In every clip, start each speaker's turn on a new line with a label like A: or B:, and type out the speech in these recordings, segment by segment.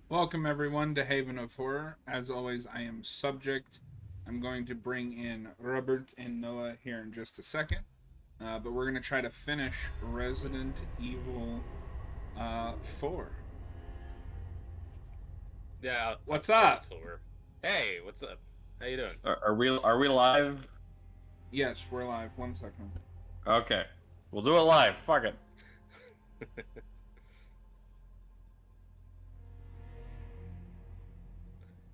A: Welcome everyone to Haven of Horror. As always, I am Subject. I'm going to bring in Robert and Noah here in just a second. But we're going to try to finish Resident Evil 4.
B: Yeah.
A: What's up?
B: Hey, what's up? How you doing?
C: Are we live?
A: Yes, we're live. 1 second.
C: Okay. We'll do it live. Fuck it.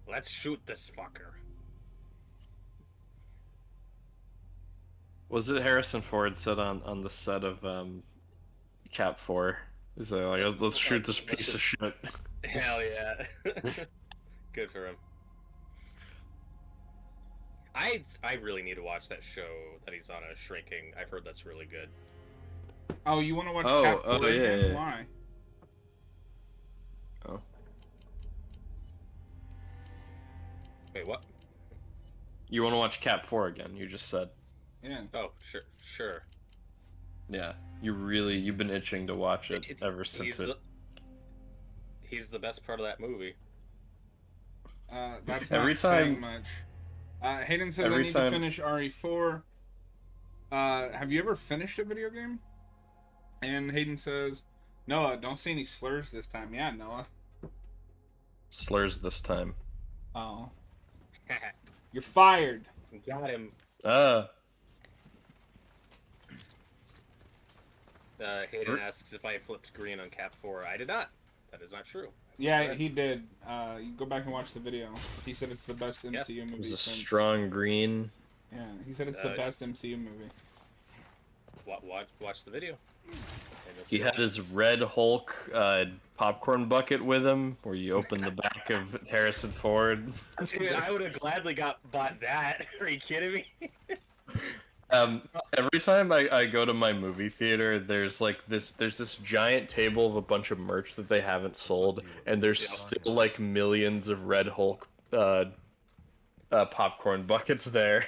B: Let's shoot this fucker.
C: Was it Harrison Ford said on the set of Cap 4? Is that like, let's shoot this piece of shit?
B: Hell yeah. Good for him. I really need to watch that show that he's on, Shrinking. I've heard that's really good.
A: Oh, you want to watch Cap 4 again?
C: Yeah.
A: Why?
C: Oh.
B: Wait, what?
C: You want to watch Cap 4 again? You just said.
A: Yeah.
B: Oh, sure.
C: Yeah. You've been itching to watch it ever since
B: He's the best part of that movie.
A: That's not saying much. Hayden says I need to finish RE4. Have you ever finished a video game? And Hayden says, Noah, don't say any slurs this time. Yeah, Noah.
C: Slurs this time.
A: Oh. You're fired.
B: Got him. Hayden asks if I flipped green on Cap 4. I did not. That is not true.
A: Yeah, he did. You go back and watch the video. He said it's the best MCU movie.
C: It was a
A: since...
C: strong green.
A: Yeah, he said it's the best MCU movie.
B: Watch the video.
C: He had his Red Hulk popcorn bucket with him, where you open the back of Harrison Ford.
B: Dude, I would have gladly bought that. Are you kidding me?
C: Every time I go to my movie theater, there's this giant table of a bunch of merch that they haven't sold, and there's still like millions of Red Hulk popcorn buckets there.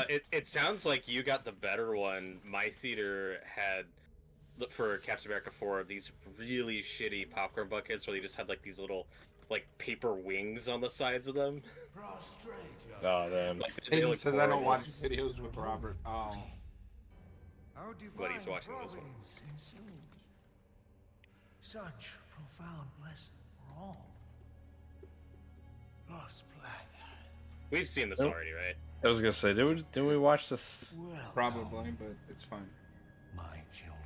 B: It sounds like you got the better one. My theater had, for Captain America 4, these really shitty popcorn buckets where they just had like these little like paper wings on the sides of them.
C: Oh damn.
A: Hayden says I don't watch videos with Robert. Oh.
B: But he's watching this one.
D: Such profound lesson for all. Lost blood.
B: We've seen this already, right?
C: I was gonna say, did we watch this?
D: Well,
A: Probably, but it's fine.
D: my children.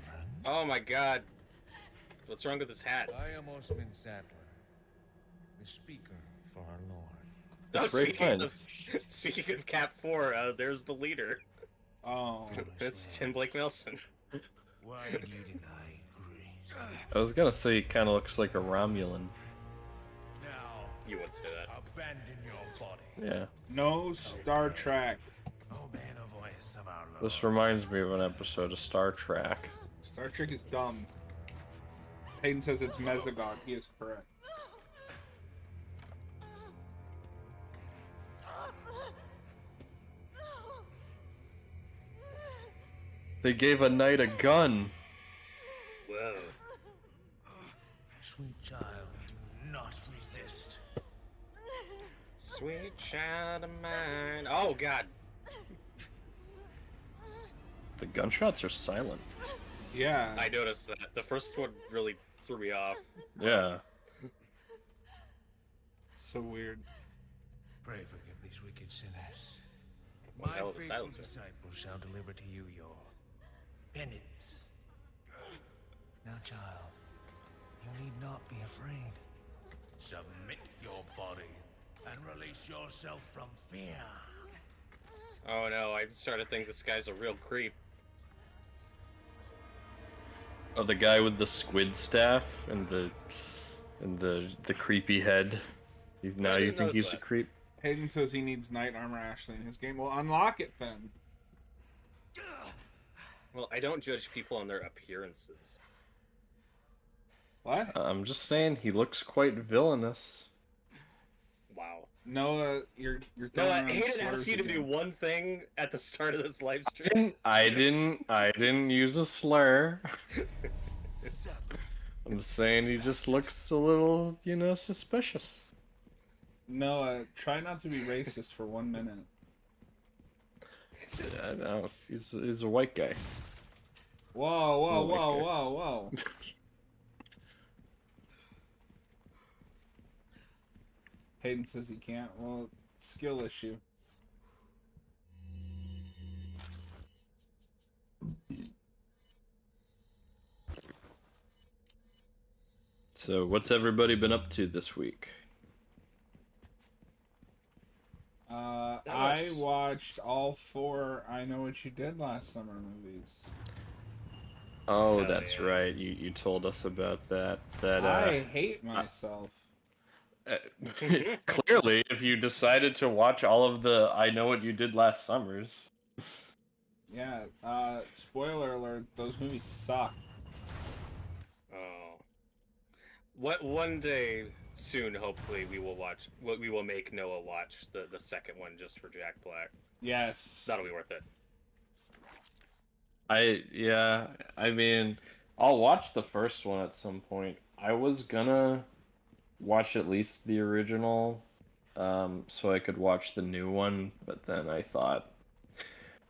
B: Oh my god. What's wrong with this hat?
D: I am Osman Sadler, the speaker for our Lord.
B: Oh,
C: It's very fun.
B: Speaking of Cap 4, there's the leader.
A: Oh.
B: It's Tim Blake Nelson.
D: Why do you deny grace?
C: I was gonna say he kind of looks like a Romulan.
D: Now,
B: You would say that.
D: abandon your body.
C: Yeah.
A: No Star Trek.
D: Obey the voice of our Lord.
C: This reminds me of an episode of Star Trek.
A: Star Trek is dumb. Hayden says it's Mesogod. He is correct.
C: They gave a knight a gun.
B: Whoa.
D: Sweet child, do not resist.
B: Sweet child of mine. Oh god.
C: The gunshots are silent.
A: Yeah.
B: I noticed that. The first one really threw me off.
C: Yeah.
A: So weird.
D: Pray forgive these wicked sinners.
B: What the
D: My
B: hell is the
D: faithful
B: silencer?
D: disciples shall deliver to you your penance. Now, child, you need not be afraid. Submit your body and release yourself from fear.
B: Oh no, I'm starting to think this guy's a real creep.
C: Oh, the guy with the squid staff and the creepy head. Now you think he's a creep?
A: Hayden says he needs knight armor Ashley in his game. Well, unlock it then.
B: Well, I don't judge people on their appearances.
A: What?
C: I'm just saying he looks quite villainous.
B: Wow.
A: Noah, you're
B: No,
A: throwing
B: I
A: around
B: hated
A: slurs
B: asked you to do
A: again.
B: one thing at the start of this live stream.
C: I didn't use a slur. I'm just saying he just looks a little, suspicious.
A: Noah, try not to be racist for 1 minute.
C: Yeah, I know. He's a white guy.
A: Whoa, whoa,
C: Oh,
A: whoa,
C: okay.
A: whoa, whoa. Hayden says he can't. Well, skill issue.
C: So, what's everybody been up to this week?
A: I watched all 4 I Know What You Did Last Summer movies.
C: Oh,
B: Hell
C: that's
B: yeah.
C: right. You told us about that.
A: I hate myself.
C: Clearly, if you decided to watch all of the I Know What You Did Last Summers.
A: Yeah, spoiler alert, those movies suck.
B: Oh. What one day soon, hopefully, we will make Noah watch the second one just for Jack Black.
A: Yes.
B: That'll be worth it.
C: I mean, I'll watch the first one at some point. I was gonna watch at least the original, so I could watch the new one, but then I thought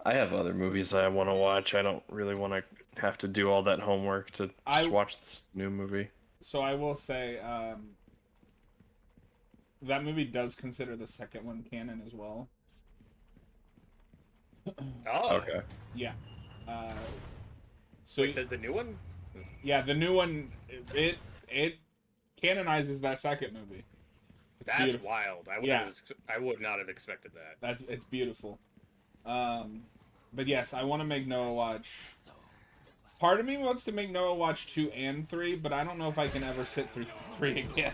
C: I have other movies I want to watch. I don't really want to have to do all that homework to just watch this new movie.
A: So I will say, that movie does consider the second one canon as well.
B: Oh.
C: Okay.
A: Yeah. So
B: Wait, the new one?
A: yeah, the new one, it canonizes that second movie. It's
B: That's
A: beautiful.
B: wild. I would not have expected that.
A: It's beautiful. But yes, I want to make Noah watch. Part of me wants to make Noah watch 2 and 3, but I don't know if I can ever sit through 3 again.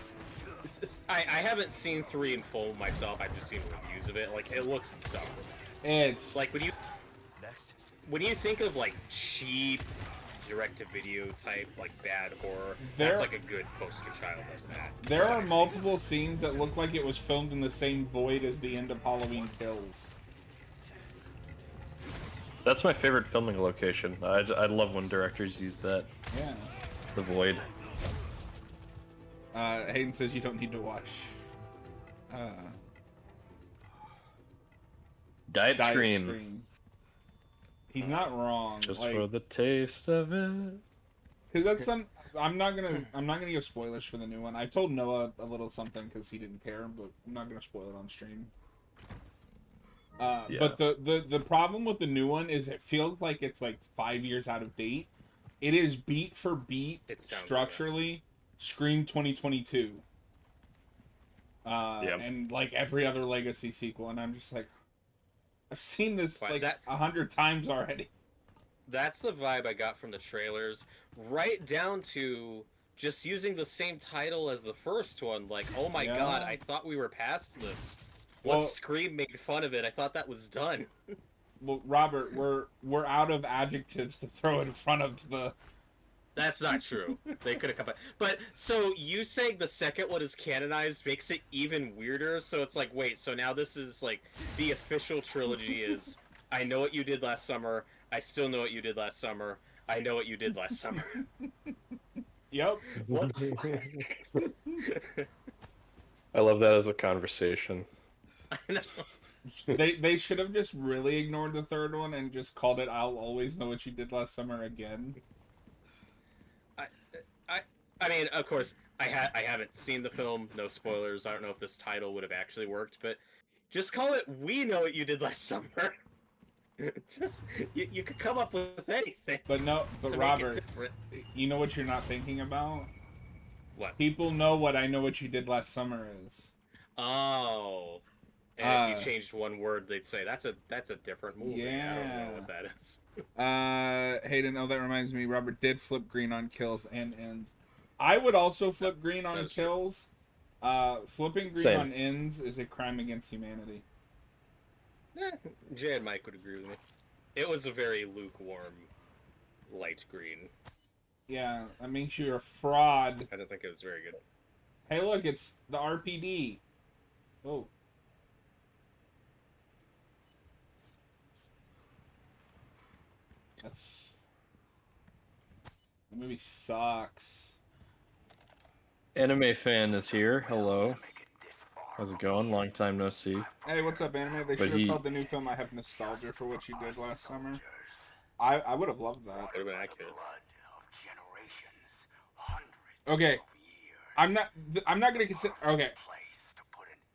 B: I haven't seen 3 in full myself. I've just seen reviews of it. Like, it looks insufferable.
A: It's
B: Like, when you think of, like, cheap direct-to-video type, like, bad horror, that's like a good poster child of that.
A: There are multiple scenes that look like it was filmed in the same void as the end of Halloween Kills.
C: That's my favorite filming location. I love when directors use that.
A: Yeah.
C: The void.
A: Hayden says you don't need to watch.
C: Diet Scream.
A: He's not wrong.
C: Just
A: like,
C: for the taste of it.
A: Because that's some. I'm not gonna give spoilers for the new one. I told Noah a little something because he didn't care, but I'm not gonna spoil it on stream.
C: Yeah.
A: But the problem with the new one is it feels like it's like 5 years out of date. It is beat for beat structurally Scream 2022. And like every other Legacy sequel, and I'm just like, I've seen this like 100 times already.
B: That's the vibe I got from the trailers, right down to just using the same title as the first one. Like, oh my god, I thought we were past this. Once Scream made fun of it, I thought that was done.
A: Well, Robert, we're out of adjectives to throw in front of the.
B: That's not true. They could have come back. But, so, you saying the second one is canonized makes it even weirder, so it's like, wait, so now this is, like, the official trilogy is, I Know What You Did Last Summer, I Still Know What You Did Last Summer, I Know What You Did Last Summer.
A: Yep.
B: What the fuck?
C: I love that as a conversation.
B: I know.
A: They should have just really ignored the third one and just called it I'll Always Know What You Did Last Summer again.
B: I mean, of course, I haven't seen the film. No spoilers. I don't know if this title would have actually worked, but just call it "We Know What You Did Last Summer." Just you could come up with anything.
A: But Robert, you know what you're not thinking about?
B: What?
A: People know what I Know What You Did Last Summer is.
B: Oh. And if you changed one word, they'd say that's a different movie.
A: Yeah.
B: I don't know what that is.
A: Hayden, that reminds me, Robert did flip green on Kills and Ends. I would also flip green on Kills. Flipping green on Ends is a crime against humanity.
B: Jay and Mike would agree with me. It was a very lukewarm, light green.
A: Yeah, that makes you a fraud.
B: I don't think it was very good.
A: Hey, look, it's the RPD. Oh. The movie sucks.
C: Anime fan is here. Hello. How's it going? Long time no see.
A: Hey, what's up, anime? They
C: But
A: should have
C: he-
A: called the new film I Have Nostalgia for what you did last summer. I would have loved that.
B: Would have been accurate.
A: Okay, I'm not gonna consider. Okay,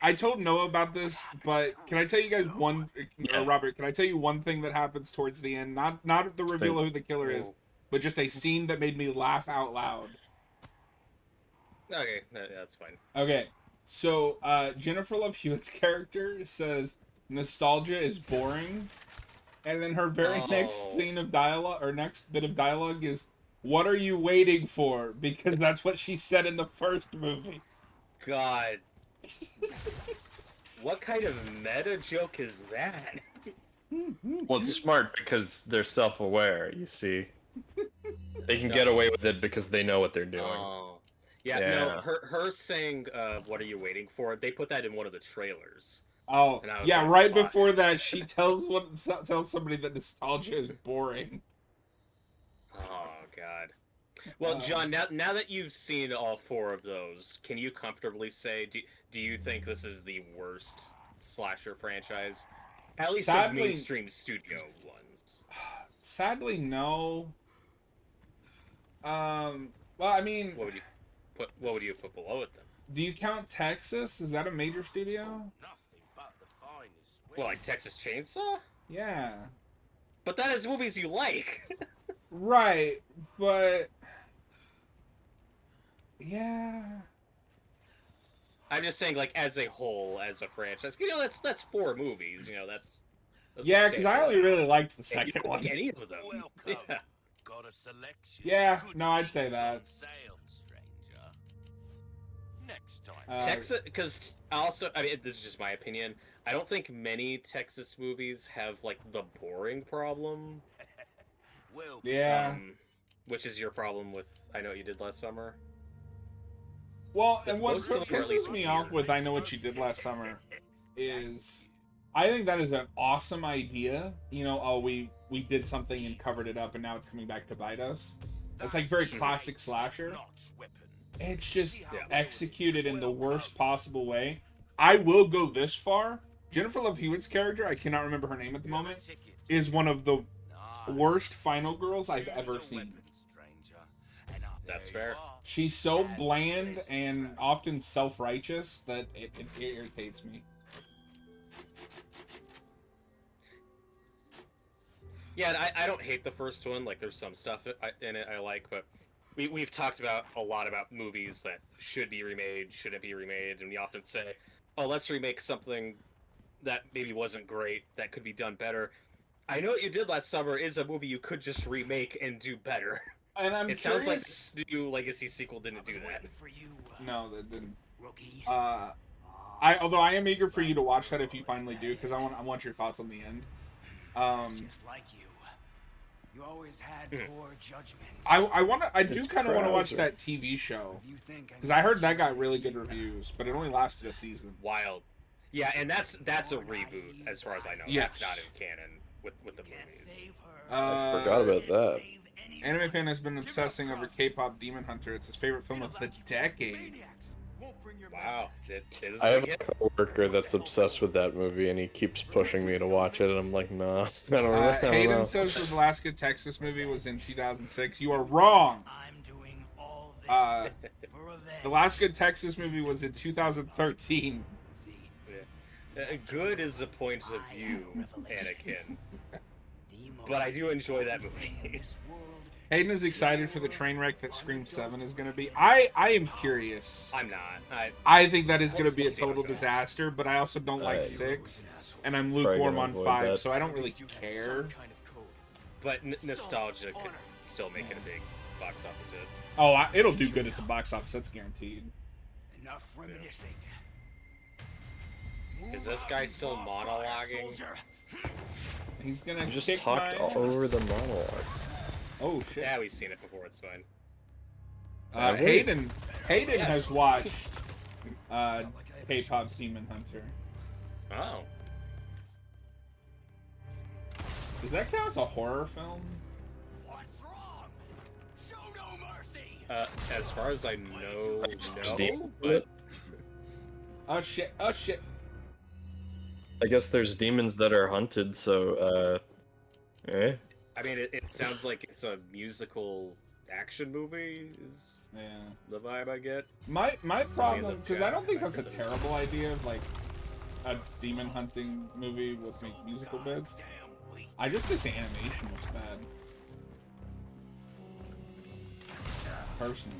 A: I told Noah about this, but can I tell you guys one?
C: Yeah.
A: Robert, can I tell you one thing that happens towards the end? Not the reveal of who the killer is,
B: Oh.
A: but just a scene that made me laugh out loud.
B: Okay, that's fine.
A: Okay, so Jennifer Love Hewitt's character says nostalgia is boring, and then her very next scene of dialogue or next bit of dialogue is, "What are you waiting for?" Because that's what she said in the first movie.
B: God. What kind of meta joke is that?
C: Well, it's smart because they're self-aware, you see. They can get away with it because they know what they're doing.
B: Oh. Yeah,
C: Yeah.
B: no, her saying, what are you waiting for? They put that in one of the trailers.
A: Oh,
B: And I was
A: yeah,
B: like,
A: right
B: fuck.
A: before that, she tells somebody that nostalgia is boring.
B: Oh, God. Well, John, now that you've seen all four of those, can you comfortably say, do you think this is the worst slasher franchise? At least
A: Sadly-
B: of mainstream studio ones.
A: Sadly, no. Well, I mean,
B: What would you put below it then?
A: do you count Texas? Is that a major studio?
B: Well, like Texas Chainsaw?
A: Yeah.
B: But that is movies you like.
A: Right, but yeah.
B: I'm just saying, like, as a whole, as a franchise, that's four movies. That's
A: Yeah, because I only really liked the
B: And you
A: second
B: don't
A: one.
B: like any of them.
D: Welcome.
B: Yeah.
D: Got a selection.
A: Yeah,
D: Good
A: no, I'd say
D: deals
A: that.
D: on sale, stranger. Next time.
B: Texas, because I mean, this is just my opinion. I don't think many Texas movies have like the boring problem.
D: Well,
A: Yeah.
B: Which is your problem with I Know What You Did Last Summer.
A: Well,
B: but
A: and what
B: most of them are at
A: pisses
B: least
A: me off with I Know What You Did Last Summer is I think that is an awesome idea. We did something and covered it up and now it's coming back to bite us. That's like very classic slasher. It's just executed in the worst possible way. I will go this far. Jennifer Love Hewitt's character, I cannot remember her name at the moment, is one of the worst final girls I've ever seen.
B: That's fair.
A: She's so bland and often self-righteous that it irritates me.
B: Yeah, and I don't hate the first one. Like, there's some stuff in it I like, but we've talked about a lot about movies that should be remade, shouldn't be remade, and we often say, oh, let's remake something that maybe wasn't great, that could be done better. I Know What You Did Last Summer is a movie you could just remake and do better.
A: And I'm
B: It
A: curious...
B: sounds like this new Legacy sequel didn't do that.
A: No, that didn't.
D: Rookie.
A: Although I am eager for you to watch that if you finally do, because I want your thoughts on the end.
D: Just like you. You always had poor judgment.
A: I do
C: It's
A: kind of want to watch
C: Krauser.
A: that TV show
D: You think
A: because I heard that got really good reviews, but it only lasted a season.
B: Wild. Yeah, and that's a reboot, as far as I know.
A: Yes.
B: That's not in canon with the movies.
C: I forgot about that.
A: Anime fan has been obsessing over K-pop Demon Hunter. It's his favorite film of the decade.
B: Wow. It is
C: I
B: a
C: have
B: big
C: a
B: hit.
C: coworker that's obsessed with that movie, and he keeps pushing me to watch it, and I'm like, nah, I don't
A: Hayden
C: know.
A: says the Alaska, Texas movie was in 2006. You are wrong.
D: I'm doing all this for revenge.
A: The Alaska, Texas movie was in 2013.
D: See,
B: Good is a point of view, Anakin.
D: the
B: But I
D: most
B: do enjoy that
D: important thing in
B: movie.
D: this world
A: Hayden is excited for the train wreck that Scream 7 is going to be. I am curious.
B: I'm not.
A: I think that is going to be a
B: We'll see what
A: total
B: goes.
A: disaster, but I also don't like
C: Uh,
A: 6, and I'm
C: Probably
A: lukewarm
C: gonna
A: on
C: avoid
A: 5,
C: that.
A: so I don't really care.
B: But nostalgia could still make it a big box office hit.
A: Oh, it'll do good at the box office, that's guaranteed.
D: enough reminiscing.
B: Is this guy still monologuing?
D: Soldier.
A: He's gonna
C: You just
A: kick
C: talked
A: my
C: all
A: ass.
C: over the monologue.
A: Oh shit.
B: Yeah, we've seen it before. It's fine.
C: Have we?
A: Hayden
B: Yes.
A: has watched K-pop Demon Hunter.
B: Oh.
A: Does that count as a horror film?
D: What's wrong? Show no mercy.
B: As far as I know,
C: Demon
B: no.
C: in
B: But
C: it?
A: Oh shit! Oh shit!
C: I guess there's demons that are hunted, so, eh?
B: I mean, it sounds like it's a musical action movie. Is
A: Yeah.
B: the vibe I get?
A: My
B: Somebody in
A: problem,
B: the
A: because
B: chat
A: I don't think that's a
B: recommended.
A: terrible idea of like a demon hunting movie with like musical bits. I just think the animation was bad. Personally.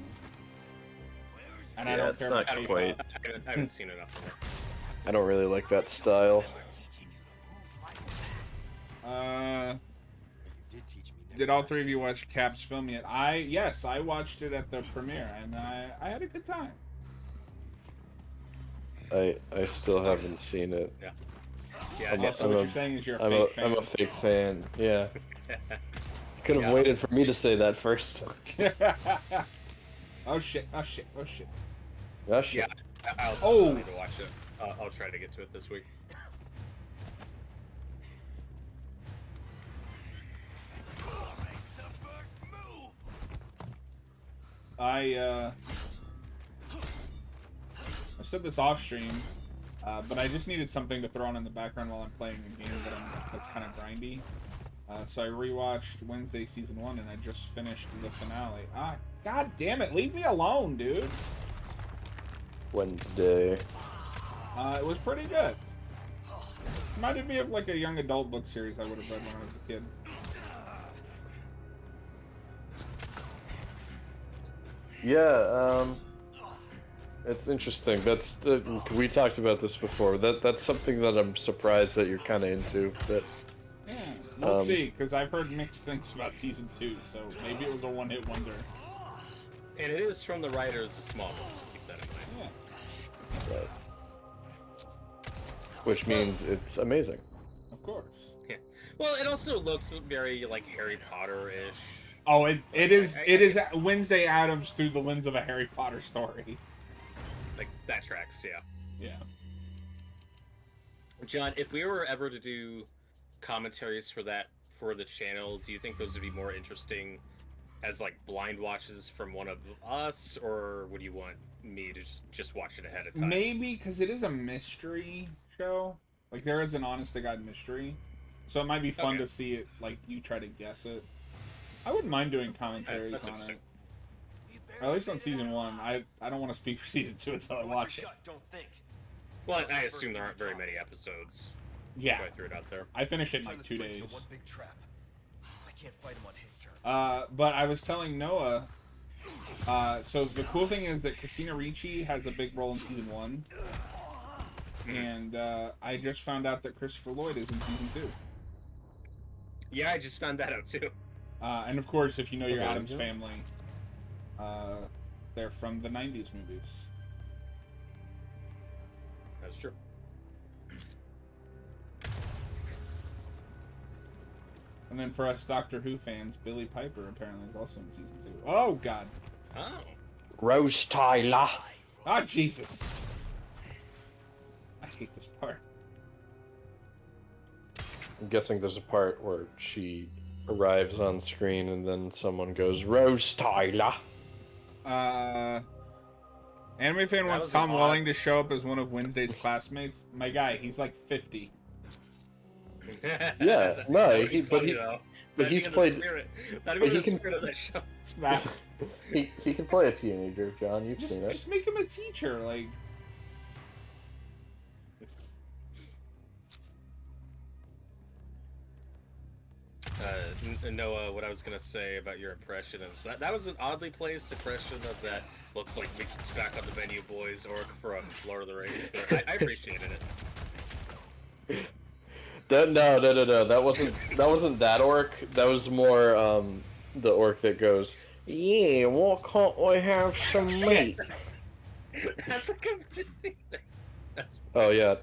A: And I
C: Yeah,
A: don't
C: it's
A: care
C: not
A: about K-pop.
C: quite.
B: I haven't seen enough of it.
C: I don't really like that style.
A: Did all three of you watch Cap's film yet? Yes, I watched it at the premiere and I had a good time.
C: I still haven't seen it.
B: Yeah,
A: So what you're saying is you're a fake fan.
C: I'm a fake fan, yeah. Could have waited for me to say that first.
A: Oh shit! Oh shit! Oh shit!
C: Oh, shit.
B: Yeah, I'll
A: Oh!
B: need to watch it. I'll try to get to it this week.
A: I said this off stream, but I just needed something to throw on in the background while I'm playing a game that's kind of grindy. So I rewatched Wednesday season 1 and I just finished the finale. Ah, god damn it! Leave me alone, dude.
C: Wednesday.
A: It was pretty good. Reminded me of like a young adult book series I would have read when I was a kid.
C: Yeah, it's interesting. We talked about this before. That's something that I'm surprised that you're kind of into. That
A: Yeah, we'll see, because I've heard mixed things about season 2, so maybe it was a one-hit wonder.
B: And it is from the writers of Smallville, so keep that in mind.
A: Yeah,
C: right. Which means it's amazing.
A: of course.
B: Yeah. Well, it also looks very like Harry Potter-ish.
A: Oh, it is Wednesday Addams through the lens of a Harry Potter story.
B: Like that tracks, yeah.
A: Yeah.
B: John, if we were ever to do commentaries for the channel, do you think those would be more interesting as like blind watches from one of us, or would you want me to just watch it ahead of time?
A: Maybe because it is a mystery show. Like there is an honest to god mystery, so it might be fun
B: Okay.
A: to see it. Like you try to guess it. I wouldn't mind doing commentaries
B: That's
A: on
B: interesting.
A: it. Or at least on season 1. I don't want to speak for season 2 until I watch it.
B: Well, I assume there aren't very many episodes.
A: Yeah,
B: So I threw it out there.
A: I finished it in like 2 days.
E: One big trap. I can't fight him on his terms.
A: But I was telling Noah. So the cool thing is that Christina Ricci has a big role in season 1, and I just found out that Christopher Lloyd is in season 2.
B: Yeah, I just found that out too.
A: And of course, if you know your
C: That's
A: Addams
C: awesome.
A: Family, they're from the '90s movies.
B: That's true.
A: And then for us Doctor Who fans, Billy Piper apparently is also in season 2. Oh God!
B: Oh.
C: Rose Tyler.
A: Ah Jesus! I hate this part.
C: I'm guessing there's a part where she arrives on screen and then someone goes, Rose Tyler.
A: Anime fan wants
B: was
A: Tom
B: odd.
A: Welling to show up as one of Wednesday's classmates. My guy, he's like 50.
C: Yeah, no,
B: That would be
C: he- but
B: funny,
C: he-
B: though.
C: but
B: That'd
C: he's
B: be in
C: played-
B: The spirit. That'd
C: but
B: be in
C: he
B: the
C: can-
B: spirit of that show.
A: Nah,
C: he can play a teenager, John. You've seen it.
A: just make him a teacher, like.
B: Noah, what I was gonna say about your impression is that was an oddly placed impression of that looks like we can stack on the menu boys orc from Lord of the Rings, but I appreciated it.
C: No. That wasn't that orc. That was more the orc that goes, yeah, why can't I have some meat?
B: That's a good thing. That's
C: Oh yeah,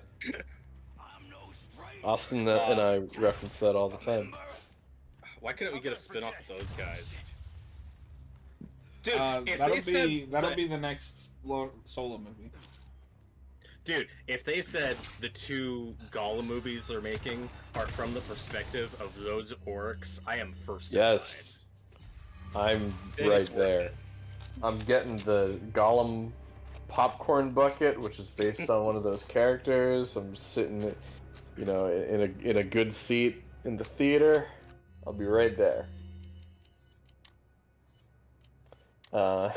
E: I'm no stranger.
C: Austin and I reference that all the time.
B: why couldn't we get a spin-off of those guys? Dude, if
A: that'll
B: they said
A: be the next solo movie.
B: Dude, if they said the 2 Gollum movies they're making are from the perspective of those orcs, I am first.
C: Yes, I'm
B: Then
C: right
B: it's worth
C: there.
B: it.
C: I'm getting the Gollum popcorn bucket, which is based on one of those characters. I'm sitting, you know, in a good seat in the theater. I'll be right there. Uh,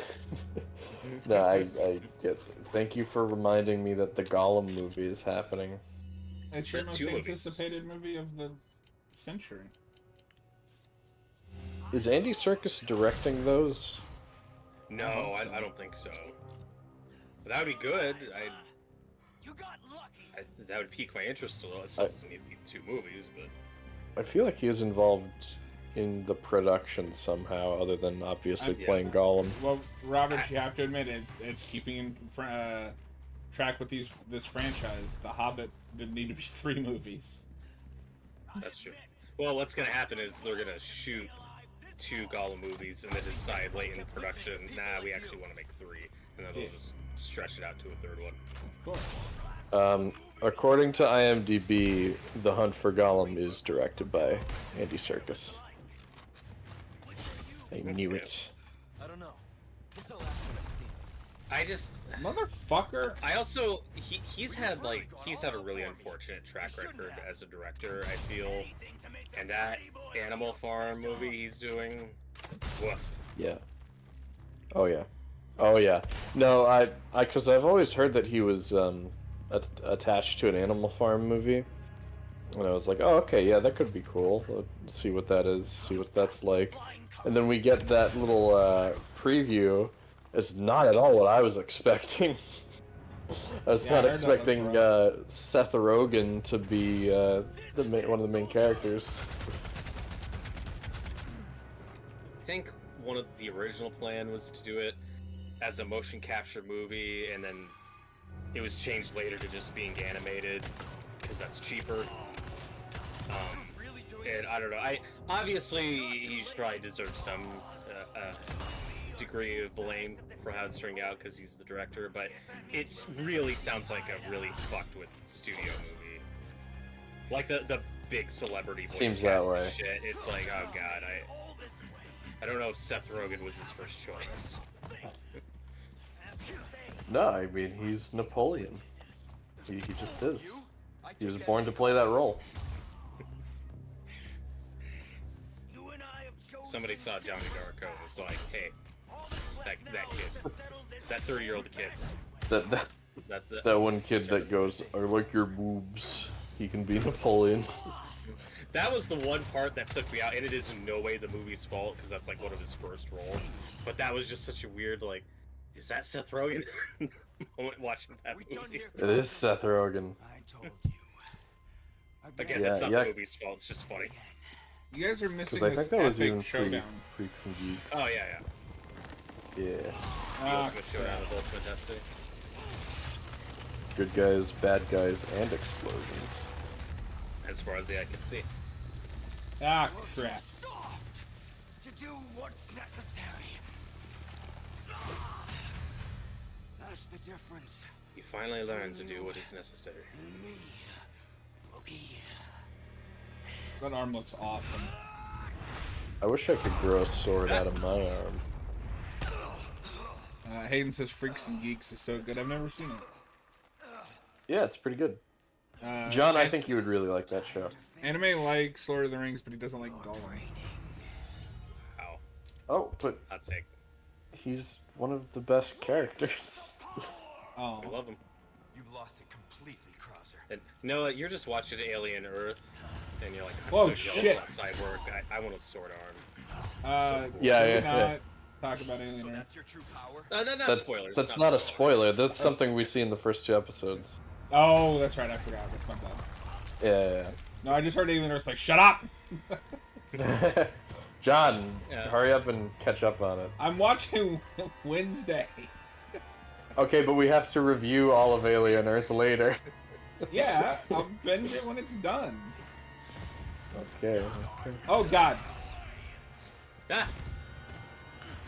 C: no, I get. Thank you for reminding me that the Gollum movie is happening.
A: It's your
B: There are
A: most
B: two movies.
A: anticipated movie of the century.
C: Is Andy Serkis directing those?
B: No, I don't think so. But that would be good.
E: You got lucky.
B: That would pique my interest a little. It still doesn't need to be 2 movies, but
C: I feel like he is involved in the production somehow, other than obviously
A: Yeah.
C: playing Gollum.
A: Well, Robert, you have to admit it's keeping in track with this franchise. The Hobbit didn't need to be 3 movies.
B: that's true. Well, what's gonna happen is they're gonna shoot 2 Gollum movies and then decide late in production, nah, we actually want to make 3, and then they'll just stretch it out to a 3rd one.
A: Of course.
C: According to IMDb, The Hunt for Gollum is directed by Andy Serkis. I knew it.
E: I don't know. This is the last one I've seen.
B: I just,
A: Motherfucker.
B: I also, he's had a really unfortunate track record as a director, I feel, and that Animal Farm movie he's doing, woof.
C: Yeah. Oh yeah. Oh yeah. No, because I've always heard that he was attached to an Animal Farm movie, and I was like, oh okay, yeah, that could be cool. Let's see what that is. See what that's like. And then we get that little preview. It's not at all what I was expecting. I was
A: Yeah, I
C: not
A: heard that
C: expecting
A: looks
C: Seth Rogen to be one of the main characters.
B: I think one of the original plan was to do it as a motion capture movie, and then it was changed later to just being animated because that's cheaper. And I don't know. Obviously he probably deserves some degree of blame for how it's turning out because he's the director, but it really sounds like a really fucked with studio movie. Like the big celebrity voice
C: Seems
B: cast
C: that
B: and
C: way.
B: shit. It's like, oh god, I don't know if Seth Rogen was his first choice.
C: No, I mean he's Napoleon. He just is. He was born to play that role.
B: Somebody saw Johnny Darko and was like, hey, that kid, that 30-year-old kid.
C: That one kid that goes, I like your boobs. He can be Napoleon.
B: That was the one part that took me out, and it is in no way the movie's fault, because that's like one of his first roles. But that was just such a weird, like, is that Seth Rogen? Moment watching that movie.
C: It is Seth Rogen.
E: I told you.
B: Again,
C: Yeah,
B: it's not
C: yeah.
B: the movie's fault, it's just funny.
A: You guys are missing
C: Because I
A: this
C: think that was
A: epic
C: even
A: showdown.
C: Freaks and Geeks.
B: Oh, yeah, yeah.
C: Yeah.
B: The
A: Ah,
B: Ultimate Showdown of Ultimate Destiny.
C: Good guys, bad guys, and explosions.
B: As far as the eye can see.
A: crap.
E: Soft to do what's necessary. That's the difference.
B: You finally learn to do what is necessary.
E: And me, Boogie.
A: That arm looks awesome.
C: I wish I could grow a sword out of my arm.
A: Hayden says Freaks and Geeks is so good. I've never seen it.
C: Yeah, it's pretty good. John, I
A: and-
C: think you would really like that show.
A: Anime likes Lord of the Rings, but he doesn't like Gollum.
B: Wow.
C: Oh, but
B: I'll take.
C: he's one of the best characters.
A: Oh.
B: I love him.
E: You've lost it completely, Krauser.
B: And Noah, you're just watching Alien Earth, and you're like, I'm
A: Whoa,
B: so
A: shit.
B: jealous of that cyborg. I want a sword arm.
A: Uh,
B: So cool.
C: Yeah,
A: should we
C: yeah, yeah.
A: not talk about Alien
E: So
A: Earth?
E: that's your true power?
B: No, not
C: That's
B: spoilers.
C: that's not a spoiler. That's something we see in the first 2 episodes.
A: Oh, that's right. I forgot. That's not bad.
C: Yeah.
A: No, I just heard Alien Earth like, shut up!
C: yeah. John,
B: Yeah.
C: hurry up and catch up on it.
A: I'm watching Wednesday.
C: Okay, but we have to review all of Alien Earth later.
A: Yeah, I'll binge it when it's done.
C: Okay.
A: Oh, God.
B: Ah,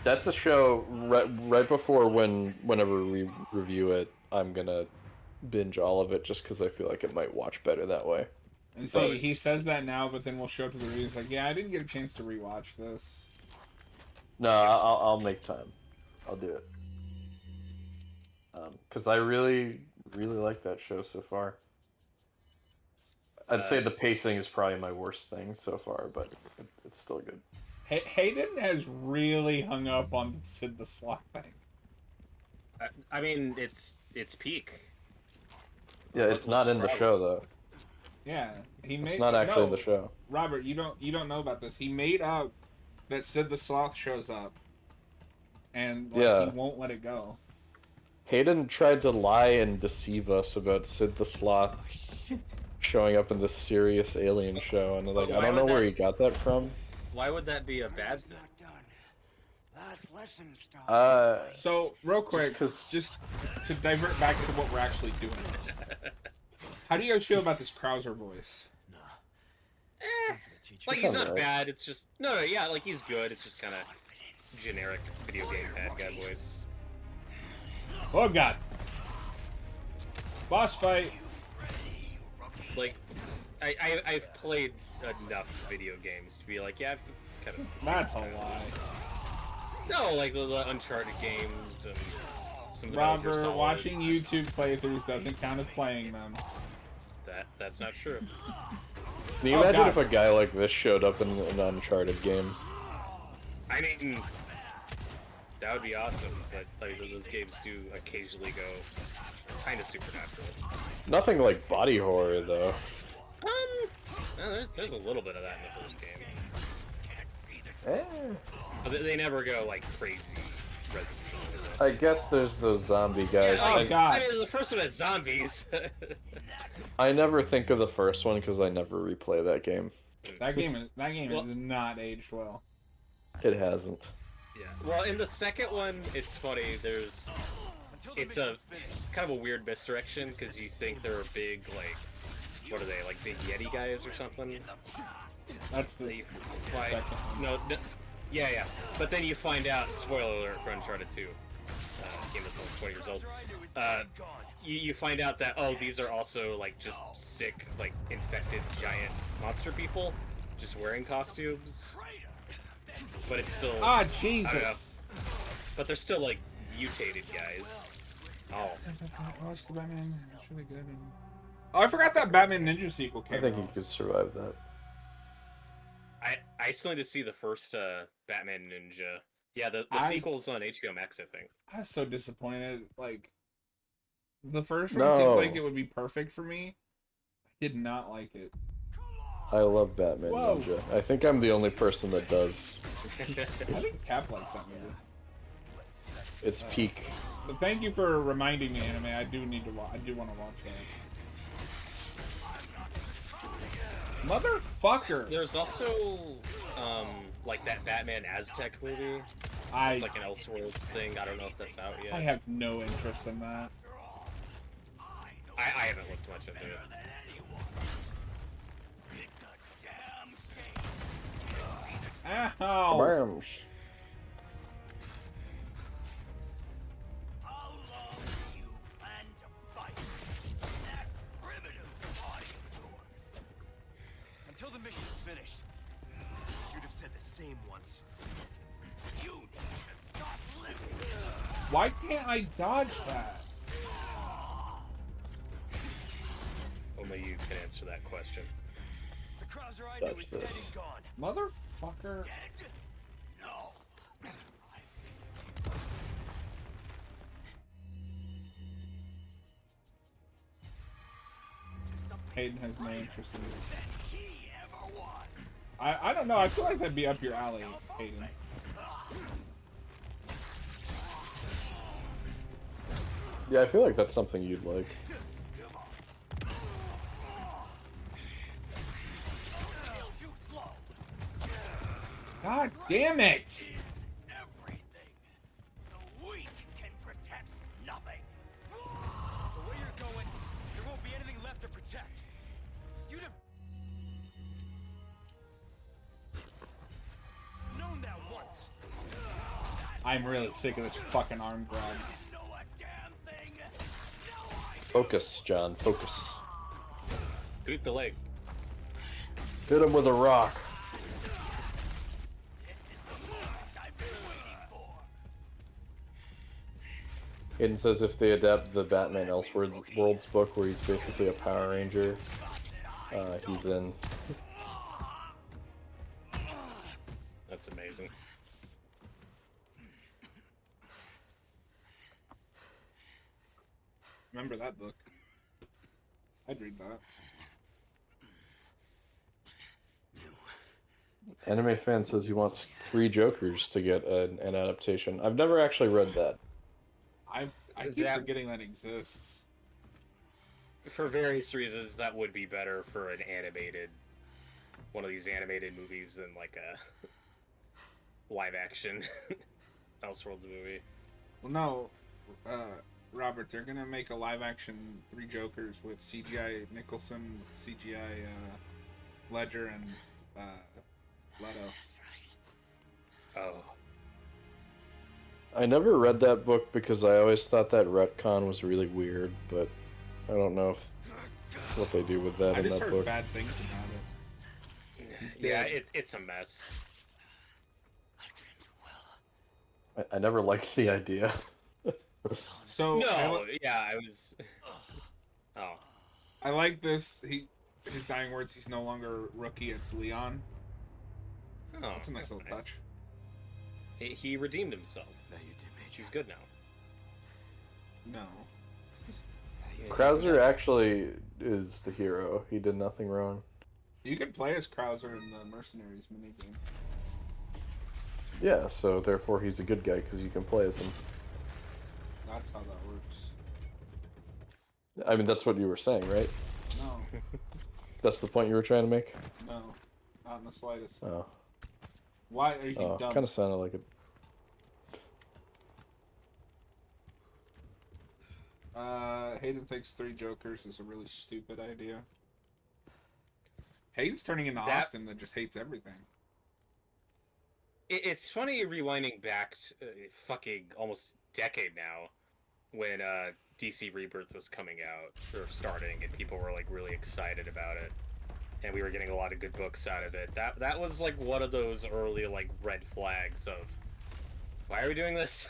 C: That's a show right before whenever we review it, I'm gonna binge all of it just because I feel like it might watch better that way.
A: And see, he says that now, but then we'll show up to the reviews like, yeah, I didn't get a chance to rewatch this.
C: No, I'll make time. I'll do it. Because I really, really like that show so far. I'd say the pacing is probably my worst thing so far, but it's still good.
A: Hayden has really hung up on Sid the Sloth thing.
B: I mean, it's peak.
C: Yeah, it's not in the show though.
A: Yeah, he made.
C: It's not actually in the show.
A: Robert, you don't know about this. He made up that Sid the Sloth shows up, and he won't let it go.
C: Hayden tried to lie and deceive us about Sid the Sloth showing up in this serious alien show, and I don't know where he got that from.
B: Why would that be a bad thing?
A: So real quick, just to divert back to what we're actually doing. How do you guys feel about this Krauser voice?
B: Like he's not bad. It's just yeah, like he's good. It's just kind of generic video game bad guy voice.
A: Oh god! Boss fight.
B: Like, I've played enough video games to be like, yeah, I've kind of.
A: That's a lie.
B: No, like the Uncharted games and some of the
A: Robert, watching YouTube playthroughs doesn't count as playing them.
B: That's not true.
C: Can you imagine if a guy like this showed up in an Uncharted game?
B: I mean, that would be awesome, but like those games do occasionally go kind of supernatural.
C: Nothing like body horror though.
B: There's a little bit of that in the first game. They never go like crazy.
C: I guess there's those zombie guys.
B: Yeah,
A: oh god!
B: I mean, the first one has zombies.
C: I never think of the first one because I never replay that game.
A: That game is not aged well.
C: It hasn't.
B: Yeah. Well, in the second one, it's funny. It's kind of a weird misdirection because you think they're a big what are they, like big Yeti guys or something?
A: That's the second one.
B: No, yeah. But then you find out, spoiler alert for Uncharted 2, game that's almost 20 years old. You find out that these are also like just sick, like infected giant monster people, just wearing costumes. But it's still
A: Jesus!
B: But they're still like mutated guys.
A: I watched the Batman. It's really good. I forgot that Batman Ninja sequel came out.
C: I think you could survive that.
B: I still need to see the first Batman Ninja. Yeah, the sequel's on HBO Max, I think.
A: I was so disappointed. Like, the first one seems like it would be perfect for me. I did not like it.
C: I love Batman Ninja. I think I'm the only person that does.
A: I think Cap likes that movie.
C: It's peak.
A: But thank you for reminding me, anime. I do want to watch that. Motherfucker!
B: There's also like that Batman Aztec movie. It's like an Elseworlds thing. I don't know if that's out yet.
A: I have no interest in that.
B: I haven't looked much into it.
A: Ow!
C: Bams.
E: Until the mission's finished, you'd have said the same once. You need to stop living.
A: Why can't I dodge that?
B: Only you can answer that question.
E: The Krauser I knew is dead and gone.
A: Motherfucker.
E: Dead? No.
A: Hayden has no interest in it. I don't know. I feel like that'd be up your alley, Hayden.
C: Yeah, I feel like that's something you'd like.
A: God damn it!
E: Everything. The weak can protect nothing. The way you're going, there won't be anything left to protect. You'd have known that once.
A: I'm really sick of this fucking arm grab.
E: Know a damn thing.
C: Focus, John. Focus.
B: Boot the leg.
C: Hit him with a rock. Aiden says if they adapt the Batman Elseworlds book, where he's basically a Power Ranger, he's in.
B: That's amazing.
A: Remember that book? I'd read that.
C: Anime Fan says he wants 3 Jokers to get an adaptation. I've never actually read that.
A: I keep forgetting that exists.
B: For various reasons, that would be better for an animated, one of these animated movies than like a live action Elseworlds movie.
A: Well, no, Robert, they're gonna make a live action 3 Jokers with CGI Nicholson, CGI Ledger, and Leto.
B: Oh.
C: I never read that book because I always thought that retcon was really weird, but I don't know what they do with that
A: I
C: in
A: just
C: that
A: heard
C: book.
A: bad things about it. He's
B: Yeah,
A: dead.
B: it's a mess.
C: I never liked the idea.
A: So
B: No,
A: I,
B: yeah, I was. Oh.
A: I like this. His dying words. He's no longer rookie. It's Leon.
B: Oh,
A: That's a nice little touch.
B: He redeemed himself.
E: Now you did, Major.
B: He's good now.
A: No.
C: Krauser actually is the hero. He did nothing wrong.
A: You can play as Krauser in the Mercenaries minigame.
C: Yeah, so therefore he's a good guy because you can play as him.
A: That's how that works.
C: I mean, that's what you were saying, right?
A: No,
C: That's the point you were trying to make?
A: no, not in the slightest.
C: Oh,
A: Why are you dumb?
C: kind of sounded like it.
A: Hayden thinks 3 Jokers is a really stupid idea. Hayden's turning into Austin that just hates everything.
B: It's funny rewinding back fucking almost decade now when DC Rebirth was coming out or starting and people were like really excited about it and we were getting a lot of good books out of it. That was like one of those early like red flags of why are we doing this?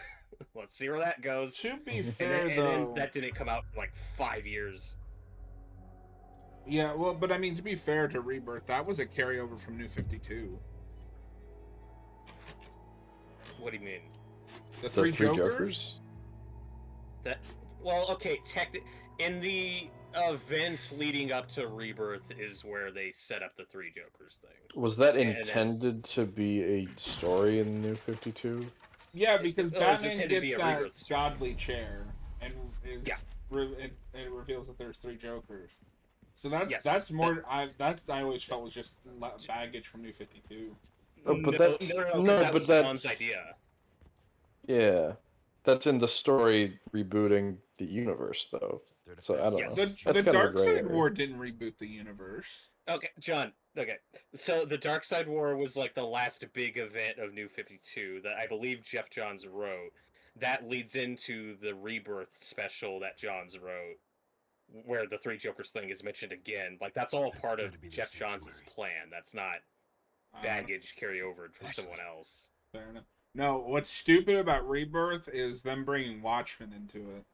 B: Let's see where that goes.
A: To be
B: And
A: fair,
B: then
A: though,
B: that didn't come out for like 5 years.
A: yeah, well, but I mean, to be fair to Rebirth, that was a carryover from New 52.
B: What do you mean?
A: The
C: The
A: 3
C: Three
A: Jokers?
B: That well, okay, in the events leading up to Rebirth is where they set up the 3 Jokers thing.
C: Was that
B: And then-
C: intended to be a story in New 52?
A: Yeah, because
B: It was
A: Batman
B: intended to be
A: gets
B: a
A: that
B: Rebirth story.
A: godly chair, and
B: Yeah.
A: it reveals that there's 3 Jokers. So
B: Yes,
A: that's more. I always felt was just baggage from New 52.
C: Oh, but that's-
B: 'cause
C: no,
B: that
C: but
B: was John's
C: that's-
B: idea.
C: Yeah. That's in the story rebooting the universe, though. So I don't
B: Yes.
C: know.
A: The
C: That's kind of a
A: Dark
C: gray
A: Side
C: area.
A: War didn't reboot the universe.
B: Okay, John. Okay, so the Dark Side War was like the last big event of New 52 that I believe Jeff Johns wrote. That leads into the Rebirth special that Johns wrote, where the 3 Jokers thing is mentioned again. Like that's all
E: That's
B: part
E: gotta
B: of
E: be the
B: Jeff Johns'
E: sanctuary.
B: plan. That's not baggage carryover from someone else.
A: Fair enough. No, what's stupid about Rebirth is them bringing Watchmen into it.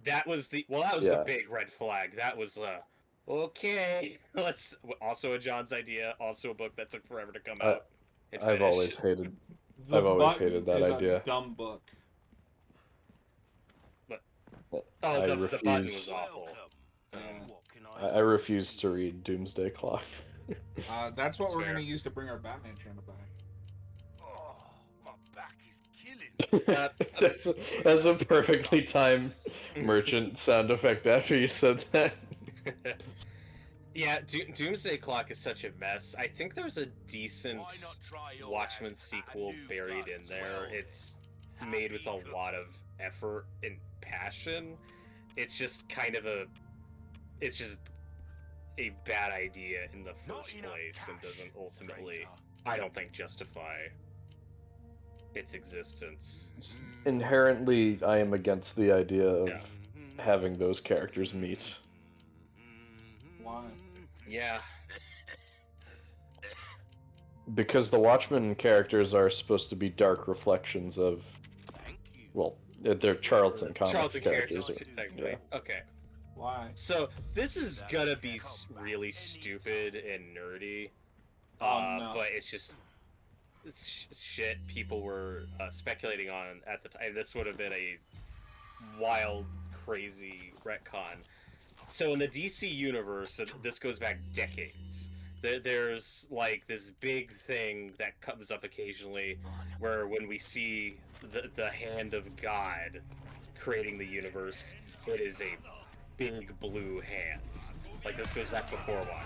B: That was the
C: Yeah.
B: big red flag. That was okay. Let's also a John's idea. Also a book that took forever to come out. and
C: I've
B: finish.
C: always hated.
A: The
C: I've always
A: Button
C: hated that
A: is
C: idea.
A: A dumb book.
B: Oh,
C: I
B: the button was
C: refuse.
B: awful.
A: Yeah.
E: What can
C: I refuse to read Doomsday Clock.
A: That's what
B: That's
A: we're
B: fair.
A: gonna use to bring our Batman channel back.
E: Oh, my back is killing.
C: that's a perfectly timed merchant sound effect after you said that.
B: Yeah, Doomsday Clock is such a mess. I think there's a decent
E: Why not try your
B: Watchmen
E: hand at a
B: sequel
E: new
B: buried
E: gun
B: in
E: as
B: there.
E: well?
B: It's made with a lot of effort and passion. It's just kind of it's just a bad idea in the
E: Not
B: first
E: enough
B: place and
E: cash,
B: doesn't ultimately,
E: stranger.
B: I don't think, justify its existence.
C: Inherently, I am against the idea of
B: Yeah.
C: having those characters meet.
A: Why?
B: Yeah,
C: Because the Watchmen characters are supposed to be dark reflections of,
E: Thank you.
C: well, They're Charlton Comics
B: Charlton
C: characters.
B: technically.
C: Yeah.
B: Okay.
A: Why?
B: So this is gonna be really stupid and nerdy,
A: Oh, no.
B: but it's shit people were speculating on at the time. This would have been a wild, crazy retcon. So in the DC universe, and this goes back decades. There's like this big thing that comes up occasionally, where when we see the hand of God creating the universe, it is a big blue hand. Like this goes back before one.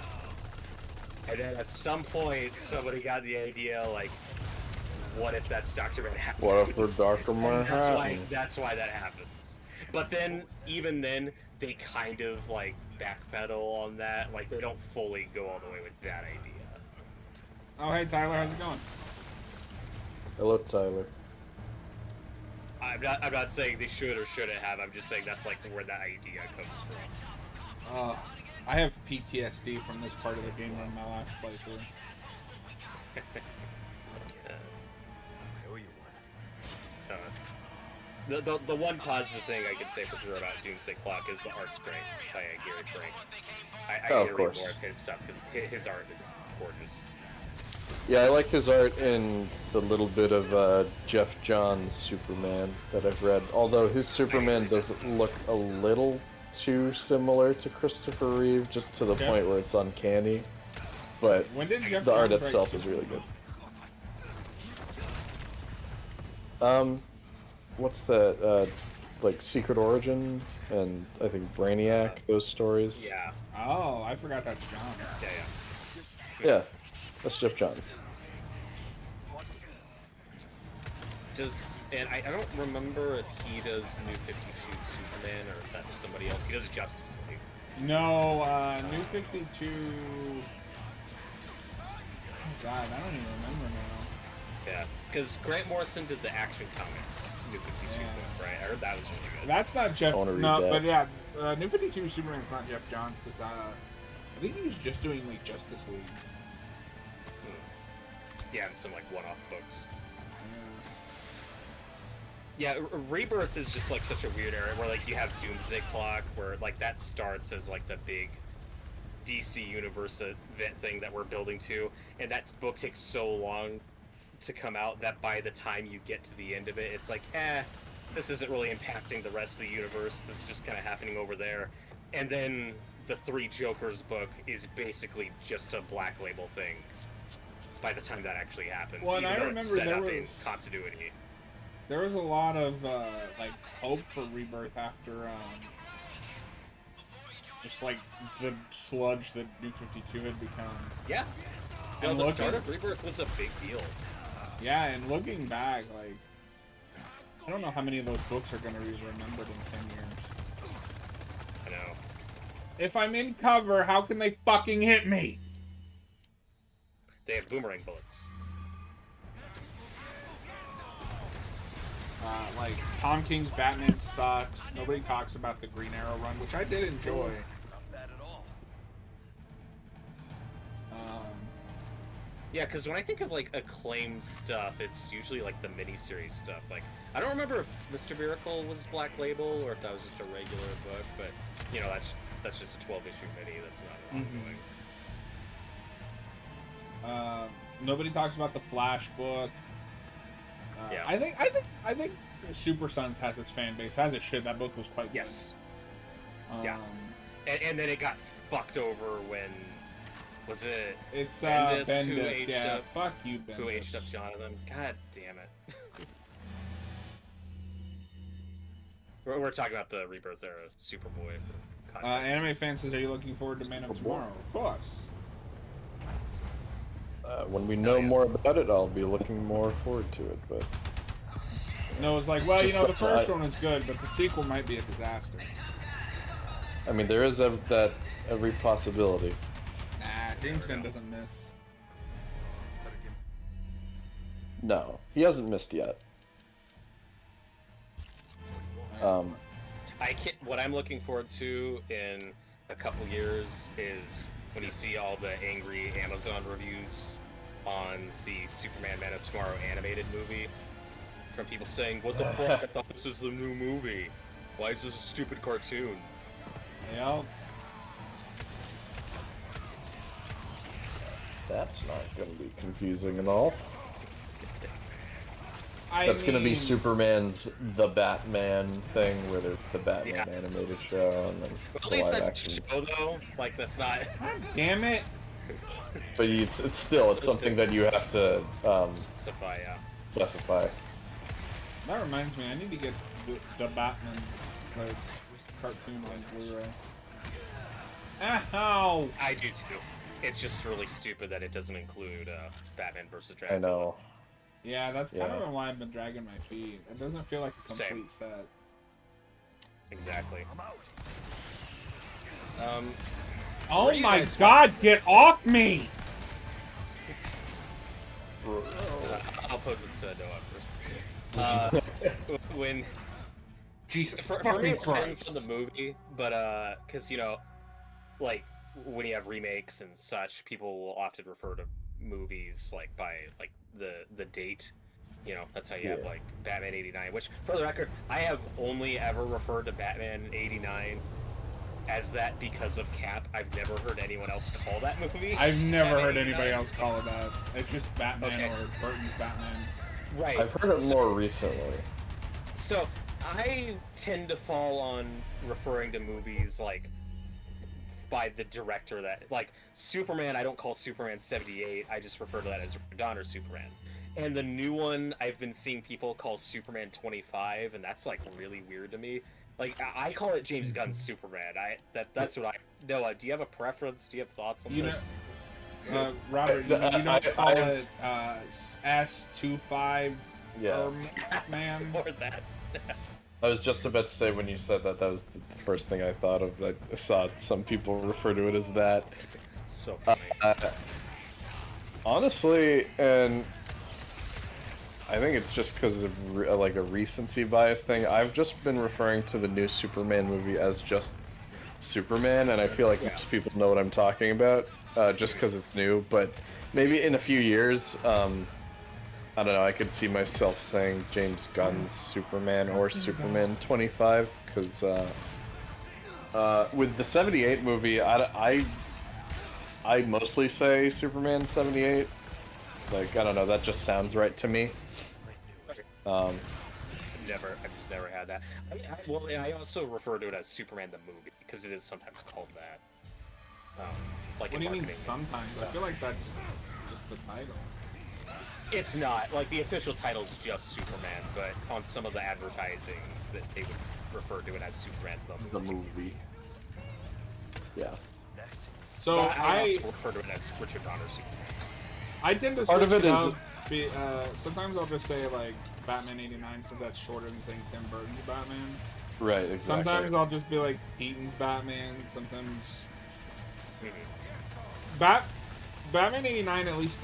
B: And then at some point, somebody got the idea, like, what if that's Dr. Manhattan?
C: What if we're Dr. Manhattan?
B: That's why that happens. But then, even then, they kind of like backpedal on that. Like they don't fully go all the way with that idea.
A: Oh, hey Tyler, how's it going?
C: Hello, Tyler.
B: I'm not saying they should or shouldn't have. I'm just saying that's like where that idea comes from.
A: I have PTSD from this part of the game on my last playthrough.
E: I owe you one.
B: The one positive thing I can say for sure about Doomsday Clock is the art's great by Gary Frank. I
C: Oh,
B: need
C: of
B: to read
C: course.
B: more of his stuff because his art is gorgeous.
C: Yeah, I like his art in the little bit of Jeff Johns Superman that I've read. Although his Superman doesn't look a little too similar to Christopher Reeve, just to the
A: Okay.
C: point where it's uncanny. But
A: When did Jeff
C: the art
A: Johns write
C: itself is really good. What's that? Like Secret Origin and I think Brainiac, those stories.
B: Yeah,
A: Oh, I forgot that's John.
B: yeah.
C: Yeah, that's Jeff Johns.
B: And I don't remember if he does New 52 Superman or if that's somebody else. He does Justice League.
A: No, New 52... Oh god, I don't even remember now.
B: Yeah, because Grant Morrison did the Action Comics New 52
A: Yeah.
B: book, right? I heard that was really good.
A: That's not Jeff...
C: I wanna read
A: No,
C: that.
A: but yeah, New 52 Superman's not Jeff Johns, because I think he was just doing, like, Justice League.
B: Yeah, and some like one-off books. Yeah, Rebirth is just like such a weird area where like you have Doomsday Clock, where like that starts as like the big DC universe event thing that we're building to, and that book takes so long to come out that by the time you get to the end of it, it's like, this isn't really impacting the rest of the universe. This is just kind of happening over there. And then the Three Jokers book is basically just a Black Label thing by the time that actually happens.
A: Well, and
B: even
A: I
B: though
A: remember
B: it's set
A: there
B: up in
A: was-
B: continuity.
A: There was a lot of, like, hope for Rebirth after, just, like, the sludge that New 52 had become.
B: Yeah. No,
A: And
B: the
A: looking-
B: start of Rebirth was a big deal.
A: Yeah, and looking back, like, I don't know how many of those books are going to be remembered in 10 years.
B: I know.
A: If I'm in cover, how can they fucking hit me?
B: They have boomerang bullets.
A: Like, Tom King's Batman sucks. Nobody talks about the Green Arrow run, which I did enjoy.
E: Not bad at all.
B: Yeah, because when I think of like acclaimed stuff, it's usually like the miniseries stuff. Like, I don't remember if Mr. Miracle was Black Label or if that was just a regular book, but you know, that's just a 12-issue mini. That's not ongoing.
A: Nobody talks about the Flash book.
B: Yeah.
A: I think Super Sons has its fan base, as it should. That book was quite good.
B: Yes. Yeah. And then it got fucked over when was it
A: It's
B: Bendis who
A: Bendis.
B: aged
A: Yeah,
B: up-
A: fuck you, Bendis.
B: who aged up Jonathan? God damn it. We're talking about the Rebirth era Superboy. For context.
A: Anime fan says, "Are you looking forward to Man of Tomorrow?" Of course.
C: When we know more about it, I'll be looking more forward to it. But
A: No, it's like, well,
C: Just
A: you know, the first
C: I-
A: one is good, but the sequel might be a disaster.
C: I mean, there is that every possibility.
A: Nah, James Gunn doesn't miss.
C: No, he hasn't missed yet.
B: I can't. What I'm looking forward to in a couple years is when you see all the angry Amazon reviews on the Superman Man of Tomorrow animated movie. from people saying, "What the fuck? I thought this was the new movie. Why is this a stupid cartoon?"
A: Yep.
C: That's not going to be confusing at all.
A: I
C: That's going to be
A: mean,
C: Superman's The Batman thing, where there's the Batman
B: Yeah.
C: animated show, and then
B: At
C: the
B: least
C: live
B: that's
C: action.
B: a show, though. Like, that's not.
A: God damn it.
C: But it's still, it's something that you have to
B: Specify, yeah.
C: specify.
A: That reminds me, I need to get the Batman like cartoon on Blu-ray. Ow!
B: I do too. It's just really stupid that it doesn't include Batman vs.
C: I
B: Dracula.
C: know.
A: Yeah, that's kind
C: Yeah.
A: of why I've been dragging my feet. It doesn't feel like a complete
B: Same.
A: set.
B: Exactly.
A: Oh
B: Where do you
A: my
B: guys
A: god, get off me!
B: I'll pose this to Noah first. When
A: Jesus
B: for me
A: fucking
B: it depends
A: Christ.
B: on the movie, but because you know, like when you have remakes and such, people will often refer to movies like by like the date. You know, that's how you have
C: Yeah.
B: like Batman '89. Which, for the record, I have only ever referred to Batman '89 as that because of Cap. I've never heard anyone else call that movie.
A: I've never
B: Batman
A: heard
B: 89.
A: anybody else call it that. It's just Batman
B: Okay.
A: or Burton's Batman.
B: Right.
C: I've heard it more recently.
B: So I tend to fall on referring to movies like by the director that like Superman. I don't call Superman '78. I just refer to that as Donner Superman. And the new one, I've been seeing people call Superman 25, and that's like really weird to me. Like I call it James Gunn's Superman. That's what I. Noah, do you have a preference? Do you have thoughts on
A: You know-
B: this?
A: Robert, you don't call
C: I-
A: it S25
C: Yeah.
A: man?
B: Or that?
C: I was just about to say when you said that, that was the first thing I thought of. I saw some people refer to it as that.
B: It's so funny.
C: Honestly, and I think it's just because of like a recency bias thing. I've just been referring to the new Superman movie as just Superman, and I feel like most people know what I'm talking about, just because it's new. But maybe in a few years, I don't know, I could see myself saying James Gunn's Superman or Superman 25, because with the 78 movie, I mostly say Superman 78. Like, I don't know, that just sounds right to me.
B: I've just never had that. I also refer to it as Superman the movie because it is sometimes called that. Like
A: What
B: in
A: do you mean
B: marketing
A: sometimes? I
B: stuff.
A: feel like that's just the title.
B: It's not. Like the official title is just Superman, but on some of the advertising that they would refer to it as Superman the movie.
C: movie. Yeah.
A: So
B: But I
A: I
B: also refer to it as Richard Donner Superman.
A: I tend to
C: Part
A: switch
C: of it
A: it
C: is-
A: up. Sometimes I'll just say like Batman '89 because that's shorter than saying Tim Burton's Batman.
C: Right, exactly.
A: Sometimes I'll just be like Keaton's Batman. Sometimes
B: Mhm.
A: Batman '89 at least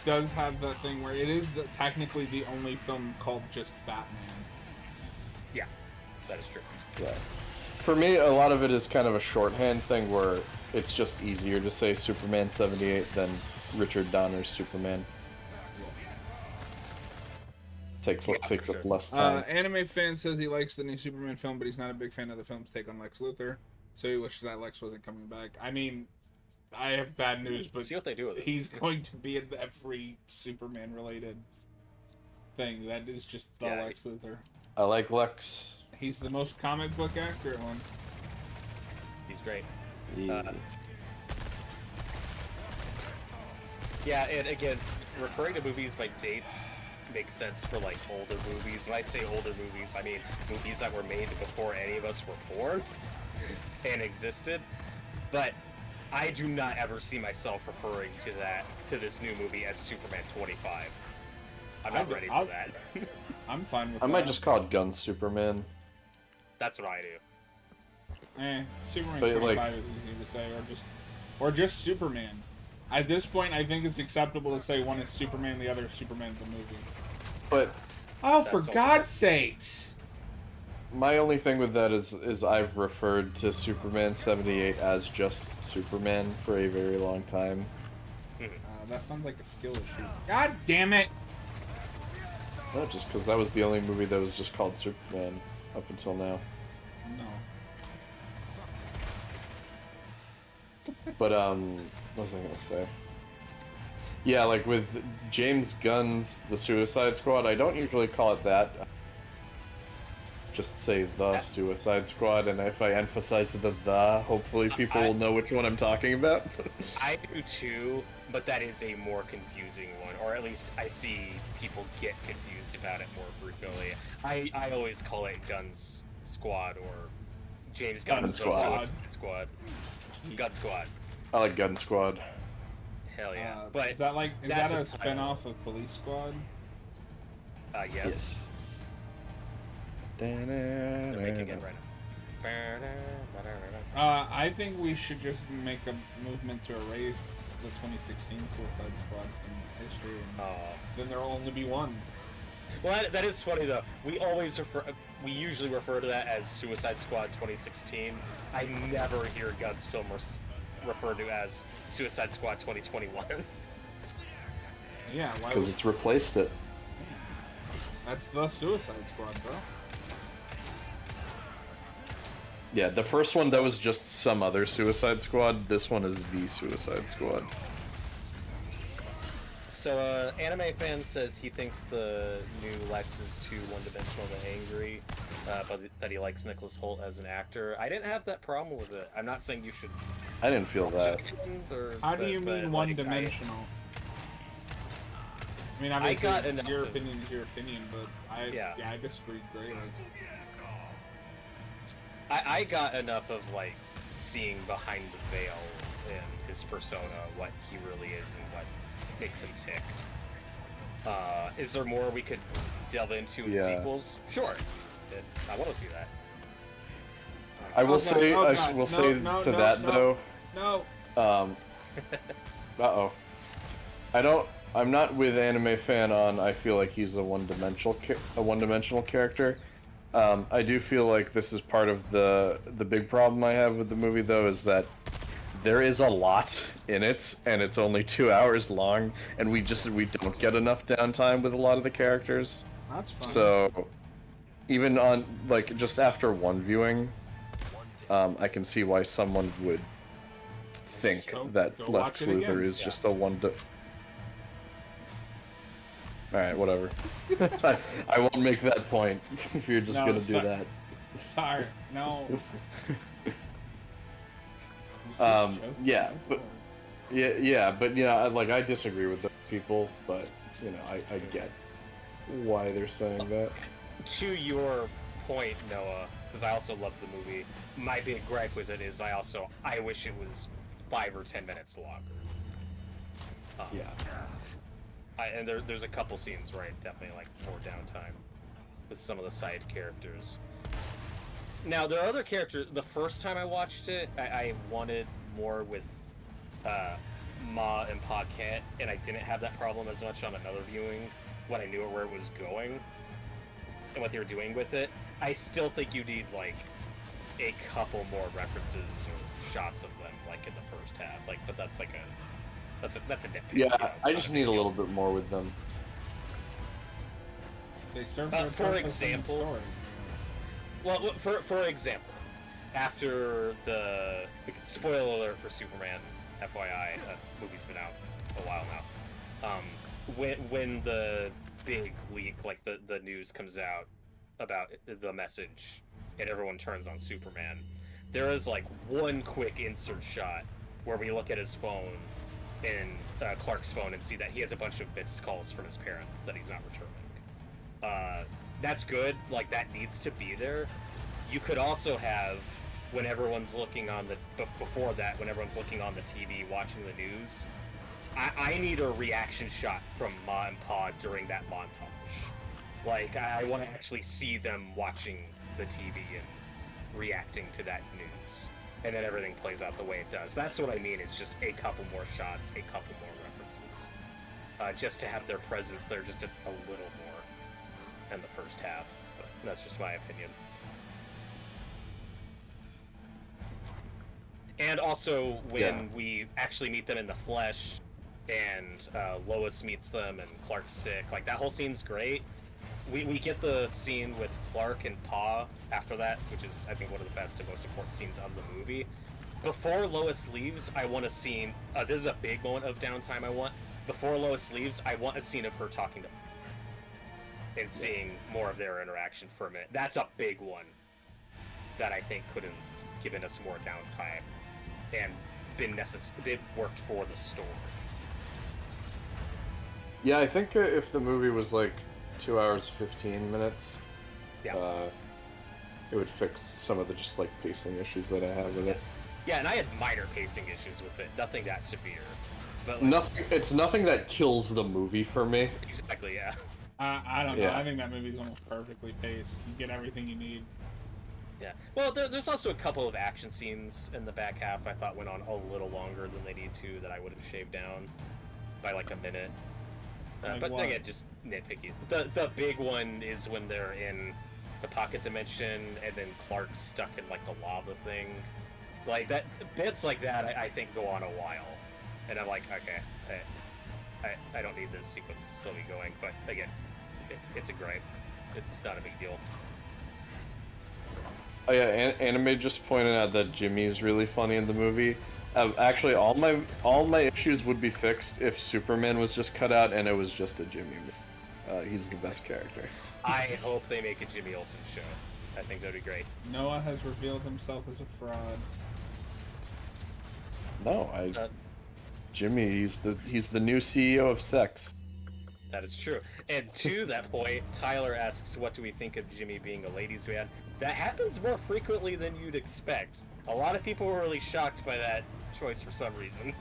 A: does have that thing where it is technically the only film called just Batman.
B: Yeah, that is true.
C: Yeah. For me, a lot of it is kind of a shorthand thing where it's just easier to say Superman 78 than Richard Donner's Superman. Takes
B: Yeah,
C: takes
B: for
C: up
B: sure.
C: less time.
A: Anime fan says he likes the new Superman film, but he's not a big fan of the film's take on Lex Luthor. So he wishes that Lex wasn't coming back. I mean, I have bad news, but
B: See what they do with it.
A: he's going to be in every Superman-related thing. That is just the
B: Yeah,
A: Lex Luthor.
C: I like Lex.
A: He's the most comic book accurate one.
B: He's great.
C: Yeah.
B: Yeah, and again, referring to movies by dates makes sense for like older movies. When I say older movies, I mean movies that were made before any of us were born and existed. But I do not ever see myself referring to this new movie as Superman 25. I'm not ready for that.
A: I'm fine with
C: I
A: that.
C: might just call it Gun Superman.
B: That's what I do.
A: Superman
C: But,
A: 25
C: like-
A: is easy to say, or just Superman. At this point, I think it's acceptable to say one is Superman, the other is Superman the movie.
C: But
A: Oh,
B: That's
A: for
B: also-
A: God's sakes!
C: my only thing with that is I've referred to Superman 78 as just Superman for a very long time.
A: That sounds like a skill issue. God damn it!
C: Not just because that was the only movie that was just called Superman up until now.
A: No.
C: But what was I gonna say? Yeah, like with James Gunn's The Suicide Squad, I don't usually call it that. Just say The Suicide Squad, and if I emphasize the, hopefully people will know which one I'm talking about.
B: I do too, but that is a more confusing one, or at least I see people get confused about it more frequently. I always call it Guns Squad or James Gunn's The Suicide Squad. Gun Squad.
C: I like Gun Squad.
B: Hell yeah! But
A: is that
B: that's
A: a
B: a
A: spinoff of Police Squad?
B: Yes. They're making it right now.
A: I think we should just make a movement to erase the 2016 Suicide Squad from history, and then there will only be one.
B: Well, that is funny though. We usually refer to that as Suicide Squad 2016. I never hear Guns film referred to as Suicide Squad 2021.
A: Yeah, why?
C: Because it's replaced it.
A: That's the Suicide Squad, bro.
C: Yeah, the first one, that was just some other Suicide Squad. This one is the Suicide Squad.
B: So, Anime Fan says he thinks the new Lex is too one-dimensional and angry, but that he likes Nicholas Hoult as an actor. I didn't have that problem with it. I'm not saying you should...
C: I didn't feel that.
A: How do you mean one-dimensional? I mean, obviously, your opinion is your opinion, but I disagree greatly.
B: I got enough of, like, seeing behind the veil in his persona, what he really is and what makes him tick. Is there more we could delve into in sequels? Sure. I want to see that.
C: I will say, though.
A: No.
C: Uh-oh. I'm not with Anime Fan on. I feel like he's a one-dimensional character. I do feel like this is part of the big problem I have with the movie, though, is that there is a lot in it, and it's only 2 hours long, and we don't get enough downtime with a lot of the characters.
A: That's fine.
C: So, even on, like, just after one viewing, I can see why someone would think that Lex Luthor is just a Alright, whatever. I won't make that point if you're just gonna do that.
A: Sorry, no.
C: Yeah, but like I disagree with those people, but you know, I get why they're saying that.
B: To your point, Noah, because I also love the movie, my big gripe with it is I wish it was 5 or 10 minutes longer.
C: Yeah.
B: And there's a couple scenes where I definitely like more downtime with some of the side characters. Now, there are other characters. The first time I watched it, I wanted more with Ma and Pa Kent, and I didn't have that problem as much on another viewing when I knew where it was going and what they were doing with it. I still think you need, like, a couple more references or shots of them, like, in the first half. Like, but that's like a... That's a nitpick.
C: Yeah, I just need a little bit more with them.
A: They serve
B: for example, for example, after the spoiler alert for Superman, FYI, that movie's been out a while now. When the big leak, like the news comes out about the message, and everyone turns on Superman, there is like one quick insert shot where we look at his phone. In Clark's phone and see that he has a bunch of missed calls from his parents that he's not returning. That's good. Like, that needs to be there. You could also have, when everyone's looking on before that, when everyone's looking on the TV watching the news, I need a reaction shot from Ma and Pa during that montage. Like, I want to actually see them watching the TV and reacting to that news. And then everything plays out the way it does. That's what I mean. It's just a couple more shots, a couple more references. Just to have their presence there just a little more in the first half. But that's just my opinion. And also, when we actually meet them in the flesh, and Lois meets them, and Clark's sick, like, that whole scene's great. we get the scene with Clark and Pa after that, which is, I think, one of the best and most important scenes of the movie. Before Lois leaves, I want a scene. This is a big moment of downtime I want. Before Lois leaves, I want a scene of her talking to and seeing more of their interaction for a minute. That's a big one that I think could have given us more downtime and been necessary. It worked for the story.
C: Yeah, I think if the movie was like 2 hours 15 minutes,
B: Yeah.
C: it would fix some of the just like pacing issues that I have with it.
B: Yeah, and I had minor pacing issues with it. Nothing that severe. But like,
C: Nothing. It's nothing that kills the movie for me.
B: exactly, yeah.
A: I don't know.
C: Yeah.
A: I think that movie's almost perfectly paced. You get everything you need.
B: Yeah. Well, there's also a couple of action scenes in the back half I thought went on a little longer than they need to that I would have shaved down by like a minute.
A: Like
B: But
A: what?
B: again, just nitpicky. The big one is when they're in the pocket dimension and then Clark's stuck in like the lava thing. Like that, bits like that I think go on a while, and I'm like, okay, I don't need this sequence to still be going. But again, it's a gripe. It's not a big deal.
C: Oh yeah, Anime just pointed out that Jimmy's really funny in the movie. Actually, all my issues would be fixed if Superman was just cut out and it was just a Jimmy movie. He's the best character.
B: I hope they make a Jimmy Olsen show. I think that'd be great.
A: Noah has revealed himself as a fraud.
C: No,
B: Uh,
C: Jimmy, he's the new CEO of Sex.
B: That is true. And to that point, Tyler asks, what do we think of Jimmy being a ladies' man? That happens more frequently than you'd expect. A lot of people were really shocked by that choice for some reason.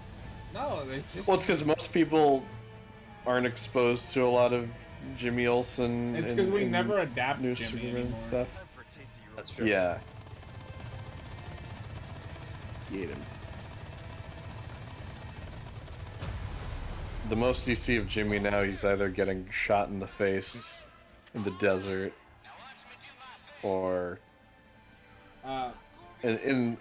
A: No, it's just.
C: Well, it's because most people aren't exposed to a lot of Jimmy Olsen.
A: It's because we
C: and
A: never adapt
C: new
A: Jimmy
C: Superman
A: anymore.
C: stuff.
E: Time for a taste of your
B: That's true.
C: Yeah. Get him. The most you see of Jimmy now, he's either getting shot in the face in the desert, or in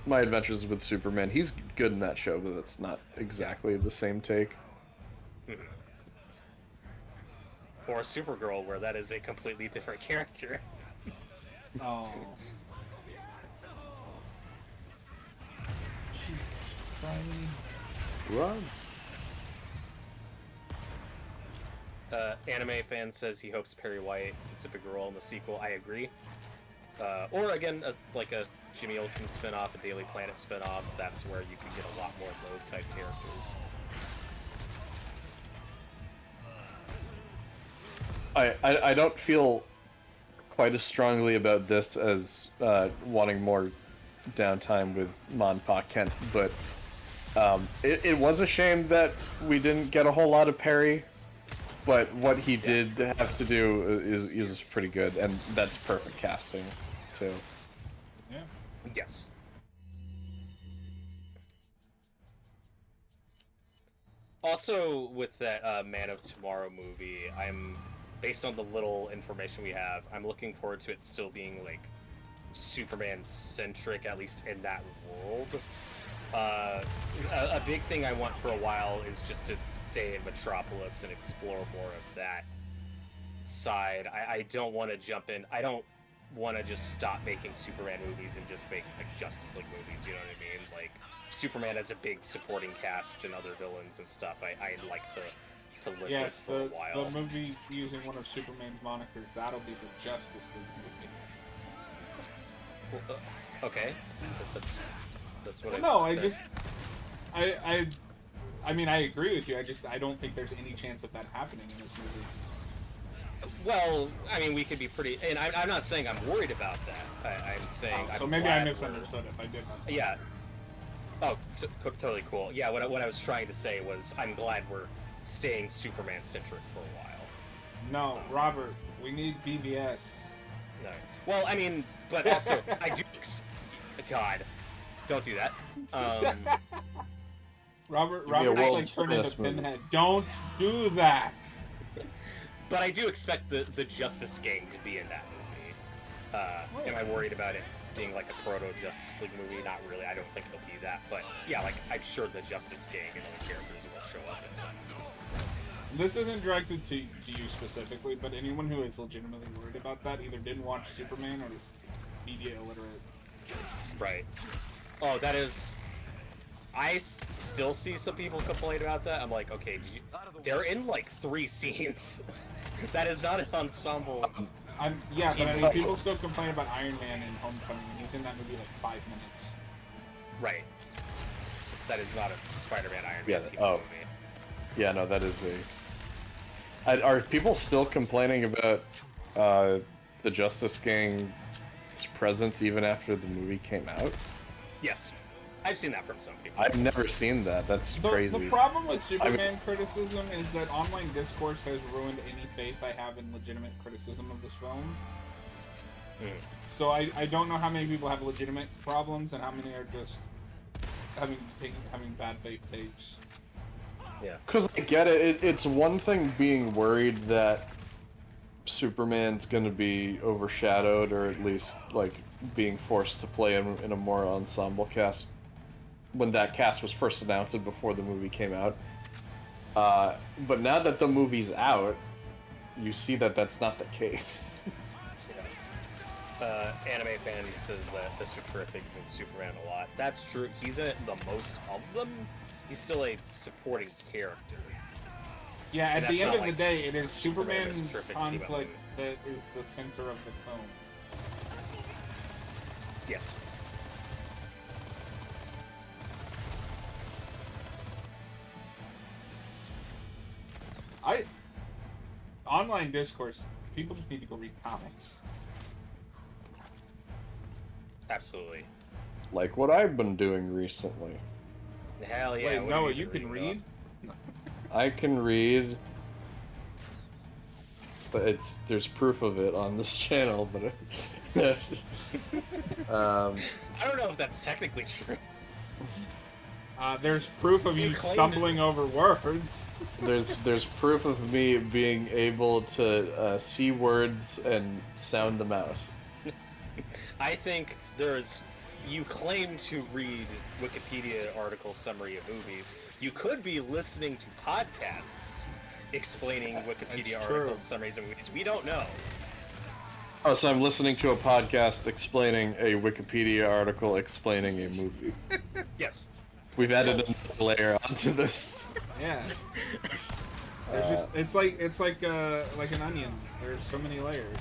C: My Adventures with Superman. He's good in that show, but it's not exactly the same take.
B: Or Supergirl, where that is a completely different character.
A: Oh. Jesus Christ.
C: Run.
B: Anime fan says he hopes Perry White gets a bigger role in the sequel. I agree. Or again, like a Jimmy Olsen spinoff, a Daily Planet spinoff. That's where you could get a lot more of those type characters.
C: I don't feel quite as strongly about this as wanting more downtime with Mon Pa Kent, but it was a shame that we didn't get a whole lot of Perry, but what he did have to do is pretty good, and that's perfect casting, too.
A: Yeah.
B: Yes. Also, with that Man of Tomorrow movie, based on the little information we have, I'm looking forward to it still being like Superman-centric, at least in that world. A big thing I want for a while is just to stay in Metropolis and explore more of that side. I don't want to jump in. I don't want to just stop making Superman movies and just make like Justice League movies. You know what I mean? Like Superman has a big supporting cast and other villains and stuff. I'd like to live
A: Yes,
B: with for a while.
A: the movie using one of Superman's monikers, that'll be the Justice League movie.
B: Well, okay, that's what
A: No,
B: I
A: I
B: said.
A: just, I mean, I agree with you. I don't think there's any chance of that happening in this movie.
B: Well, I mean, we could be pretty, and I'm not saying I'm worried about that. I'm saying
A: So
B: I'm
A: maybe
B: glad
A: I
B: we're-
A: misunderstood if I did.
B: Yeah. Oh, totally cool. Yeah, what I was trying to say was I'm glad we're staying Superman-centric for a while.
A: No, Robert, we need BVS.
B: No. Well, I mean, but also, I do... God, don't do that.
A: Robert's
C: be a
A: like
C: world's
A: turned into
C: finest movie.
A: Pinhead. Don't do that.
B: But I do expect the Justice Gang to be in that movie. Am I worried about it being like a proto-Justice League movie? Not really. I don't think it'll be that. But yeah, like I'm sure the Justice Gang and other characters will show up in that.
A: This isn't directed to you specifically, but anyone who is legitimately worried about that either didn't watch Superman or is media illiterate.
B: Right. Oh, that is... still see some people complain about that. I'm like, okay, they're in like 3 scenes. That is not an ensemble.
A: Yeah, but I mean, people still complain about Iron Man in Homecoming, and he's in that movie like 5 minutes.
B: Right. That is not a Spider-Man Iron
C: Yeah,
B: Man TV
C: oh.
B: movie.
C: Yeah, no, that is a... Are people still complaining about the Justice Gang's presence even after the movie came out?
B: Yes. I've seen that from some people.
C: I've never seen that. That's crazy.
A: The problem with Superman criticism is that online discourse has ruined any faith I have in legitimate criticism of this film. So I don't know how many people have legitimate problems and how many are just having bad faith takes.
B: Yeah.
C: Because I get it. It's one thing being worried that Superman's going to be overshadowed, or at least like being forced to play in a more ensemble cast when that cast was first announced and before the movie came out. But now that the movie's out, you see that that's not the case.
B: Anime fan says that Mr. Terrific is in Superman a lot. That's true. He's in it the most of them. He's still a supporting character.
A: Yeah, at the end of the day, it is
B: Superman
A: Superman's
B: is terrific
A: conflict
B: team
A: that is the center of the film.
B: Yes.
A: Online discourse, people just need to go read comics.
B: Absolutely.
C: Like what I've been doing recently.
B: Hell yeah.
A: Wait,
B: what
A: Noah,
B: are
A: you can read?
C: I can read, but there's proof of it on this channel, but
B: I don't know if that's technically true.
A: There's proof of you stumbling over words.
C: there's proof of me being able to see words and sound them out.
B: I think you claim to read Wikipedia article summary of movies. You could be listening to podcasts explaining Wikipedia article summaries of movies. We don't know.
C: Oh, so I'm listening to a podcast explaining a Wikipedia article explaining a movie.
B: Yes.
C: We've added another layer onto this.
A: Yeah. There's it's like an onion. There's so many layers.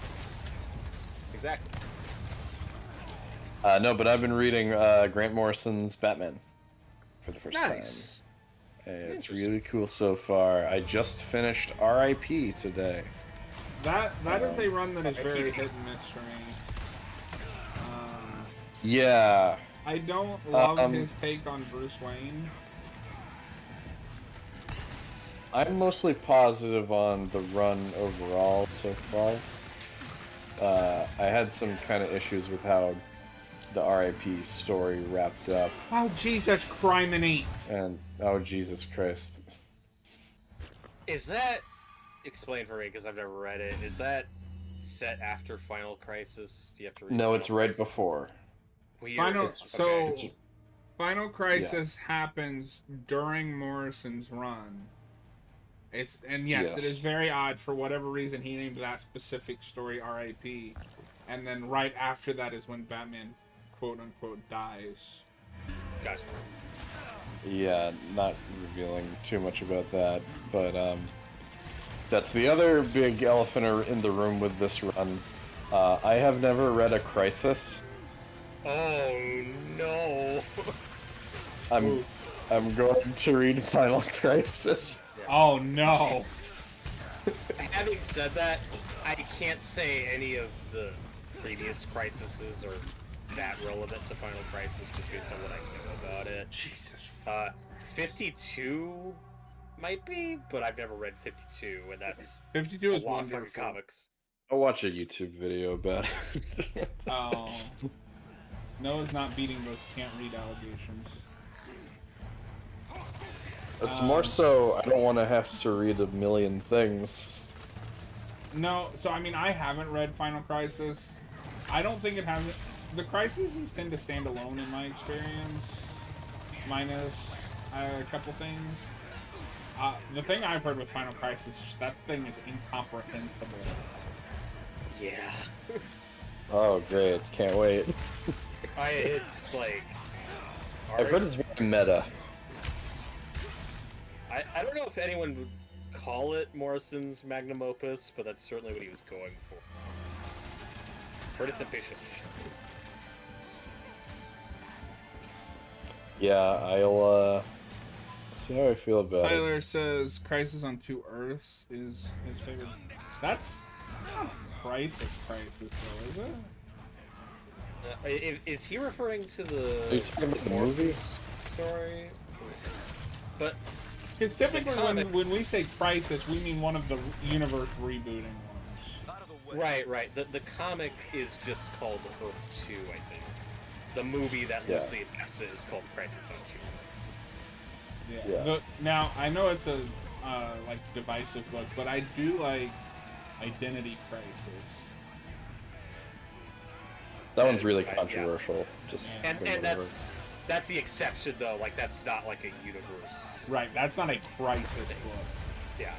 B: Exactly.
C: No, but I've been reading Grant Morrison's Batman for the first time. And it's really cool so far. I just finished R.I.P. today.
A: That is a run that is very hit and miss for me.
C: Yeah.
A: I don't love his take on Bruce Wayne.
C: I'm mostly positive on the run overall so far. I had some kind of issues with how the R.I.P. story wrapped up.
A: Oh, jeez, that's criminy.
C: And, oh, Jesus Christ.
B: Is that... Explain for me, because I've never read it. Is that set after Final Crisis? Do you have to read
C: No,
B: Final
C: it's right
B: Crisis?
C: before.
A: Final Crisis happens during Morrison's run. Yes, it is very odd. For whatever reason, he named that specific story R.I.P. And then right after that is when Batman, quote-unquote, dies.
B: Gotcha.
C: Yeah, not revealing too much about that, but that's the other big elephant in the room with this run. I have never read a Crisis.
B: Oh no!
C: I'm going to read Final Crisis.
A: Oh no!
B: Having said that, I can't say any of the previous Crises are that relevant to Final Crisis just based on what I know about it.
A: Jesus.
B: 52 might be, but I've never read 52, and that's
A: 52 is
B: a lot of
A: wonderful.
B: fucking comics.
C: I'll watch a YouTube video about it.
A: Oh. Noah's not beating those can't read allegations.
C: It's more so I don't want to have to read a million things.
A: No, so I mean, I haven't read Final Crisis. I don't think it has... The Crises tend to stand alone in my experience. Minus a couple things. The thing I've heard with Final Crisis is just that thing is incomprehensible.
B: Yeah.
C: Oh, great. Can't wait.
B: It's like...
C: I've heard it's very meta.
B: I don't know if anyone would call it Morrison's magnum opus, but that's certainly what he was going for. Heard it's ambitious.
C: Yeah, I'll see how I feel about it.
A: Tyler says Crisis on Two Earths is his favorite. That's not Crisis though, is it?
B: Is he referring to
C: Are you
B: the
C: talking about the movie?
B: story? But
A: Because typically
B: comics-
A: when we say Crisis, we mean one of the universe rebooting ones.
E: Out of the way.
B: right. The comic is just called Earth 2, I think. The movie that
C: Yeah.
B: loosely adapts it is called Crisis on Two Earths.
C: Yeah.
A: Now I know it's a like divisive book, but I do like Identity Crisis.
C: That one's really
B: Yeah.
C: controversial. Just
A: Yeah.
B: And
C: whatever.
B: that's the exception though. Like that's not like a universe.
A: Right, that's not a Crisis book.
B: Yeah,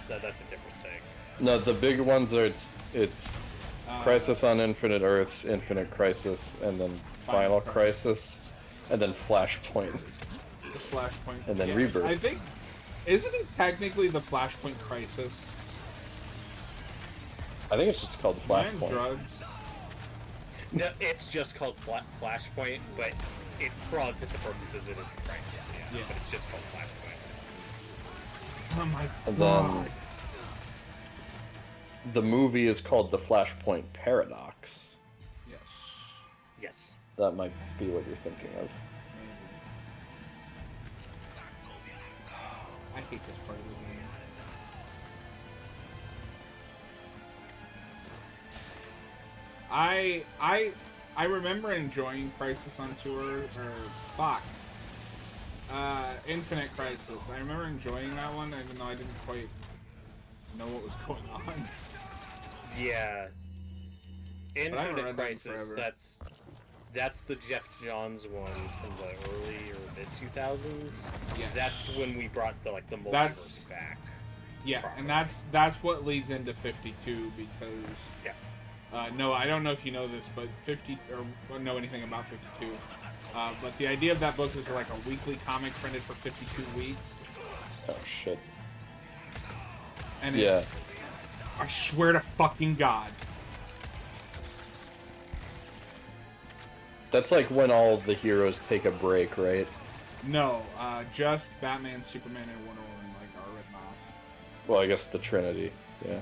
B: that's a different thing.
C: No, the big ones are it's Crisis on Infinite Earths, Infinite Crisis, and then Final Crisis, and then Flashpoint,
A: The Flashpoint.
C: and then Rebirth.
A: I think isn't it technically the Flashpoint Crisis?
C: I think it's just called
A: Am I on
C: Flashpoint.
A: drugs?
B: No, it's just called Flashpoint, but for all intents and purposes, it is a Crisis. Yeah,
A: Yeah.
B: but it's just called Flashpoint.
A: Oh my
C: And
A: god.
C: then the movie is called The Flashpoint Paradox.
A: Yes.
B: Yes.
C: That might be what you're thinking of.
A: I hate this part of the game. I remember enjoying Crisis on Tour, Infinite Crisis. I remember enjoying that one, even though I didn't quite know what was going on.
B: Yeah.
A: I haven't
B: Infinite
A: read that in
B: Crisis.
A: forever.
B: That's the Jeff Johns one from the early or mid 2000s.
A: Yeah.
B: That's when we brought the multiverse
A: That's-
B: back.
A: Yeah,
B: Proper.
A: and that's what leads into 52 because
B: Yeah.
A: no, I don't know if you know this, but 50 or know anything about 52. But the idea of that book is like a weekly comic printed for 52 weeks,
C: Oh shit.
A: and
C: Yeah.
A: it's I swear to fucking God.
C: That's like when all the heroes take a break, right?
A: No, just Batman, Superman, and Wonder Woman are written off,
C: Well, I guess the Trinity. Yeah.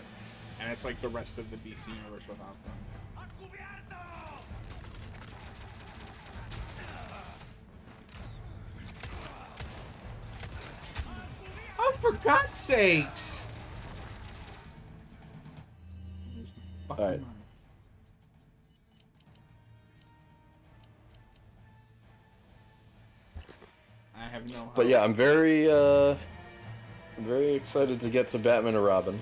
A: and it's like the rest of the DC universe without them. Oh, for God's sakes! Fucking
C: Alright.
A: mind. I have no.
C: But yeah, I'm very excited to get to Batman and Robin,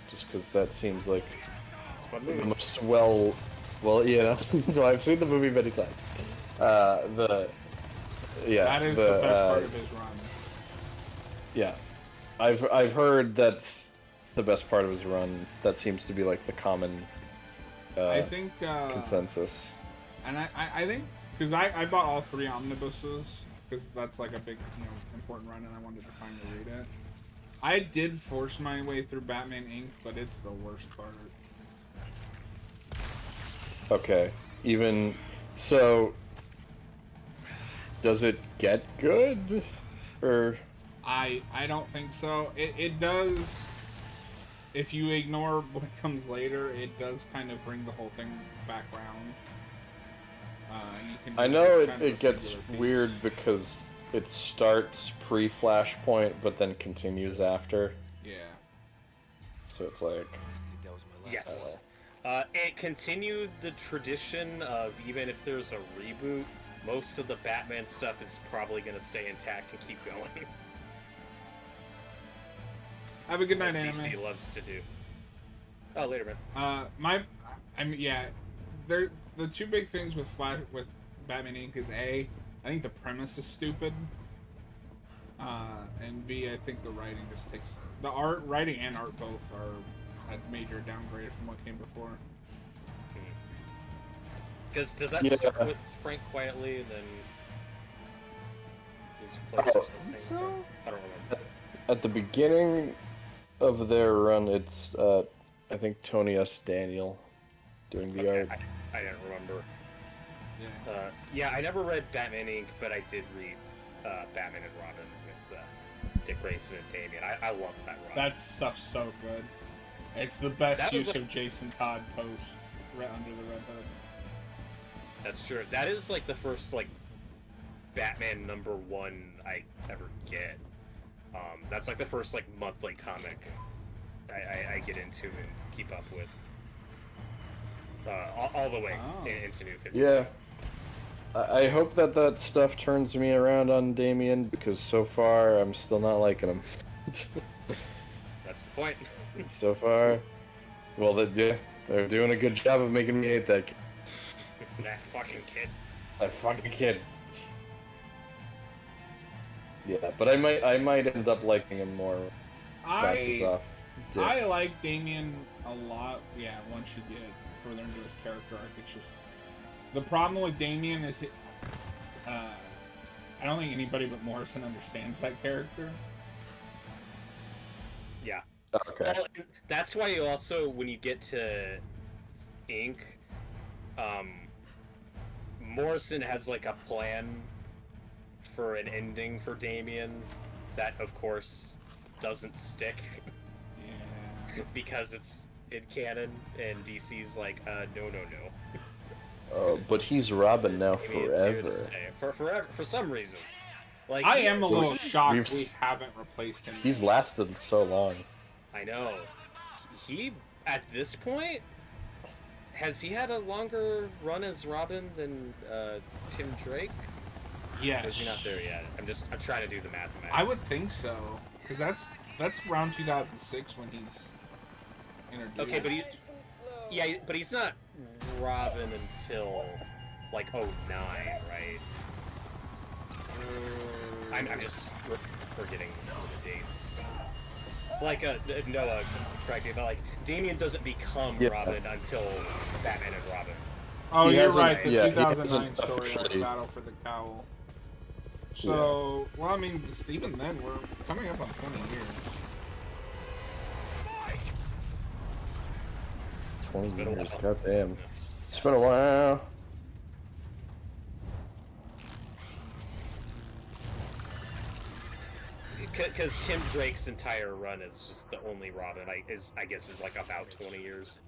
C: just because that seems like
B: It's a fun
C: the
B: movie.
C: most well, you know. So I've seen the movie many times.
A: That is the best part of his run.
C: Yeah, I've heard that's the best part of his run. That seems to be like the common
A: I think
C: consensus.
A: and I think because I bought all 3 omnibuses because that's like a big important run, and I wanted to finally read it. I did force my way through Batman Inc., but it's the worst part.
C: Okay, even so, does it get good, or
A: I don't think so. It does. If you ignore what comes later, it does kind of bring the whole thing back round. You can
C: I
A: do
C: know
A: this
C: it,
A: kind of a
C: it gets
A: singular piece.
C: weird because it starts pre-Flashpoint but then continues after.
A: Yeah.
C: So it's like,
E: That was my last
B: Yes. It continued the tradition of even if there's a reboot, most of the Batman stuff is probably going to stay intact and keep going.
A: Have a good night,
B: As
A: anime.
B: DC loves to do. Oh, later, man.
A: The 2 big things with Batman Inc. is I think the premise is stupid. And B, I think the writing just takes writing and art both are a major downgrade from what came before.
B: Because does that start with Frank Quietly and then he's replaced or something?
A: So
B: I don't remember.
C: At the beginning of their run, it's I think Tony S. Daniel doing the art.
B: I didn't remember.
A: yeah.
B: Yeah, I never read Batman Inc., but I did read Batman and Robin with Dick Grayson and Damian. I love that run.
A: That stuff's so good. It's the best
B: That was
A: use of Jason Todd post under the Red Hood.
B: That's true. That is like the first like Batman #1 I ever get. That's like the first like monthly comic I get into and keep up with all the way into New 52.
C: Yeah. I hope that stuff turns me around on Damien, because so far I'm still not liking him.
B: That's the point.
C: So far, well, they're doing a good job of making me hate that kid.
B: That fucking kid.
C: That fucking kid. Yeah, but I might end up liking him more. Bounces off. Dick.
A: I like Damien a lot. Yeah, once you get further into his character arc, it's just the problem with Damien is I don't think anybody but Morrison understands that character.
B: Yeah.
C: Okay.
B: Well, that's why you also, when you get to Inc., Morrison has like a plan for an ending for Damien that, of course, doesn't stick.
A: Yeah.
B: Because it's in canon, and DC's like, no.
C: But he's Robin now
B: Damien's here to
C: forever.
B: stay. Forever, for some reason. Like,
A: I am a little shocked we
C: we've-
A: haven't replaced him.
C: He's lasted so long.
B: I know. He, at this point, has he had a longer run as Robin than Tim Drake?
A: Yes.
B: Or is he not there yet? I'm trying to do the math.
A: I would think so, because that's around 2006 when he's introduced.
B: Okay, but he's not Robin until like 09, right? I'm just forgetting some of the dates. Like Noah, correct me, but like Damien doesn't become Robin until Batman and Robin.
A: Oh,
C: He
A: you're
C: hasn't-
A: right. The
C: yeah, he
A: 2009
C: hasn't
A: story,
C: officially-
A: Battle for the Cowl. So, well, I mean, even then, we're coming up on 20 years.
C: 20
B: been a
C: years,
B: while.
C: goddamn. It's been a while.
B: Because Tim Drake's entire run is just the only Robin. I guess is like about 20 years.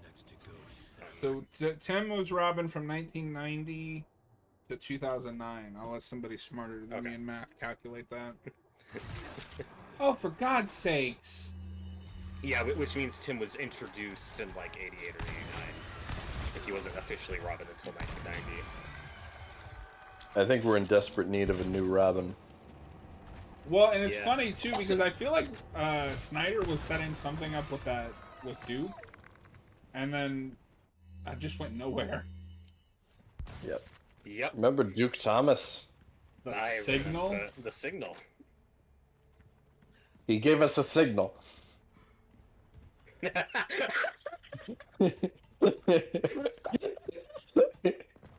A: So, Tim was Robin from 1990 to 2009. I'll let somebody smarter than me in math calculate that. Oh, for God's sakes!
B: Yeah, which means Tim was introduced in like 88 or 89. Like he wasn't officially Robin until 1990.
C: I think we're in desperate need of a new Robin.
A: Well, and it's
B: Yeah.
A: funny too because I feel like Snyder was setting something up with Duke, and then I just went nowhere.
B: Yep.
C: Remember Duke Thomas?
A: The
B: I
A: signal.
B: remember the signal.
C: He gave us a signal.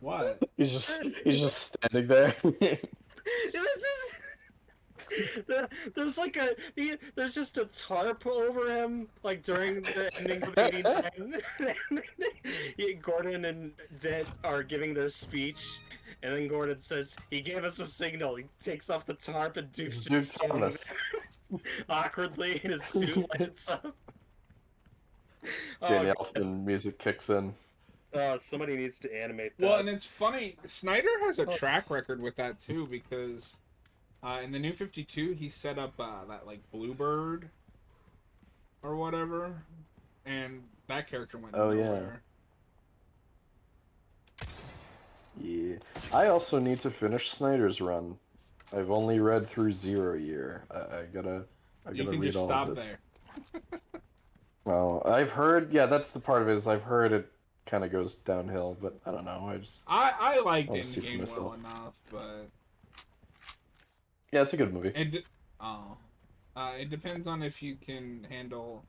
A: What?
C: He's just standing there.
B: There's like there's just a tarp over him like during the ending of 89. Gordon and Dent are giving their speech, and then Gordon says he gave us a signal. He takes off the tarp and Duke's
C: Duke
B: just standing
C: Thomas.
B: there awkwardly in his suit lights up.
C: Danny
B: Oh,
C: Elfman music kicks in.
B: somebody needs to animate that.
A: Well, and it's funny. Snyder has a track record with that too because in the New 52 he set up that like Bluebird or whatever, and that character went nowhere.
C: Yeah. I also need to finish Snyder's run. I've only read through 0 Year. I gotta
A: You can
C: read
A: just
C: all
A: stop
C: of it.
A: there.
C: Oh, I've heard. Yeah, that's the part of it. Is I've heard it kind of goes downhill, but I don't know.
A: I liked
C: I'll see for
A: Endgame well
C: myself.
A: enough, but
C: Yeah, it's a good movie.
A: Oh, it depends on if you can handle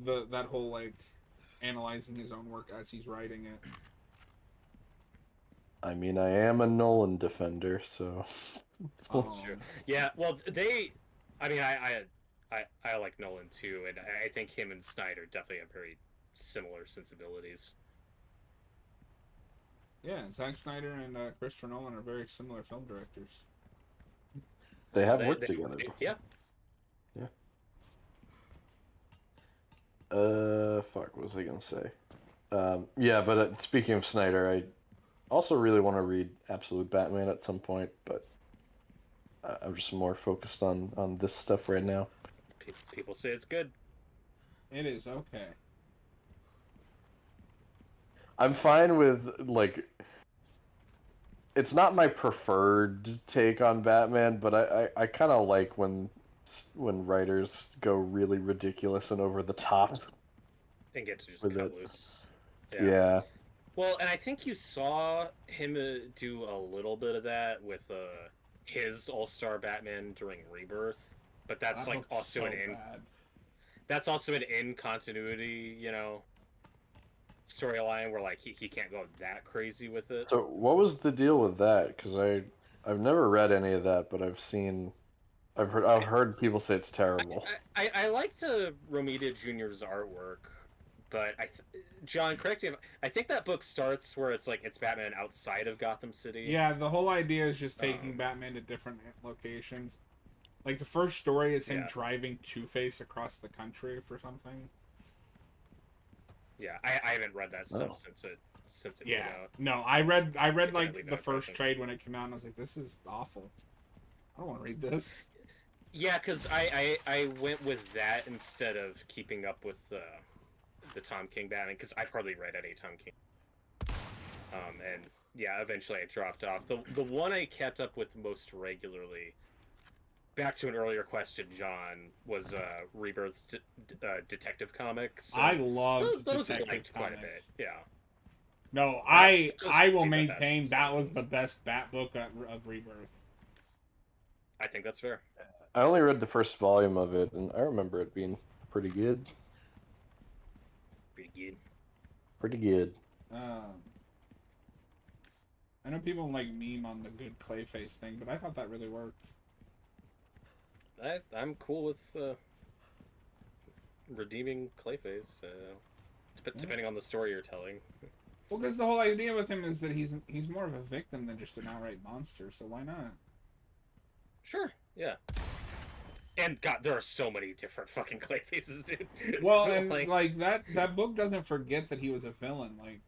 A: that whole like analyzing his own work as he's writing it.
C: I mean, I am a Nolan defender, so.
A: Oh,
B: True. Yeah, well, I mean, I like Nolan too, and I think him and Snyder definitely have very similar sensibilities.
A: yeah, Zack Snyder and Christopher Nolan are very similar film directors.
C: They have worked together.
B: Yeah.
C: Yeah. Fuck, what was I gonna say? Yeah, but speaking of Snyder, I also really want to read Absolute Batman at some point, but I'm just more focused on this stuff right now.
B: People say it's good.
A: It is okay.
C: I'm fine with, like, it's not my preferred take on Batman, but I kind of like when writers go really ridiculous and over the top.
B: And get to just
C: With
B: cut
C: it.
B: loose.
C: Yeah.
B: Well, and I think you saw him do a little bit of that with his All-Star Batman during Rebirth, but that's
A: That
B: like
A: looks
B: also
A: so
B: an
A: bad.
B: that's also an in continuity, storyline where like he can't go that crazy with it.
C: So what was the deal with that? Because I've never read any of that, but I've heard people say it's terrible.
B: I liked Romita Jr.'s artwork, but John, correct me if I think that book starts where it's like it's Batman outside of Gotham City.
A: Yeah, the whole idea is just taking Batman to different locations. Like the first story is him driving Two-Face across the country for something.
B: Yeah, I haven't read that stuff since it came out.
A: No, I read like the first trade when it came out, and I was like, this is awful. I don't want to read this.
B: Yeah, because I went with that instead of keeping up with the Tom King Batman, because I've hardly read any Tom King. And yeah, eventually I dropped off. The one I kept up with most regularly, back to an earlier question, John, was Rebirth's Detective Comics. So
A: I loved
B: those I
A: Detective
B: liked quite a bit.
A: Comics.
B: Yeah.
A: No, I will maintain that was the best Bat book of Rebirth.
B: I think that's fair.
C: I only read the first volume of it, and I remember it being pretty good.
B: Pretty good.
C: Pretty good.
A: I know people like meme on the good Clayface thing, but I thought that really worked.
B: I'm cool with redeeming Clayface, depending on the story you're telling.
A: Well, because the whole idea with him is that he's more of a victim than just an outright monster, so why not?
B: Sure, yeah. And God, there are so many different fucking Clayfaces, dude.
A: Well, and like that book doesn't forget that he was a villain. Like,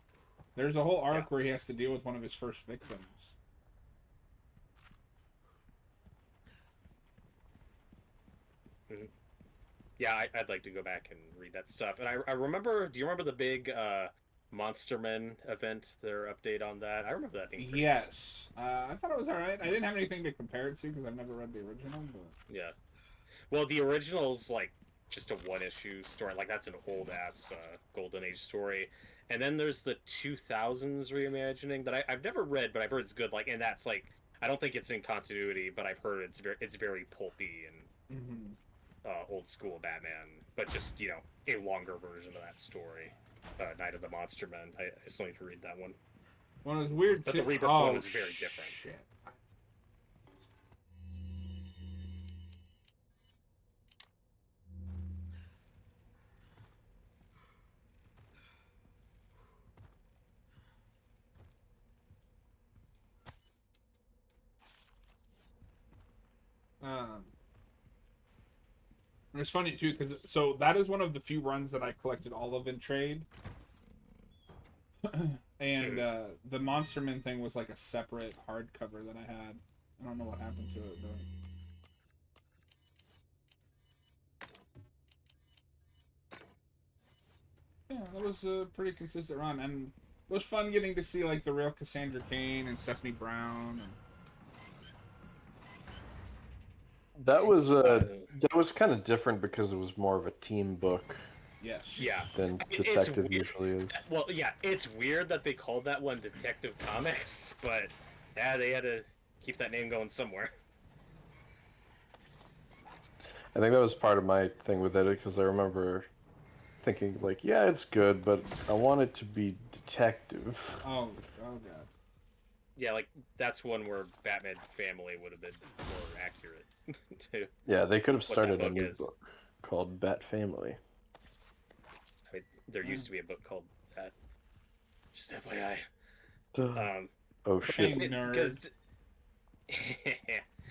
A: there's a whole arc where he has to deal with one of his first victims.
B: Mm-hmm. Yeah, I'd like to go back and read that stuff. And I remember. Do you remember the big Monster Men event? Their update on that. I remember that being.
A: Yes, I thought it was all right. I didn't have anything to compare it to because I've never read the original. But
B: yeah, well, the original's like just a one-issue story. Like that's an old-ass Golden Age story. And then there's the 2000s reimagining that I've never read, but I've heard it's good. Like, and that's like I don't think it's in continuity, but I've heard it's very pulpy and old school Batman, but just a longer version of that story. Night of the Monster Men. I still need to read that one.
A: Well, it was weird.
B: But the Rebirth one was very different.
A: Shit. It's funny too because that is one of the few runs that I collected all of in trade, and the Monster Man thing was like a separate hardcover that I had. I don't know what happened to it, but yeah, that was a pretty consistent run, and it was fun getting to see like the real Cassandra Cain and Stephanie Brown.
C: That was kind of different because it was more of a team book.
A: Yes.
B: Yeah.
C: Than Detective usually is.
B: Well, yeah, it's weird that they called that one Detective Comics, but yeah, they had to keep that name going somewhere.
C: I think that was part of my thing with it because I remember thinking like, yeah, it's good, but I want it to be detective.
A: Oh god.
B: Yeah, like that's one where Batman Family would have been more accurate to
C: Yeah, they could have
B: what that
C: started a
B: book
C: new
B: is.
C: book called Bat Family.
B: I mean, there used to be a book called that. Just FYI.
C: Oh shit.
A: Hey, nerd.
B: Because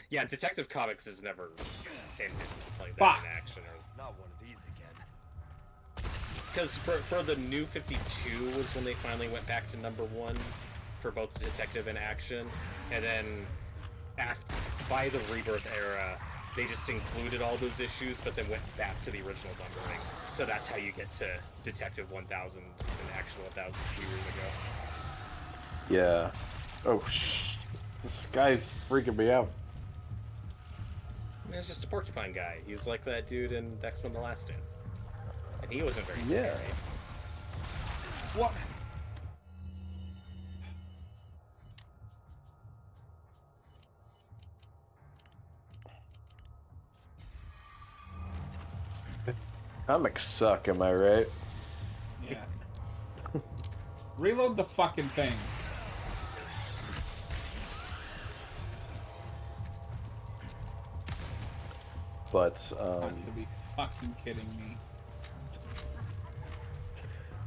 B: yeah, Detective Comics has never ended like that
A: Fuck.
B: in action.
E: Not one of these again.
B: Because for the New 52 was when they finally went back to #1 for both Detective and Action, and then by the Rebirth era, they just included all those issues, but then went back to the original numbering. So that's how you get to Detective 1000 and Action 1000 2 years ago.
C: Yeah. Oh this guy's freaking me out.
B: It's just a porcupine guy. He's like that dude in X-Men: The Last Stand. And he wasn't very
C: Yeah.
B: scary.
A: What?
C: Comics suck, am I right?
A: Yeah. Reload the fucking thing.
C: But
A: Got to be fucking kidding me.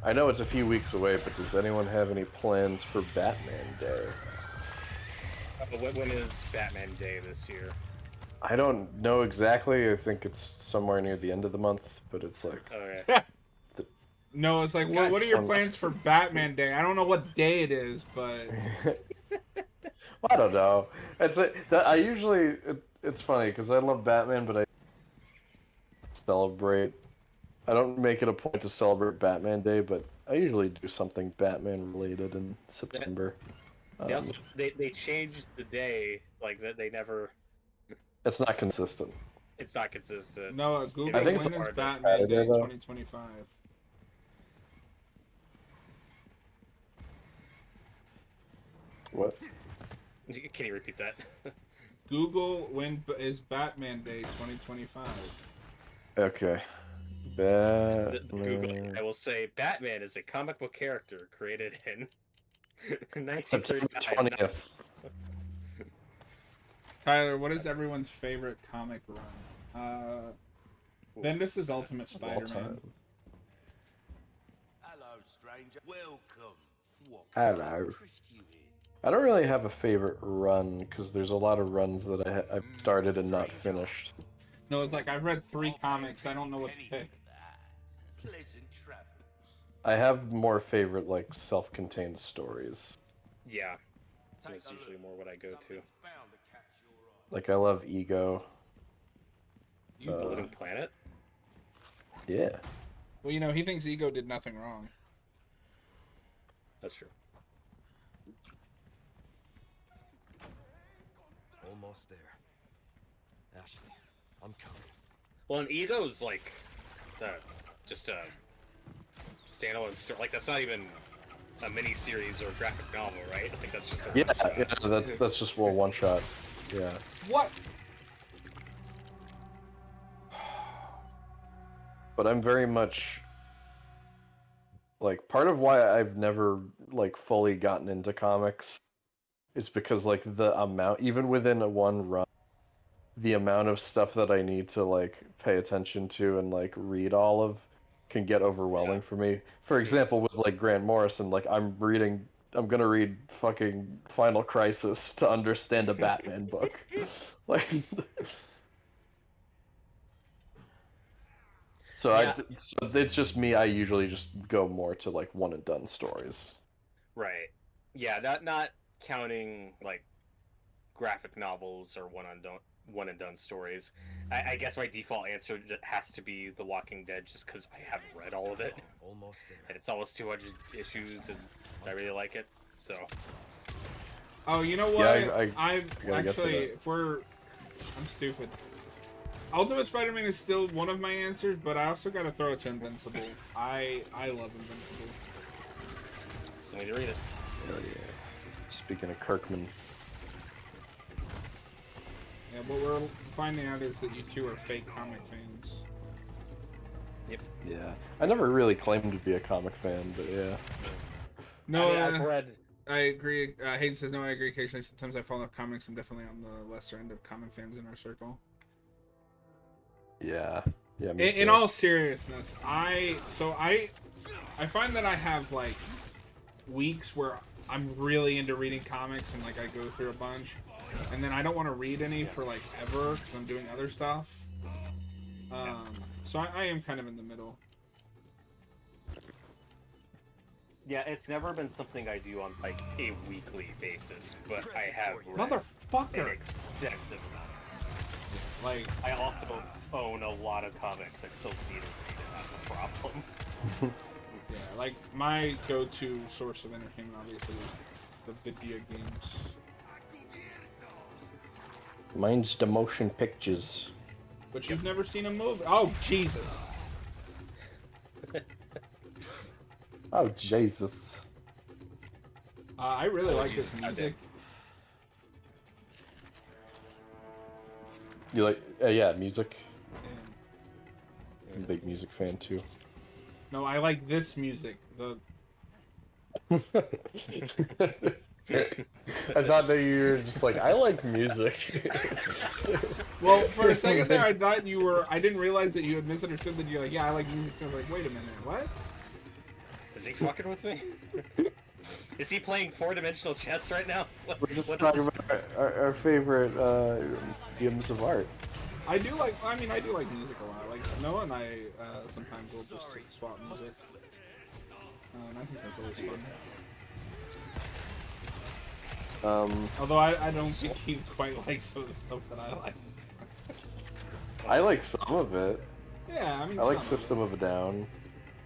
C: I know it's a few weeks away, but does anyone have any plans for Batman Day?
B: When is Batman Day this year?
C: I don't know exactly. I think it's somewhere near the end of the month, but it's like
B: Okay.
A: No, it's like,
B: God,
A: what are your plans for Batman Day? I don't know what day it is, but
C: I don't know. I usually it's funny because I love Batman, but I celebrate. I don't make it a point to celebrate Batman Day, but I usually do something Batman related in September.
B: They also they changed the day, like that they never.
C: It's not consistent.
B: It's not consistent.
A: no, Google,
C: I think it's
A: when is
B: hard to-
A: Batman
C: Saturday,
A: Day
C: though.
A: 2025?
C: What?
B: Can you repeat that?
A: Google, when is Batman Day 2025?
C: Okay.
B: The Google.
C: Batman.
B: I will say Batman is a comic book character created in
C: September
B: 1939.
C: 20th.
A: Tyler, what is everyone's favorite comic run? Bendis' Ultimate
C: Of all
A: Spider-Man.
C: time.
E: Hello, stranger. Welcome. What
C: Hello.
E: interest you in?
C: I don't really have a favorite run because there's a lot of runs that I've started and not finished.
A: No, it's like I've read 3 comics. I don't know what to pick.
E: Pleasant travels.
C: I have more favorite like self-contained stories.
B: Yeah, that's usually more what I go to.
E: Bound to catch your eye.
C: Like I love Ego.
A: You,
B: The Living Planet.
C: Yeah.
A: well, you know, he thinks Ego did nothing wrong.
B: That's true.
E: Almost there. Ashley, I'm coming.
B: Well, and Ego's like just a standalone story. Like that's not even a mini series or graphic novel, right? I think that's just a
C: Yeah,
B: one-shot.
C: yeah, that's just one shot. Yeah.
A: What?
C: But I'm very much like part of why I've never like fully gotten into comics is because like the amount even within a one run the amount of stuff that I need to like pay attention to and like read all of can get overwhelming for me. For example, with like Grant Morrison, like I'm gonna read fucking Final Crisis to understand a Batman book. Like so
B: Yeah.
C: so it's just me, I usually just go more to like one and done stories.
B: Right. Yeah, not counting like graphic novels or one and done stories. I guess my default answer has to be The Walking Dead, just because I haven't read all of it,
E: Almost there.
B: and it's almost 200 issues, and I really like it. So
A: Oh, you know what?
C: Yeah,
A: I've
C: gotta get to
A: actually,
C: that.
A: if we're, I'm stupid. Ultimate Spider-Man is still one of my answers, but I also got to throw it to Invincible. I love Invincible.
B: still need to read it.
C: Oh yeah. Speaking of Kirkman.
A: Yeah, what we're finding out is that you two are fake comic fans.
C: Yeah. I never really claimed to be a comic fan, but yeah.
A: No,
B: I mean, I've read.
A: I agree. Hayden says, no, I agree. Occasionally, sometimes I follow comics. I'm definitely on the lesser end of comic fans in our circle.
C: Yeah. Yeah, me
A: In
C: too.
A: all seriousness, I find that I have, like, weeks where I'm really into reading comics and, like, I go through a bunch. And then I don't want to read any for, like, ever because I'm doing other stuff. So I am kind of in the middle.
B: Yeah, it's never been something I do on like a weekly basis, but I have read an
A: Motherfucker!
B: extensive amount.
A: Like,
B: I also own a lot of comics. I still need to read it. That's a problem.
A: yeah, like, my go-to source of entertainment, obviously, is the video games.
C: Mine's the motion pictures.
A: But you've never seen a movie. Oh, Jesus.
C: Oh, Jesus.
A: I really like
B: Jesus,
A: this music.
C: You like, yeah, music?
A: And,
C: I'm a big music fan, too.
A: no, I like this music. The
C: I thought that you were just like, I like music.
A: well, for a second there, I thought you were. I didn't realize that you had misunderstood that you're like, yeah, I like music. I was like, wait a minute, what?
B: Is he fucking with me? Is he playing four-dimensional chess right now?
C: We're just
B: What
C: talking
B: is-
C: about our favorite mediums of art.
A: I do like. I mean, I do like music a lot. Like Noah and I sometimes will just swap music. And I think that's always fun. Although I don't think he quite likes some of the stuff that I like.
C: I like some of it.
A: Yeah, I mean.
C: I like
A: some of
C: System of a Down.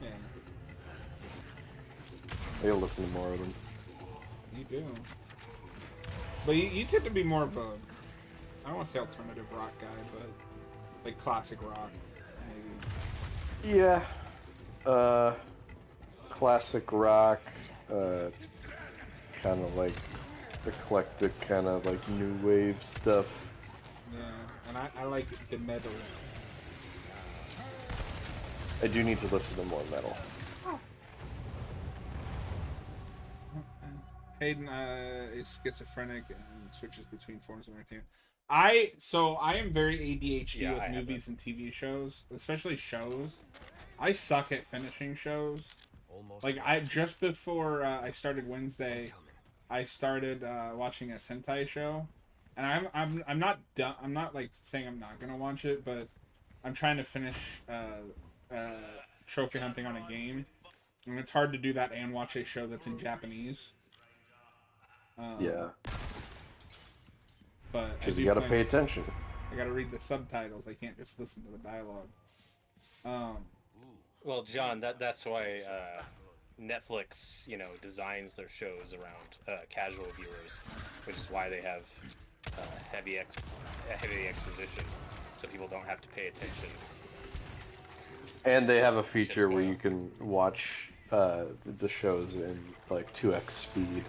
A: it. Yeah,
C: I gotta listen to more of them.
A: you do. But you tend to be more of a. I don't want to say alternative rock guy, but like classic rock, maybe.
C: Yeah. Classic rock, kind of like eclectic, kind of like new wave stuff.
A: Yeah, and I like the metal.
C: I do need to listen to more metal.
A: Hayden is schizophrenic and switches between forms of entertainment. I am very ADHD
B: Yeah,
A: with
B: I have
A: movies and TV shows, especially shows. I suck at finishing shows. Like I just before I started Wednesday, I started watching a Sentai show, and I'm not done. I'm not like saying I'm not gonna watch it, but I'm trying to finish trophy hunting on a game, and it's hard to do that and watch a show that's in Japanese.
C: Yeah,
A: But
C: because you gotta pay attention.
A: I gotta read the subtitles. I can't just listen to the dialogue.
B: Well, John, that's why Netflix, designs their shows around casual viewers, which is why they have heavy exposition, so people don't have to pay attention.
C: And they have a feature where you can watch the shows in like 2x speed.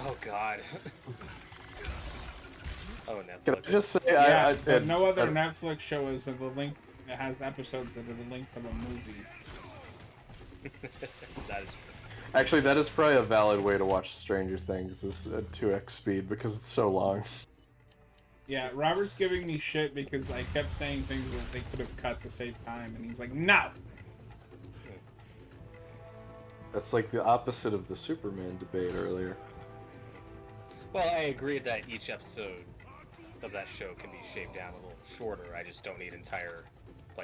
B: Oh God. Oh, Netflix.
C: Can I just say,
A: Yeah,
C: I
A: but no other Netflix show is the link. It has episodes that are the length of a movie.
B: That is
C: actually, that is probably a valid way to watch Stranger Things is at 2x speed because it's so long.
A: Yeah, Robert's giving me shit because I kept saying things that they could have cut to save time, and he's like, no!
C: That's like the opposite of the Superman debate earlier.
B: Well, I agree that each episode of that show can be shaved down a little shorter. I just don't need entire,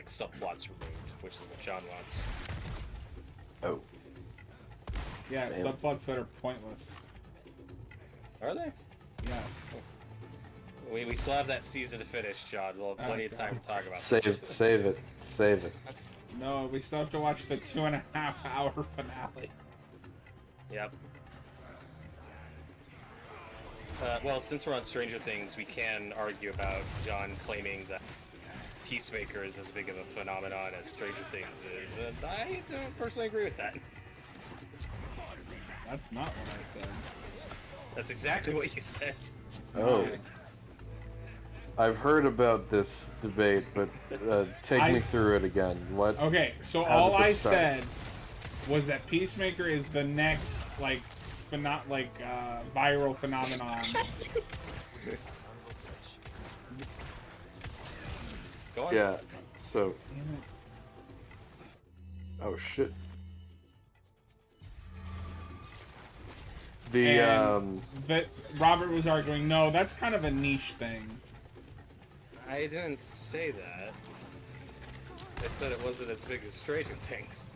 B: subplots removed, which is what John wants.
C: Oh.
A: Yeah,
C: Damn.
A: subplots that are pointless.
B: Are they?
A: Yes.
B: We still have that season to finish, John. We'll have plenty of
A: God.
B: time to talk about
C: Save it. Save it.
A: No, we still have to watch the 2.5-hour finale.
B: Yep. Well, since we're on Stranger Things, we can argue about John claiming that Peacemaker is as big of a phenomenon as Stranger Things is, and I don't personally agree with that.
A: That's not what I said.
B: That's exactly what you said.
A: It's
C: Oh.
A: not.
C: I've heard about this debate, but take me through it again. What?
A: Okay, so
C: How
A: all
C: did
A: I
C: this start?
A: said was that Peacemaker is the next viral phenomenon.
B: Go on.
C: Yeah. So. Oh shit.
A: That Robert was arguing, no, that's kind of a niche thing.
B: I didn't say that. I said it wasn't as big as Stranger Things.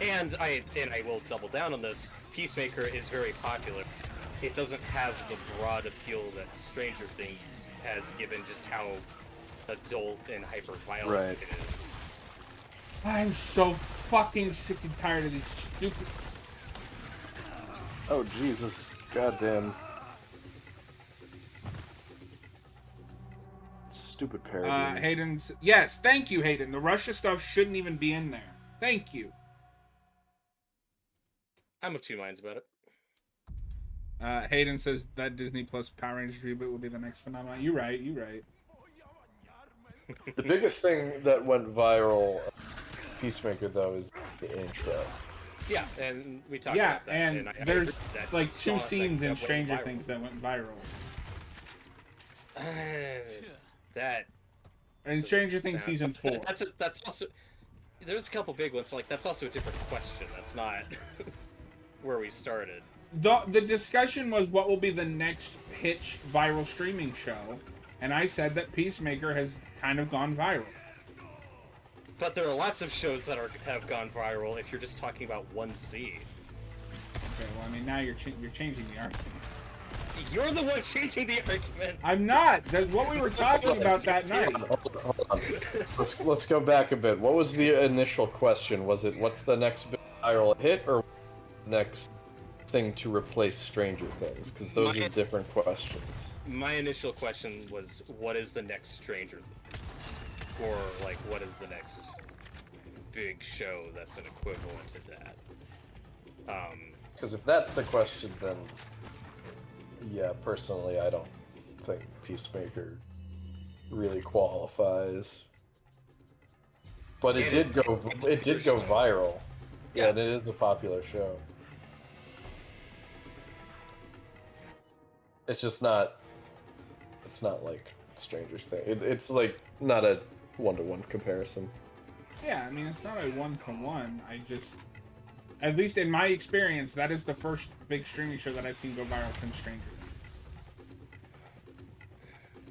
B: And I will double down on this. Peacemaker is very popular. It doesn't have the broad appeal that Stranger Things has, given just how adult and hyper-violent
C: Right.
B: it is.
A: I'm so fucking sick and tired of these stupid...
C: Oh Jesus! Goddamn. Stupid parody.
A: Hayden's... Yes, thank you, Hayden. The Russia stuff shouldn't even be in there. Thank you.
B: I'm of two minds about it.
A: Hayden says that Disney Plus Power Rangers reboot will be the next phenomenon. You're right, you're right.
C: The biggest thing that went viral, Peacemaker, though, is the intro.
B: Yeah, and we talked
A: Yeah,
B: about that.
A: and
B: I
A: there's
B: agree with that.
A: like
B: Saw
A: two
B: it,
A: scenes
B: that
A: in
B: went
A: Stranger
B: viral.
A: Things that went viral.
B: That
A: In Stranger Things
B: sound-
A: season 4.
B: That's also, there's a couple big ones. Like, that's also a different question. That's not where we started.
A: The discussion was what will be the next Hitch viral streaming show, and I said that Peacemaker has kind of gone viral.
B: But there are lots of shows that have gone viral if you're just talking about one seed.
A: Okay, well, I mean, now you're changing the argument.
B: You're the one changing the argument.
A: I'm not. That's what we were talking about that night.
C: Hold on. Let's go back a bit. What was the initial question? Was it what's the next big viral hit or next thing to replace Stranger Things? Because those are different questions.
B: My initial question was, what is the next Stranger Things? Or, like, what is the next big show that's an equivalent to that?
C: Because if that's the question, then yeah, personally, I don't think Peacemaker really qualifies. But it did go viral. Yeah, and it is a popular show. It's just not. It's not like Stranger Things. It's like not a one-to-one comparison.
A: Yeah, I mean, it's not a one-to-one. I just, at least in my experience, that is the first big streaming show that I've seen go viral since Stranger Things.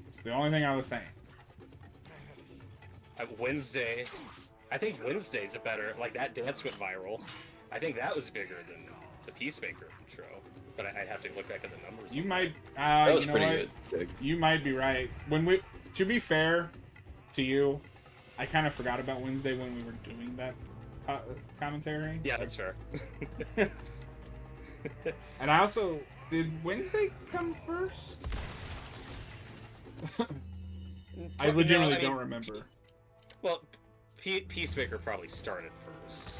A: It's the only thing I was saying.
B: Wednesday, I think Wednesday's a better, like, that dance went viral. I think that was bigger than the Peacemaker show. But I'd have to look back at the numbers.
A: You might,
C: That was
A: you know
C: pretty
A: what?
C: good.
A: You might be right. To be fair to you, I kind of forgot about Wednesday when we were doing that commentary.
B: Yeah, that's fair.
A: And I also, did Wednesday come first? I legitimately don't remember.
B: Well, Peacemaker probably started first.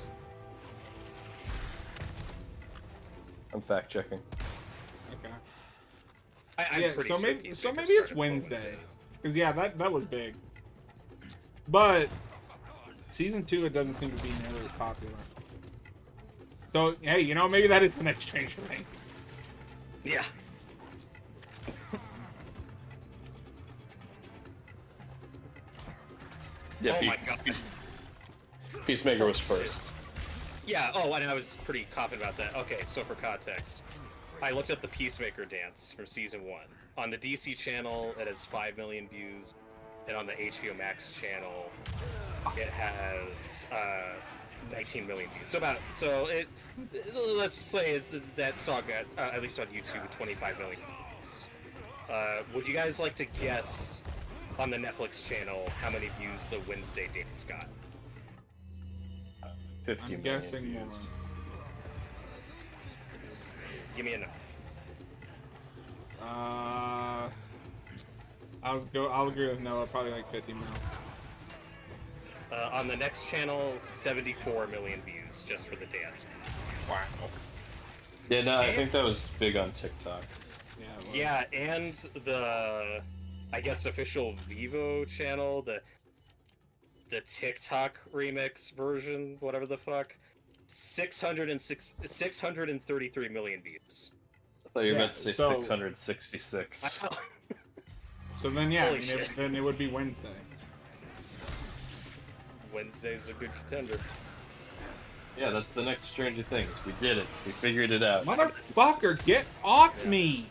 C: I'm fact checking.
A: Okay.
B: I'm
A: Yeah,
B: pretty
A: so
B: sure
A: maybe
B: Peacemaker
A: maybe it's
B: started before
A: Wednesday. Because yeah, that was big. But season 2, it doesn't seem to be nearly as popular. So hey, you know, maybe that is the next Stranger Things.
B: Yeah.
C: Yeah,
B: Oh my god.
C: Peacemaker was first.
B: Yeah, oh, and I was pretty confident about that. Okay, so for context, I looked up the Peacemaker dance from season 1. On the DC channel, it has 5 million views, and on the HBO Max channel, it has 19 million views. Let's say that song got, at least on YouTube, 25 million views. Would you guys like to guess on the Netflix channel how many views the Wednesday dance got?
C: 50
A: I'm
C: million
A: guessing more.
C: views.
B: Give me a number.
A: I'll agree with Noah. Probably like 50 mil.
B: On the next channel, 74 million views just for the dance.
A: Wow.
C: Yeah, no, I think that was big on TikTok.
A: Yeah. It was.
B: Yeah, and the, I guess, official Vivo channel, the TikTok remix version, whatever the fuck, 633 million views.
C: I thought you were
A: Yeah,
C: about to say
A: so-
C: 666.
A: So then, yeah,
B: Holy
A: I mean,
B: shit.
A: then it would be Wednesday.
B: Wednesday's a good contender.
C: Yeah, that's the next Stranger Things. We did it. We figured it out.
A: Motherfucker, get off me!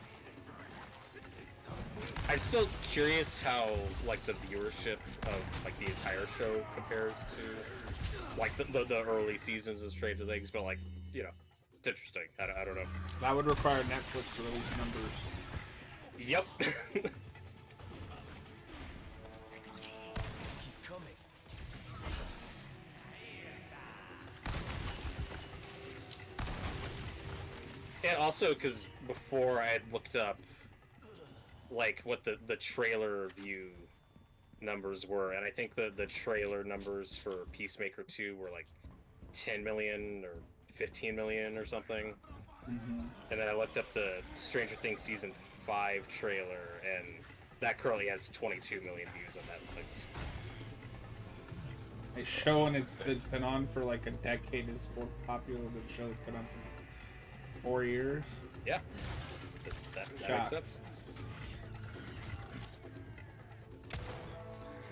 B: I'm still curious how, like, the viewership of, like, the entire show compares to, like, the early seasons of Stranger Things, but, like, you know, it's interesting. I don't know.
A: That would require Netflix to release numbers.
B: Yep.
E: Keep coming.
B: And also, because before I had looked up, like, what the trailer view numbers were, and I think the trailer numbers for Peacemaker 2 were, like, 10 million or 15 million or something.
A: Mm-hmm.
B: And then I looked up the Stranger Things Season 5 trailer, and that currently has 22 million views on Netflix.
A: A show that's been on for like a decade is more popular than a show that's been on for 4 years.
B: Yeah. That makes
A: Shock.
B: sense.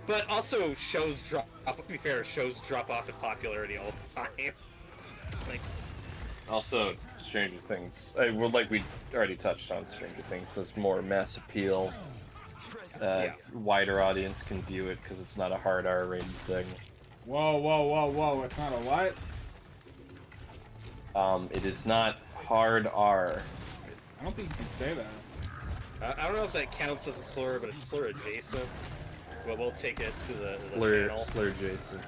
B: But also, shows drop. To be fair, shows drop off in popularity all the time. Like,
C: Also, Stranger Things. Like we already touched on Stranger Things, so it's more mass appeal.
B: Yeah.
C: Wider audience can view it because it's not a hard R-rated thing.
A: Whoa, whoa, whoa, whoa! It's not a what?
C: It is not hard R.
A: I don't think you can say that.
B: I don't know if that counts as a slur, but it's slur adjacent. But we'll take it to the panel.
C: Slur Jason.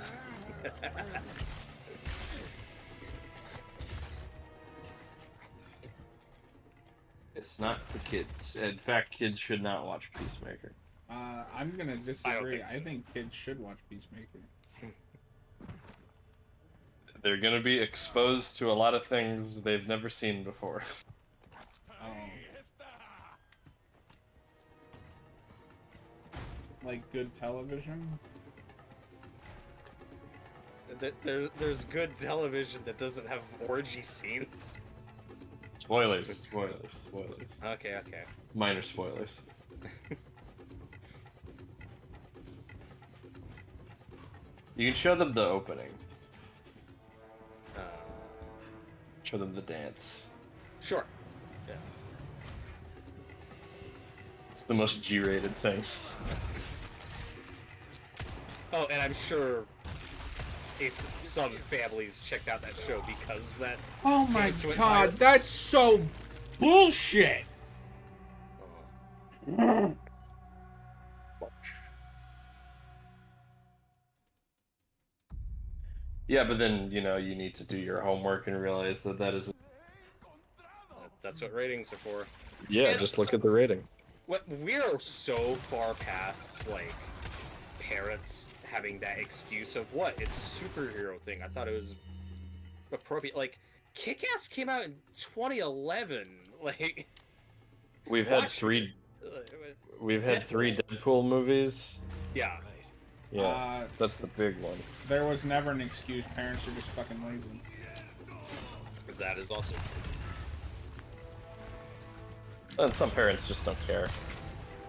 C: It's not for kids. In fact, kids should not watch Peacemaker.
A: I'm gonna disagree.
B: think so.
A: I think kids should watch Peacemaker.
C: They're gonna be exposed to a lot of things they've never seen before.
A: Like good television.
B: There's good television that doesn't have orgy scenes.
C: Spoilers.
B: Okay.
C: Minor spoilers. You can show them the opening. Show them the dance.
B: Sure. Yeah.
C: It's the most G-rated thing.
B: Oh, and I'm sure some families checked out that show because that.
A: Oh my
B: dance went
A: god,
B: viral.
A: that's so bullshit!
C: Yeah, but then, you know, you need to do your homework and realize that that is...
B: That's what ratings are for.
C: Yeah,
B: And
C: just look
B: so-
C: at the rating.
B: What we are so far past, like, parents having that excuse of what? It's a superhero thing. I thought it was appropriate. Like, Kick-Ass came out in 2011. Like,
C: We've had
B: Watch-
C: three...
B: uh,
C: We've had three Deadpool movies.
B: yeah.
C: Yeah, that's the big one.
A: There was never an excuse. Parents are just fucking lazy.
B: That is also
C: And some parents just don't care.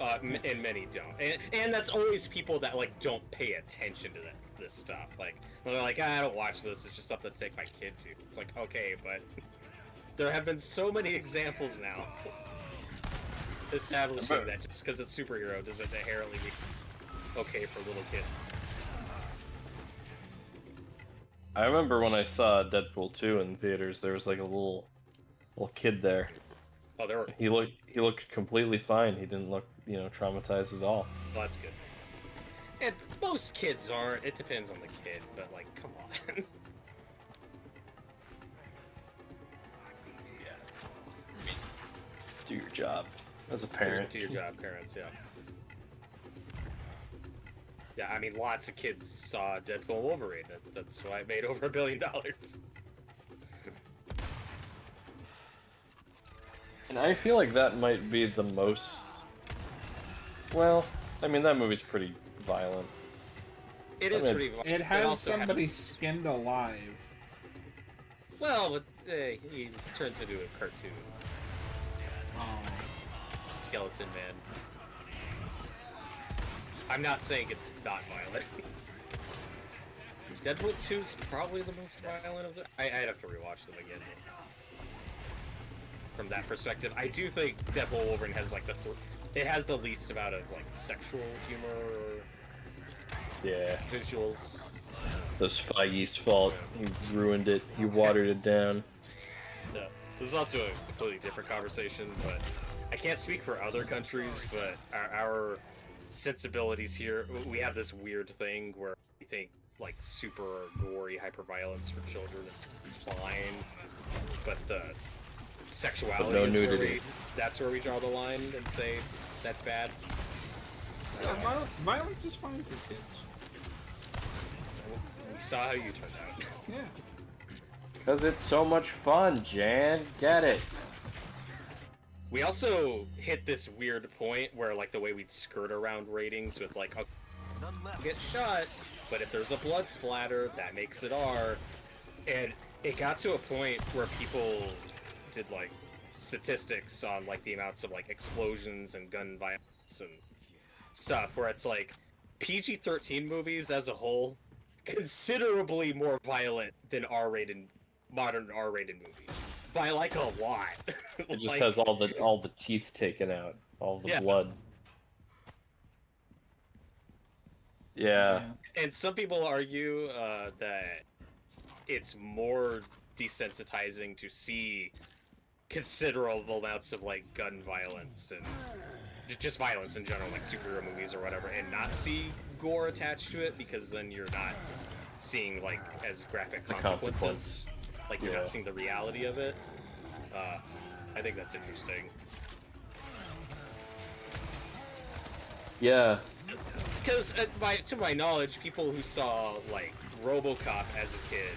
B: and many don't. And that's always people that, like, don't pay attention to this stuff. Like, they're like, I don't watch this. It's just something to take my kid to. It's like, okay, but there have been so many examples now establishing that just because it's superhero doesn't inherently be okay for little kids.
C: I remember when I saw Deadpool 2 in theaters, there was like a little kid there.
B: Oh, there were.
C: He looked completely fine. He didn't look, you know, traumatized at all.
B: Well, that's good. And most kids aren't. It depends on the kid, but, like, come on.
C: Do your job as a parent.
B: Do your job, parents, yeah. Yeah, I mean, lots of kids saw Deadpool and Wolverine. That's why it made over $1 billion.
C: And I feel like that might be the most... Well, I mean, that movie's pretty violent.
B: It is
C: mean,
B: pretty violent.
A: It
B: but
A: has
B: also
A: somebody skinned alive.
B: Well, but he turns into a cartoon.
A: Oh.
B: Skeleton Man. I'm not saying it's not violent. Deadpool 2 is probably the most violent of the... I'd have to rewatch them again. From that perspective, I do think Deadpool Wolverine has like it has the least amount of like sexual humor or
C: Yeah.
B: visuals.
C: That's Feige's fault. He ruined it. He watered it down.
B: No. This is also a completely different conversation, but I can't speak for other countries, but our sensibilities here, we have this weird thing where we think like super gory hyperviolence for children is fine, but the sexuality
C: no
B: is where
C: nudity.
B: that's where we draw the line and say that's bad.
A: Yeah, violence is fine for kids.
B: We saw how you turned out.
A: Yeah.
C: Because it's so much fun, Jan. Get it.
B: We also hit this weird point where like the way we'd skirt around ratings with like, okay,
E: None left.
B: get shot, but if there's a blood splatter, that makes it R. And it got to a point where people did like statistics on like the amounts of like explosions and gun violence and stuff, where it's like PG-13 movies as a whole considerably more violent than modern R-rated movies by like a lot.
C: It just
B: Like,
C: has all the teeth taken out, all the
B: Yeah.
C: blood. Yeah.
B: and some people argue that it's more desensitizing to see considerable amounts of like gun violence and just violence in general, like superhero movies or whatever, and not see gore attached to it, because then you're not seeing like as graphic
C: The
B: consequences.
C: consequence.
B: Like you're not
C: Yeah.
B: seeing the reality of it. I think that's interesting.
C: Yeah.
B: Because to my knowledge, people who saw like RoboCop as a kid,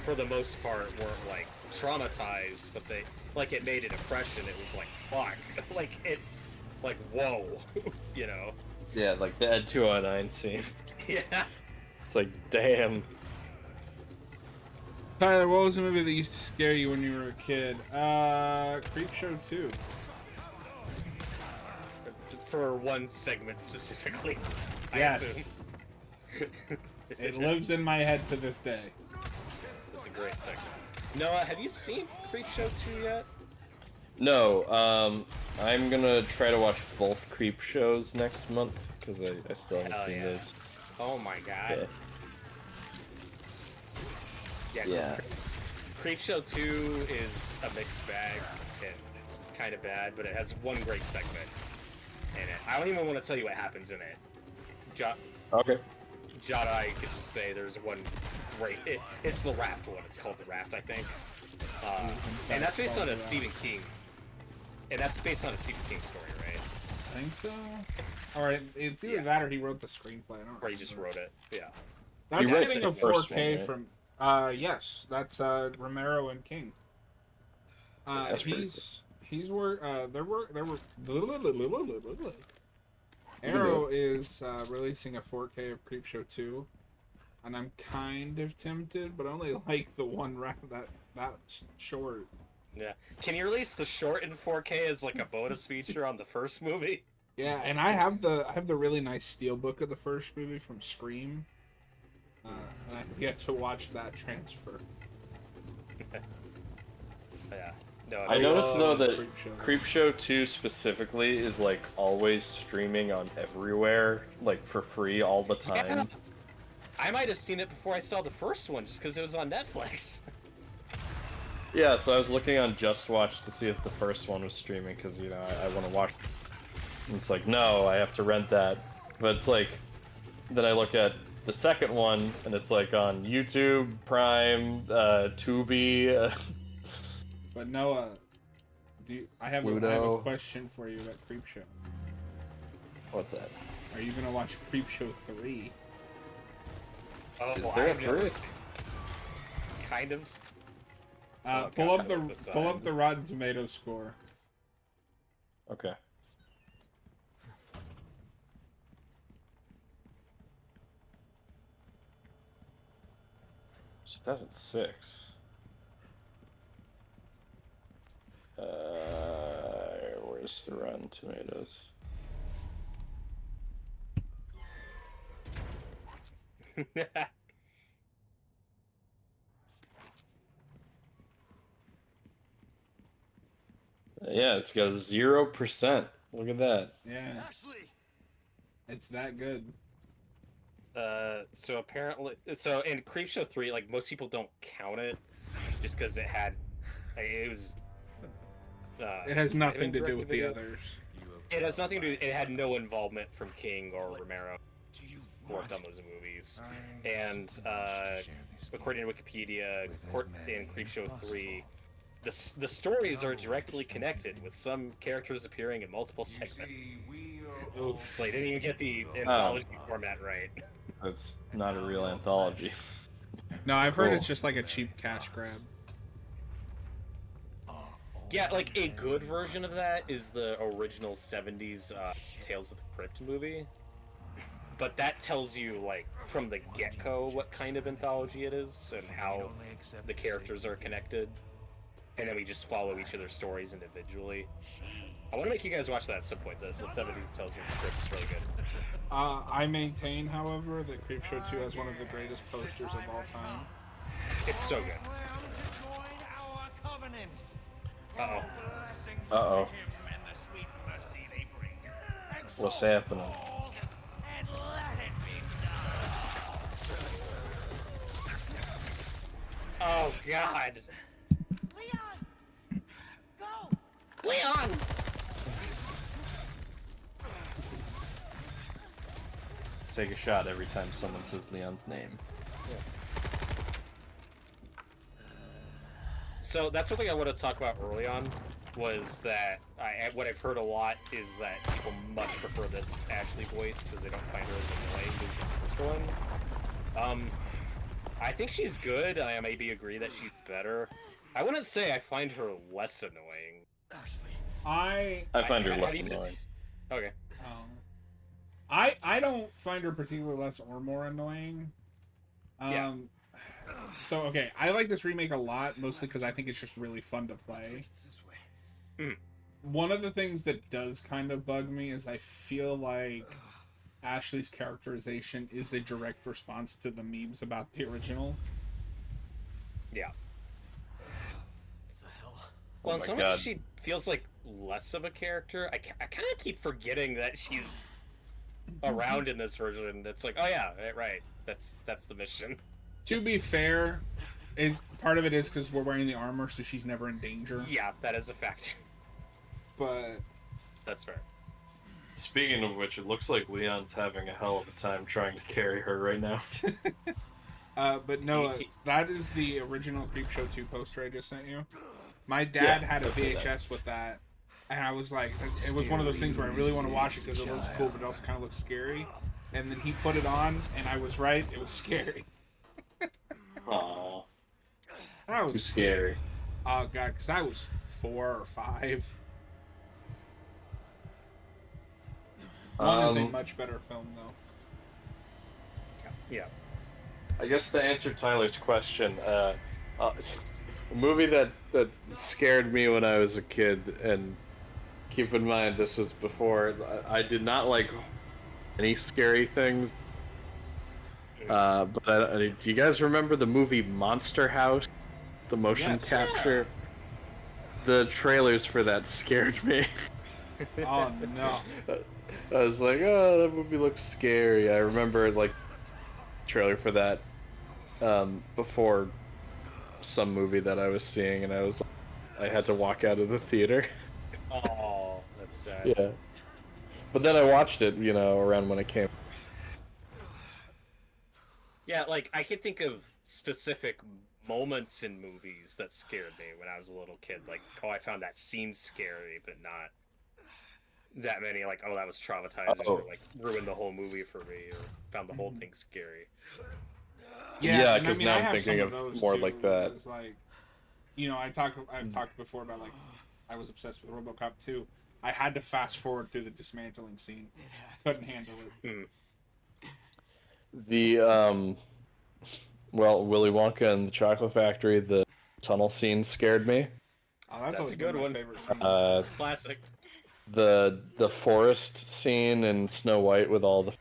B: for the most part, weren't like traumatized, but they like it made an impression. It was like fuck, like it's like whoa, you know?
C: Yeah, like the Ed 209 scene.
B: Yeah.
C: It's like, damn.
A: Tyler, what was the movie that used to scare you when you were a kid? Creepshow 2.
B: For one segment specifically. I
A: Yes.
B: assume.
A: It lives in my head to this day.
B: It's a great segment. Noah, have you seen Creepshow 2 yet?
C: No, I'm gonna try to watch both Creep shows next month, because I still haven't
B: Hell
C: seen
B: yeah.
C: those.
B: Oh my god.
C: Yeah.
B: Yeah.
C: Yeah.
B: Creepshow 2 is a mixed bag and kind of bad, but it has one great segment in it. I don't even want to tell you what happens in it.
C: Okay.
B: I could just say there's one great... It's the Raft one. It's called The Raft, I think. And that's based on a Stephen King. And that's based on a Stephen King story, right?
A: I think so. Alright, it's either
B: Yeah.
A: that or he wrote the screenplay. I don't
B: Or he just
A: remember.
B: wrote it. Yeah.
A: That's
C: He wrote
A: getting
C: the
A: a
C: first
A: 4K
C: one, right?
A: from. Yes, that's Romero and King.
C: That's pretty
A: He's work. There were. Arrow is releasing a 4K of Creepshow 2, and I'm kind of tempted, but I only like the one that's short.
B: Yeah. Can you release the short in 4K as like a bonus feature on the first movie?
A: Yeah, and I have the really nice steelbook of the first movie from Scream. And I get to watch that transfer.
B: Yeah. No,
C: I noticed though that
A: Creepshow.
C: Creepshow 2 specifically is like always streaming on everywhere, like for free all the time.
B: Yeah. I might have seen it before I saw the first one, just because it was on Netflix.
C: Yeah, so I was looking on Just Watch to see if the first one was streaming, because, you know, I want to watch. And it's like, no, I have to rent that. But it's like, then I look at the second one, and it's like on YouTube, Prime, Tubi.
A: But Noah, I have a
C: Ludo.
A: question for you about Creepshow.
C: What's that?
A: Are you gonna watch Creepshow 3?
B: Oh,
C: Is there a
B: I've never
C: first?
B: seen- Kind of.
A: Pull
B: God,
A: up
B: I looked this
A: pull
B: up.
A: up the Rotten Tomatoes score.
C: Okay. So 2006. Where's the Rotten Tomatoes? Yeah, it's got 0%. Look at that.
A: Yeah,
E: Ashley!
A: it's that good.
B: So apparently, in Creepshow 3, like most people don't count it, just because it was.
A: It has
B: might have been
A: nothing to do with the
B: direct-to-video.
A: others.
B: It has nothing to do. It had no involvement from King or Romero
E: Do you
B: who worked on those movies. And according to Wikipedia, in Creepshow 3, the stories are directly connected, with some characters appearing in multiple segments. Oops, I didn't even get the anthology format right.
C: That's not a real anthology.
A: No, I've heard
C: Cool.
A: it's just like a cheap cash grab.
B: Yeah, like a good version of that is the original 70s Tales of the Crypt movie. But that tells you, like, from the get-go what kind of anthology it is and how the characters are connected. And then we just follow each other's stories individually. I want to make you guys watch that at some point. The 70s Tales of the Crypt is really good.
A: I maintain, however, that Creepshow 2 has one of the greatest posters of all time.
B: It's so good. Uh-oh.
C: Uh-oh. What's happening?
B: Oh, God.
E: Leon! Go!
B: Leon!
C: Take a shot every time someone says Leon's name.
B: So that's something I want to talk about early on, was that what I've heard a lot is that people much prefer this Ashley voice because they don't find her as annoying as the first one. I think she's good. I maybe agree that she's better. I wouldn't say I find her less annoying.
E: Ashley.
C: I find her
B: how
C: less
B: do you
C: annoying.
B: Okay.
A: I don't find her particularly less or more annoying.
B: Yeah.
A: So, okay, I like this remake a lot, mostly because I think it's just really fun to play.
E: It's this way.
A: One of the things that does kind of bug me is I feel like Ashley's characterization is a direct response to the memes about the original.
B: Yeah.
E: What the hell?
B: Well,
C: Oh
B: in
C: my
B: some
C: God.
B: ways she feels like less of a character. I kind of keep forgetting that she's around in this version. It's like, oh yeah, right. That's the mission.
A: To be fair, part of it is because we're wearing the armor, so she's never in danger.
B: Yeah, that is a factor.
A: But
B: That's fair.
C: Speaking of which, it looks like Leon's having a hell of a time trying to carry her right now.
A: but no, that is the original Creepshow 2 poster I just sent you. My dad had a
C: I've seen that.
A: VHS with that, and I was like, it was one of those things where I really want to watch it because it looks cool, but it also kind of looks scary. And then he put it on, and I was right, it was scary.
C: Aww.
A: That
C: Too
A: was
C: scary.
A: Oh god, because I was 4 or 5. One is a much better film, though.
B: Yeah.
C: I guess to answer Tyler's question, a movie that scared me when I was a kid, and keep in mind this was before I did not like any scary things. But do you guys remember the movie Monster House? The motion
A: Yes.
C: capture? The trailers for that scared me.
A: Oh no.
C: I was like, oh, that movie looks scary. I remember like trailer for that before some movie that I was seeing, and I had to walk out of the theater.
B: Oh, that's sad.
C: Yeah. But then I watched it, around when it came.
B: Yeah, like I can think of specific moments in movies that scared me when I was a little kid. Like, oh, I found that scene scary, but not that many. Like, oh, that was traumatizing, or like ruined the whole movie for me, or found the whole thing scary.
C: Yeah,
A: and
C: 'cause now
A: I
C: I'm
A: have
C: thinking
A: some
C: of
A: those
C: more
A: too,
C: like that.
A: it's like, I've talked before about like I was obsessed with RoboCop 2. I had to fast forward through the dismantling scene.
E: It has to
A: Couldn't
E: be
A: handle
E: different.
A: it.
C: The well, Willy Wonka and the Chocolate Factory, the tunnel scene scared me.
A: Oh, that's
B: That's
A: always
B: a good
A: been my
B: one.
A: favorite scene.
B: It's classic.
C: The forest scene in Snow White with all the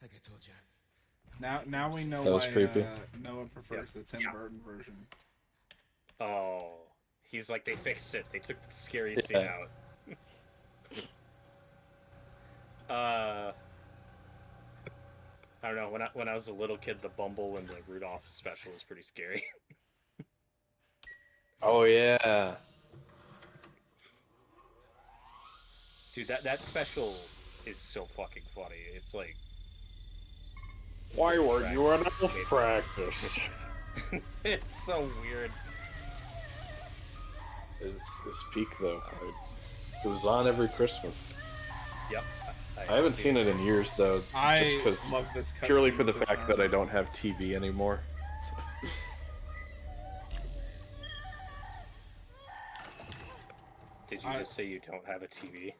E: Like I told you.
A: Now we know
C: That was
A: why
C: creepy.
A: Noah prefers the Tim Burton version.
B: Oh, he's like, they fixed it. They took the scary scene
C: Yeah.
B: out. I don't know. When I was a little kid, the Bumble and the Rudolph special was pretty scary.
C: Oh yeah.
B: Dude, that special is so fucking funny. It's like,
C: Why were you in practice?
B: it's so weird.
C: It's peak though. It was on every Christmas.
B: Yep.
C: I haven't seen it in years though, just
A: I
C: because
A: love this cutscene
C: purely for the
A: with this,
C: fact that I don't have TV anymore.
B: Did you just say you don't have a TV?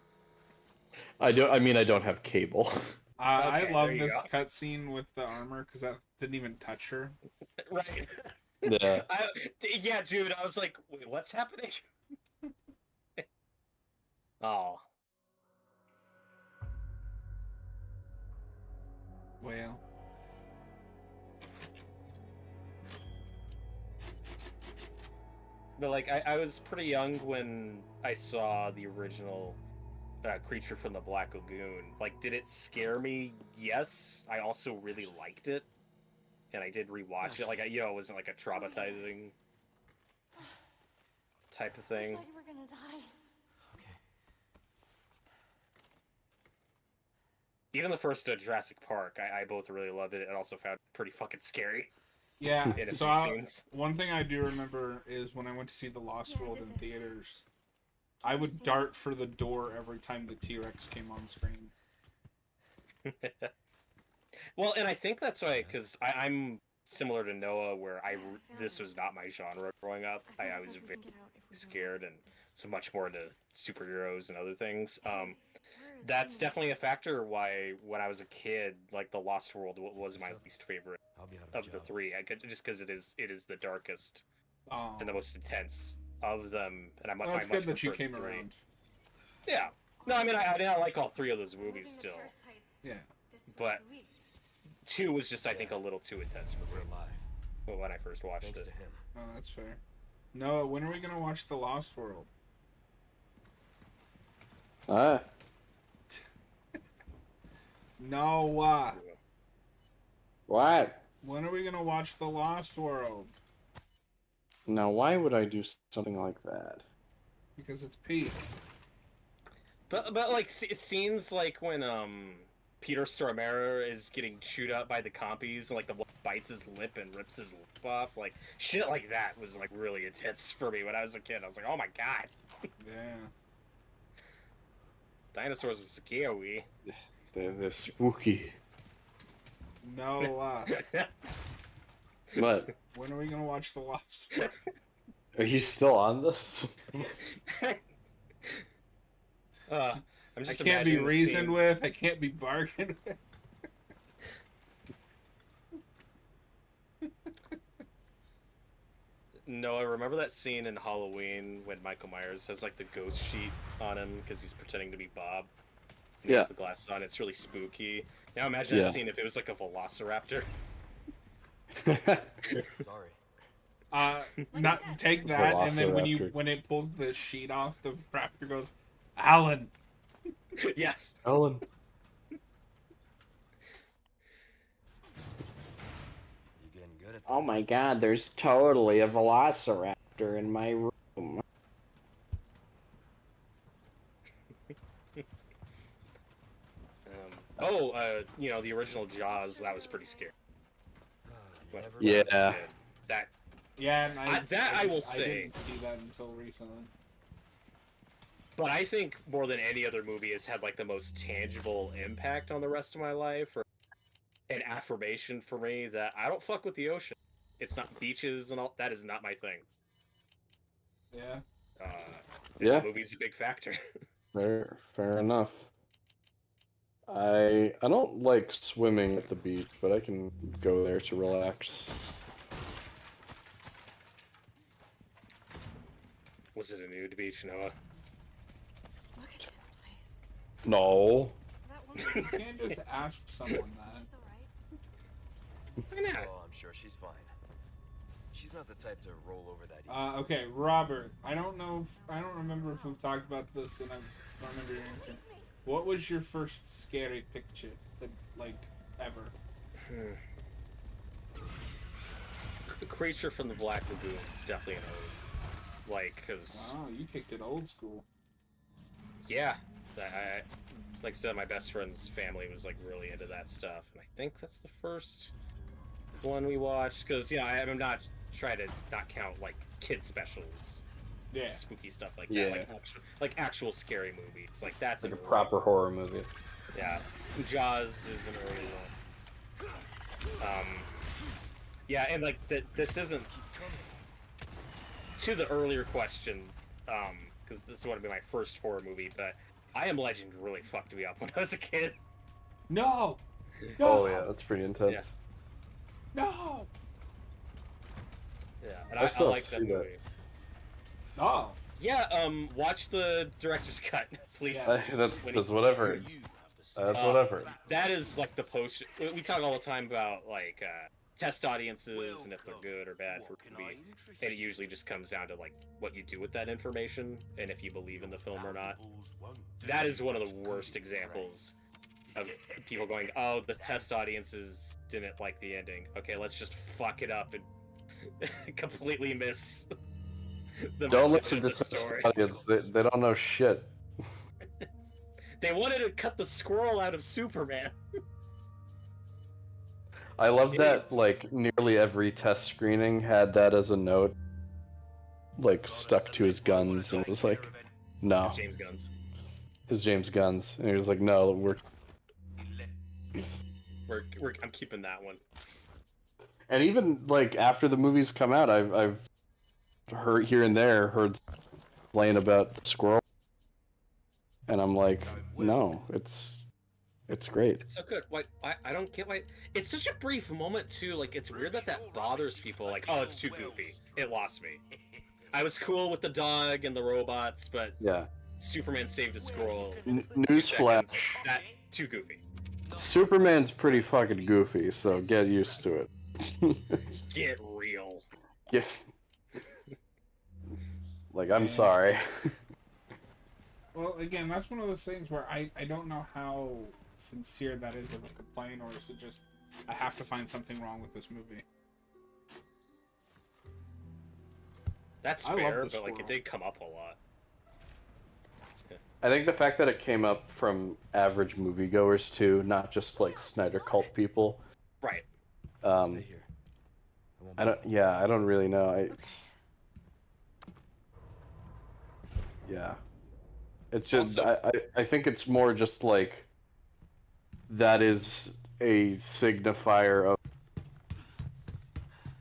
C: I don't. I mean, I don't have cable.
A: I
B: Okay,
A: love
B: there you
A: this
B: go.
A: cutscene with the armor because that didn't even touch her.
B: Right.
C: Yeah.
B: Yeah, dude. I was like, wait, what's happening? Oh.
A: Well,
B: But like, I was pretty young when I saw the original Creature from the Black Lagoon. Like, did it scare me? Yes. I also really liked it, and I did rewatch it. Like, it wasn't like a traumatizing type of
F: I
B: thing.
F: thought you were gonna die.
E: Okay.
B: Even the first Jurassic Park, I both really loved it and also found it pretty fucking scary
A: yeah.
B: in a
A: So
B: few scenes.
A: one thing I do remember is when I went to see The Lost
F: Yeah, I
A: World
F: did
A: in
F: this.
A: theaters, I would dart for the door every time the T-Rex came on screen.
B: Well, and I think that's why, because I'm similar to Noah, where this was not my genre growing up. I was very scared and so much more into superheroes and other things. That's definitely a factor why when I was a kid, like The Lost World was my least favorite
E: I'll be out of a
B: of the
E: job.
B: three. Just because it is the darkest
A: Oh,
B: and the most intense of them, and I
A: well,
B: I
A: it's
B: much
A: good that you
B: prefer
A: came
B: three.
A: around.
B: Yeah. No, I mean I like all three of those movies still.
A: Yeah.
B: But 2 was just, I think, a little too intense for
E: We're
B: me
E: alive.
B: when I first watched
E: Thanks
B: it.
E: to him.
A: Oh, that's fair. Noah, when are we gonna watch The Lost World? Noah,
C: What?
A: when are we gonna watch The Lost World?
C: Now, why would I do something like that?
A: Because it's peak.
B: But like, it seems like when Peter Stormare is getting chewed up by the compies, and like the one bites his lip and rips his lip off, like shit like that was like really intense for me when I was a kid. I was like, oh my god,
A: Yeah.
B: dinosaurs are scary.
C: They're spooky.
A: Noah,
C: What?
A: when are we gonna watch The Lost World?
C: Are you still on this?
B: I'm
A: I
B: just
A: can't be
B: imagining the
A: reasoned
B: scene-
A: with. I can't be bargained with.
B: No, I remember that scene in Halloween when Michael Myers has like the ghost sheet on him because he's pretending to be Bob. And he has the glasses on. It's really spooky. Now imagine that
C: Yeah.
B: scene if it was like a velociraptor.
E: Sorry.
A: Not take that, and then
C: Velociraptor.
A: when it pulls the sheet off, the raptor goes, Alan.
B: Yes.
C: Ellen.
E: You're getting good at that.
C: Oh my god, there's totally a velociraptor in my room.
B: The original Jaws, that was pretty scary.
E: You
B: When-
E: never
B: when I was a
C: Yeah.
B: kid. That
A: Yeah, and
B: I will
A: I
B: say-
A: didn't see that until recently.
B: But I think more than any other movie has had like the most tangible impact on the rest of my life, or an affirmation for me that I don't fuck with the ocean. It's not beaches and all. That is not my thing.
A: Yeah.
B: Uh,
C: Yeah.
B: the movie's a big factor.
C: Fair enough. I don't like swimming at the beach, but I can go there to relax.
B: Was it a nude beach, Noah?
F: Look at this place.
C: No.
F: That woman.
A: You can't just ask someone that.
F: She's alright.
B: Why not?
E: Oh, I'm sure she's fine. She's not the type to roll over that easy.
A: Okay, Robert. I don't remember if we've talked about this, and I don't remember your answer. What was your first scary picture, like, ever?
B: The Creature from the Black Lagoon is definitely an old. Like, cause
A: Wow, you kicked it old school.
B: yeah, like I said, my best friend's family was like really into that stuff, and I think that's the first one we watched. Cause I'm not trying to not count like kid specials.
A: Yeah.
B: Spooky stuff like
C: Yeah.
B: that, like actual scary movies. Like that's
C: Like a
B: an early
C: proper
B: one.
C: horror movie.
B: Yeah, Jaws is an early one. Yeah, and like this isn't to the earlier question, because this would have been my first horror movie, but I Am Legend really fucked me up when I was a kid.
A: No.
C: Oh yeah, that's pretty intense.
B: Yeah.
A: No.
B: Yeah, and
C: I
B: I
C: still
B: like
C: have
B: that
C: to see that.
B: movie.
A: Oh.
B: Yeah, watch the director's cut, please.
A: Yeah.
C: That's what I've heard. That's what I've heard.
B: That is like the post. We talk all the time about like test audiences and if they're good or bad for a movie, and it usually just comes down to like what you do with that information and if you believe in the film or not. That is one of the worst examples of people going, "Oh, the test audiences didn't like the ending. Okay, let's just fuck it up and completely miss." The
C: Don't
B: message
C: listen
B: of
C: to
B: the story.
C: such audience. They don't know shit.
B: They wanted to cut the squirrel out of Superman.
C: I love that,
B: Idiots.
C: like, nearly every test screening had that as a note, like, stuck to his guns, and it was like, no,
B: James Gunn's.
C: his James Guns, and he was like, no,
B: I'm keeping that one.
C: and even, like, after the movies come out, I've heard, here and there, heard complain about the squirrel, and I'm like, no, it's great.
B: It's so good. Why I don't get why it's such a brief moment too. Like it's weird that bothers people. Like, oh, it's too goofy. It lost me. I was cool with the dog and the robots, but
C: Yeah.
B: Superman saved a squirrel.
C: Newsflash,
B: That too goofy.
C: Superman's pretty fucking goofy, so get used to it.
B: Get real.
C: Yes. Like, I'm sorry.
A: Well, again, that's one of those things where I don't know how sincere that is of a complaint, or is it just I have to find something wrong with this movie.
B: That's
A: I love
B: fair,
A: the
B: but like
A: squirrel.
B: it did come up a lot.
C: I think the fact that it came up from average moviegoers too, not just like Snyder cult people.
B: Right.
C: Um,
E: Stay here.
C: I don't really know. It's just
B: Also-
C: I think it's more just like that is a signifier of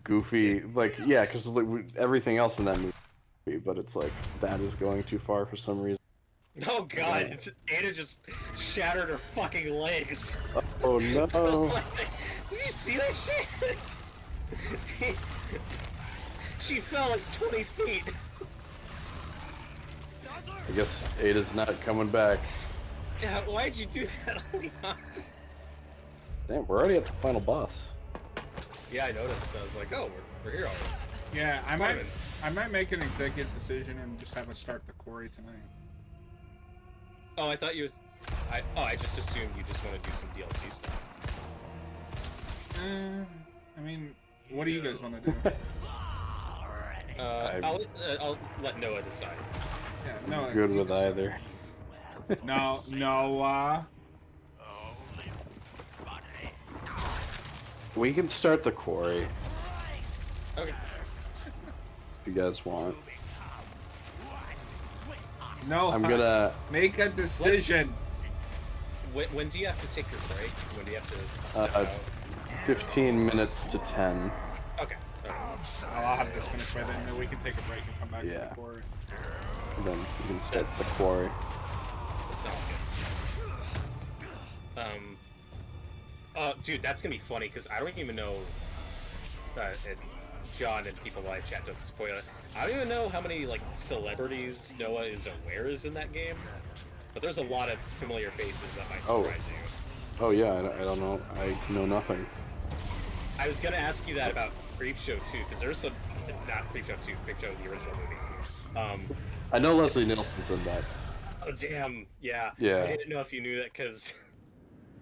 C: goofy, like, yeah, because everything else in that movie, but it's like that is going too far for some reason.
B: Oh god, Ada just shattered her fucking legs.
C: Oh no!
B: Did you see that shit? She fell like 20 feet.
C: I guess Ada's not coming back.
B: Yeah, why'd you do that?
C: Damn, we're already at the final boss.
B: Yeah, I noticed. I was like, oh, we're here already.
A: Yeah,
B: Spider-Man.
A: I might make an executive decision and just have us start the quarry tonight.
B: Oh, I thought you was. I just assumed you just want to do some DLC stuff.
A: I mean, what do you guys want to do?
B: I'll let Noah decide.
A: Yeah, no,
C: Good
A: you
C: with
A: decide.
C: either.
A: No,
C: We can start the quarry
B: Okay.
C: if you guys want.
A: no.
C: I'm gonna.
A: make a decision.
B: When do you have to take your break? When do you have to?
C: Uh,
B: step out?
C: 15 minutes to 10.
B: Okay.
A: I'll have this finished by then, then we can take a break and come back to
C: Yeah.
A: the quarry.
C: Then you can start the quarry.
B: Dude, that's gonna be funny because I don't even know. And John and people live chat don't spoil it. I don't even know how many like celebrities Noah is aware is in that game, but there's a lot of familiar faces that might surprise you.
G: Oh yeah, I don't know. I know nothing.
B: I was gonna ask you that about Creepshow 2 because there's some, not Creepshow 2, Creepshow the original movie.
G: I know Leslie Nielsen's in that.
B: Oh damn, yeah.
G: Yeah.
B: I didn't know if you knew that because.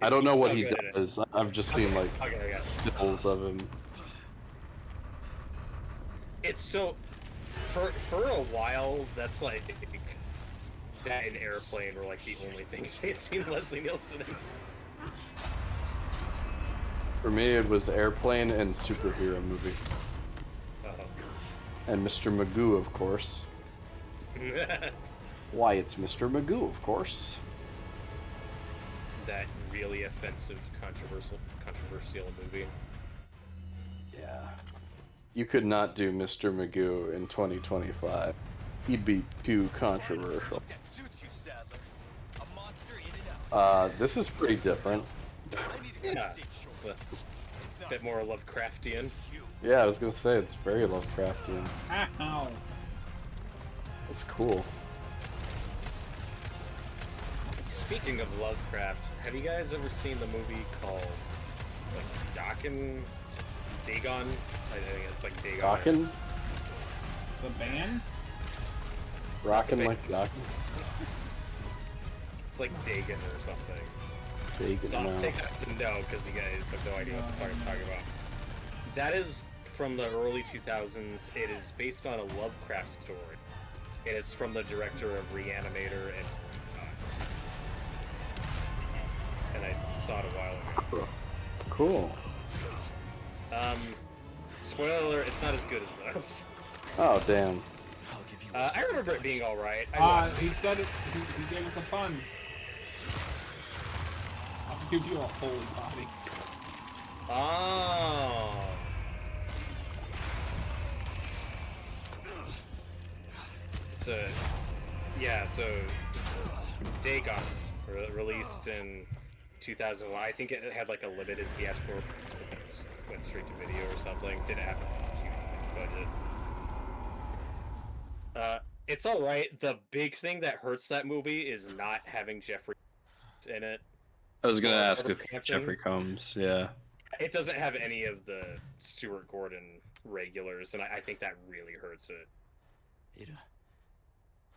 G: I don't know what
B: so
G: he
B: good at it.
G: does. I've just seen like
B: Okay.
G: stills of him.
B: It's so for a while that's like that and Airplane were like the only things I had seen Leslie Nielsen in.
G: For me, it was Airplane and superhero movie, and Mr. Magoo, of course. Why, it's Mr. Magoo, of course.
B: That really offensive, controversial movie.
G: Yeah. You could not do Mr. Magoo in 2025. He'd be too controversial.
E: That suits you, Sadler. A monster in and out.
G: This is pretty different.
E: I need to
B: Yeah,
E: stay
B: it's
E: short.
B: a bit more Lovecraftian.
G: Yeah, I was gonna say, it's very Lovecraftian.
A: Ow.
G: It's cool.
B: Speaking of Lovecraft, have you guys ever seen the movie called like Dagon? I think it's like Dagon.
G: Rockin'?
A: The band?
G: Rockin' like Rockin'?
B: It's like Dagon or something.
G: Bacon,
B: So I'll
G: no.
B: take that as a no because you guys have no idea what the fuck I'm talking about. That is from the early 2000s. It is based on a Lovecraft story. And it's from the director of Reanimator and I saw it a while ago.
G: Cool.
B: Spoiler alert, it's not as good as those.
G: Oh, damn.
B: I remember it being alright.
A: He said it. He gave us a pun. I'll give you a holy body.
B: Oh. So, yeah, so Dagon released in 2001. I think it had like a limited theatrical release, but it just went straight to video or something. Didn't have a huge budget. It's all right. The big thing that hurts that movie is not having Jeffrey in it.
C: I was gonna ask
B: Robert
C: if
B: Hampton.
C: Jeffrey Combs, yeah.
B: It doesn't have any of the Stuart Gordon regulars, and I think that really hurts it.
E: Ada,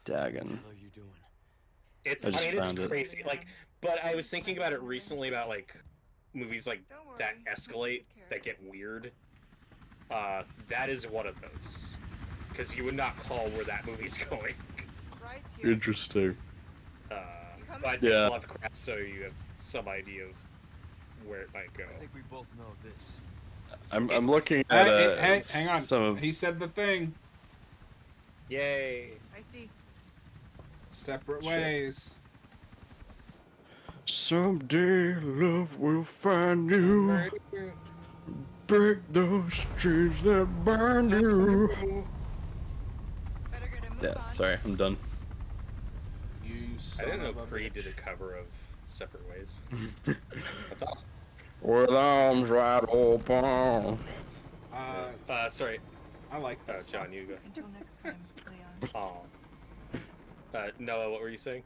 C: Dagon.
E: what are you doing?
B: It's
C: I just
B: it's
C: found it.
B: crazy. Like, but I was thinking about it recently about like movies like that escalate, that get weird. That is one of those, because you would not call where that movie's going.
C: Interesting.
B: But
C: Yeah.
B: it's Lovecraft, so you have some idea of where it might go.
E: I think we both know this.
C: I'm looking at
A: Hey, hang on.
C: some of
A: He said the thing.
B: Yay!
F: I see.
A: Separate
C: Shit.
A: ways.
C: someday love will find you. Break those chains that bind you.
F: Better get a move
C: Yeah,
F: on.
C: sorry, I'm done.
A: You
B: I
A: son
B: didn't know
A: of a
B: Creed
A: bitch.
B: did a cover of Separate Ways. That's awesome.
C: With arms wide open.
B: Sorry,
A: I like this.
B: John, you go.
F: Until next time, Leon.
B: Oh. Noah, what were you saying?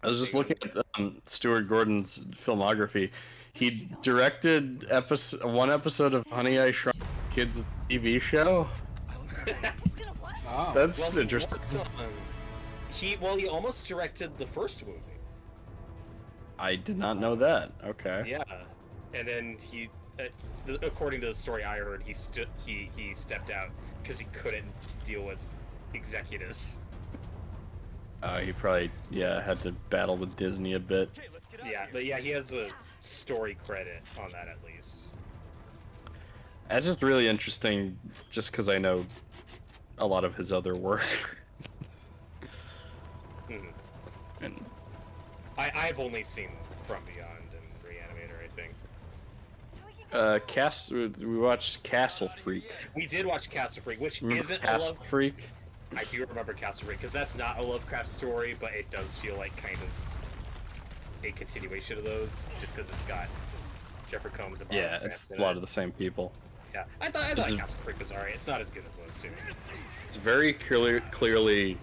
C: I was just looking at Stuart Gordon's filmography. He directed one episode of Honey, I Shrunk Kids TV show.
F: It's gonna what?
A: Oh.
C: That's
B: Well, he
C: interesting.
B: worked on- he almost directed the first movie.
C: I did not know that. Okay.
B: Yeah, and then he, according to the story I heard, he stepped out because he couldn't deal with executives.
C: He probably had to battle with Disney a bit.
E: Okay, let's get out
B: Yeah,
E: of here.
B: but yeah, he has a story credit on that at least.
C: That's just really interesting, just because I know a lot of his other work.
B: Mhm.
C: And
B: I've only seen From Beyond and Reanimator, I think.
C: We watched Castle Freak.
B: We did watch Castle Freak, which
C: Remember
B: isn't
C: Castle
B: a Love.
C: Freak?
B: I do remember Castle Freak because that's not a Lovecraft story, but it does feel like kind of a continuation of those, just because it's got Jeffrey Combs and Barbara
C: Yeah, it's
B: Crampton
C: a lot
B: in
C: of
B: it.
C: the same people.
B: Yeah, I thought Castle Creek was alright. It's not as good as those two.
C: It's very clearly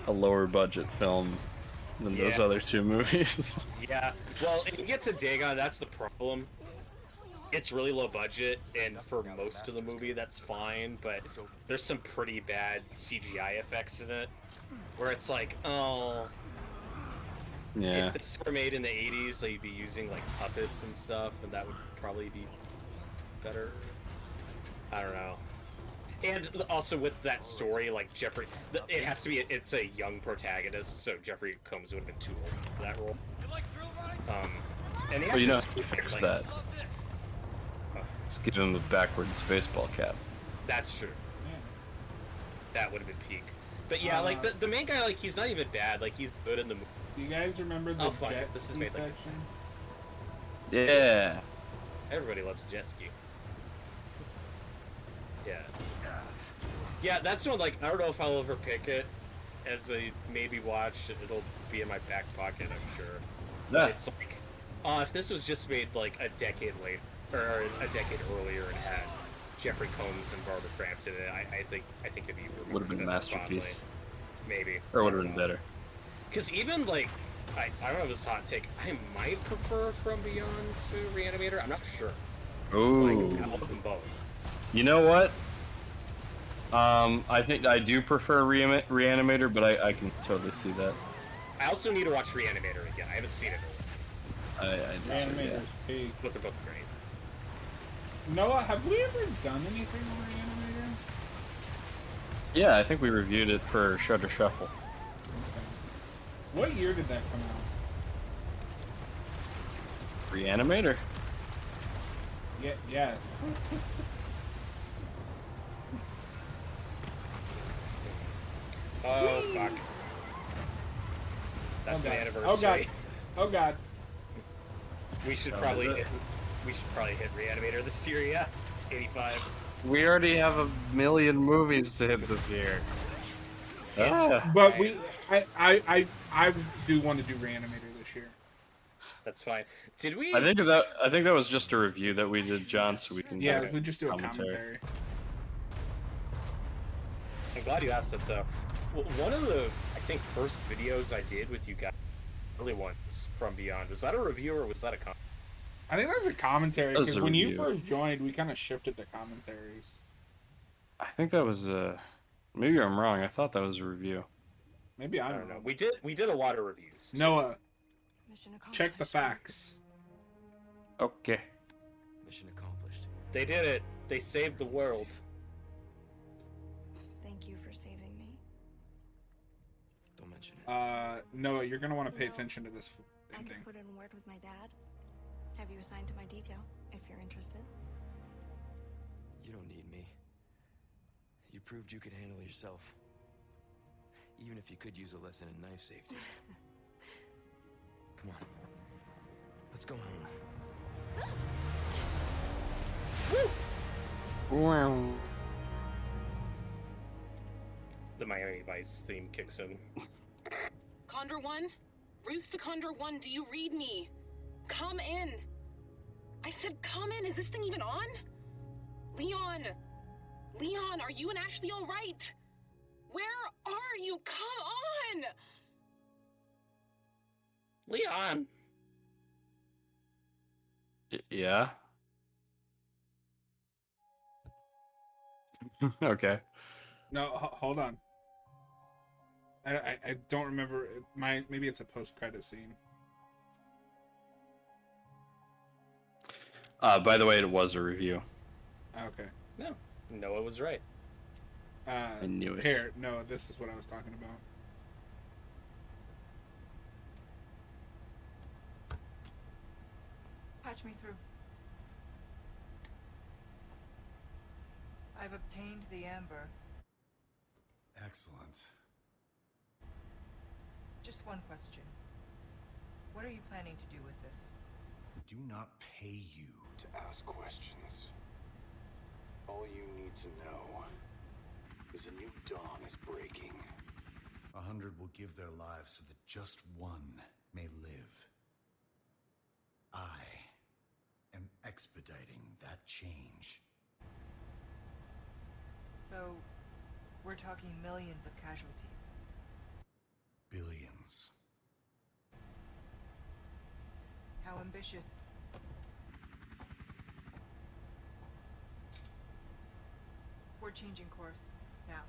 C: a lower budget film than those
B: Yeah.
C: other two movies.
B: Yeah, well, if you get to Dagon, that's the problem. It's really low budget, and for most of the movie, that's fine, but there's some pretty bad CGI effects in it, where it's like, oh,
C: Yeah.
B: if this were made in the 80s, they'd be using, like, puppets and stuff, and that would probably be better. I don't know. And also with that story, like, Jeffrey, it has to be, it's a young protagonist, so Jeffrey Combs would have been too old for that role. And
C: Well, you know, you fix that. Just give him a backwards baseball cap.
B: That's true. That would have been peak. But yeah, like the main guy, like he's not even bad. Like he's good in the movie.
A: Do you guys remember the
B: Oh, fuck,
A: jet
B: this is
A: ski
B: made like-
A: section?
C: Yeah.
B: Everybody loves jet ski. Yeah. Yeah, that's one. Like I don't know if I'll ever pick it as a maybe watch. It'll be in my back pocket, I'm sure.
C: Yeah.
B: It's like, if this was just made like a decade later or a decade earlier and had Jeffrey Combs and Barbara Crampton in it, I think it'd be
C: Would have been a
B: remembered
C: masterpiece.
B: fondly. Maybe.
C: Or would have been better.
B: Because even like, I don't know if it's a hot take. I might prefer From Beyond to Reanimator. I'm not sure.
C: Ooh.
B: Like, I love them both.
C: You know what? I think I do prefer Reanimator, but I can totally see that.
B: I also need to watch Reanimator again. I haven't seen it.
C: I do see that.
A: Reanimator's peak.
B: But they're both great.
A: Noah, have we ever done anything with Reanimator?
C: Yeah, I think we reviewed it for Shudder Shuffle.
A: What year did that come out?
C: Reanimator?
A: Yes.
B: Oh fuck. That's an
A: God.
B: anniversary.
A: Oh god. Oh god.
B: We should
C: Oh,
B: probably
C: is it?
B: hit Reanimator this year. Yeah, 85.
C: We already have a million movies to hit this year. Ah.
A: But I do want to do Reanimator this year.
B: That's fine. Did we?
C: I think that was just a review that we did, John, so we can
A: Yeah,
C: make
A: we just do a
C: commentary.
A: commentary.
B: I'm glad you asked that though. One of the I think first videos I did with you guys, early ones from Beyond, was that a review or was that a comment?
A: I think that was a commentary
C: That was
A: because
C: a
A: when you
C: review.
A: first joined, we kind of shifted to commentaries.
C: I think that was maybe I'm wrong. I thought that was a review.
A: Maybe
B: I
A: I'm
B: don't know.
A: wrong.
B: We did a lot of reviews.
A: Noah,
F: Mission accomplished.
A: check the facts.
C: Okay.
E: Mission accomplished.
B: They did it. They saved the world.
F: Thank you for saving me.
E: Don't mention it.
A: Noah, you're gonna want to pay
F: No.
A: attention to this
F: I
A: ending.
F: can put in a word with my dad. Have you assigned to my detail, if you're interested?
E: You don't need me. You proved you could handle yourself. Even if you could use a lesson in knife safety. Come on. Let's go home.
C: Wow.
B: The Miami Vice theme kicks in.
H: Condor 1? Roost to Condor 1, do you read me? Come in! I said come in! Is this thing even on? Leon! Leon, are you and Ashley alright? Where are you? Come on!
B: Leon.
C: Yeah. Okay.
A: No, hold on. I don't remember. Maybe it's a post-credit scene.
C: By the way, it was a review.
A: Okay.
B: No, Noah was right.
C: I knew it.
A: Here, no, this is what I was talking about.
F: Patch me through. I've obtained the amber.
I: Excellent.
F: Just one question. What are you planning to do with this?
I: We do not pay you to ask questions. All you need to know is a new dawn is breaking. 100 will give their lives so that just one may live.
E: expediting that change.
J: So, we're talking millions of casualties.
E: Billions.
J: How ambitious. We're changing course now.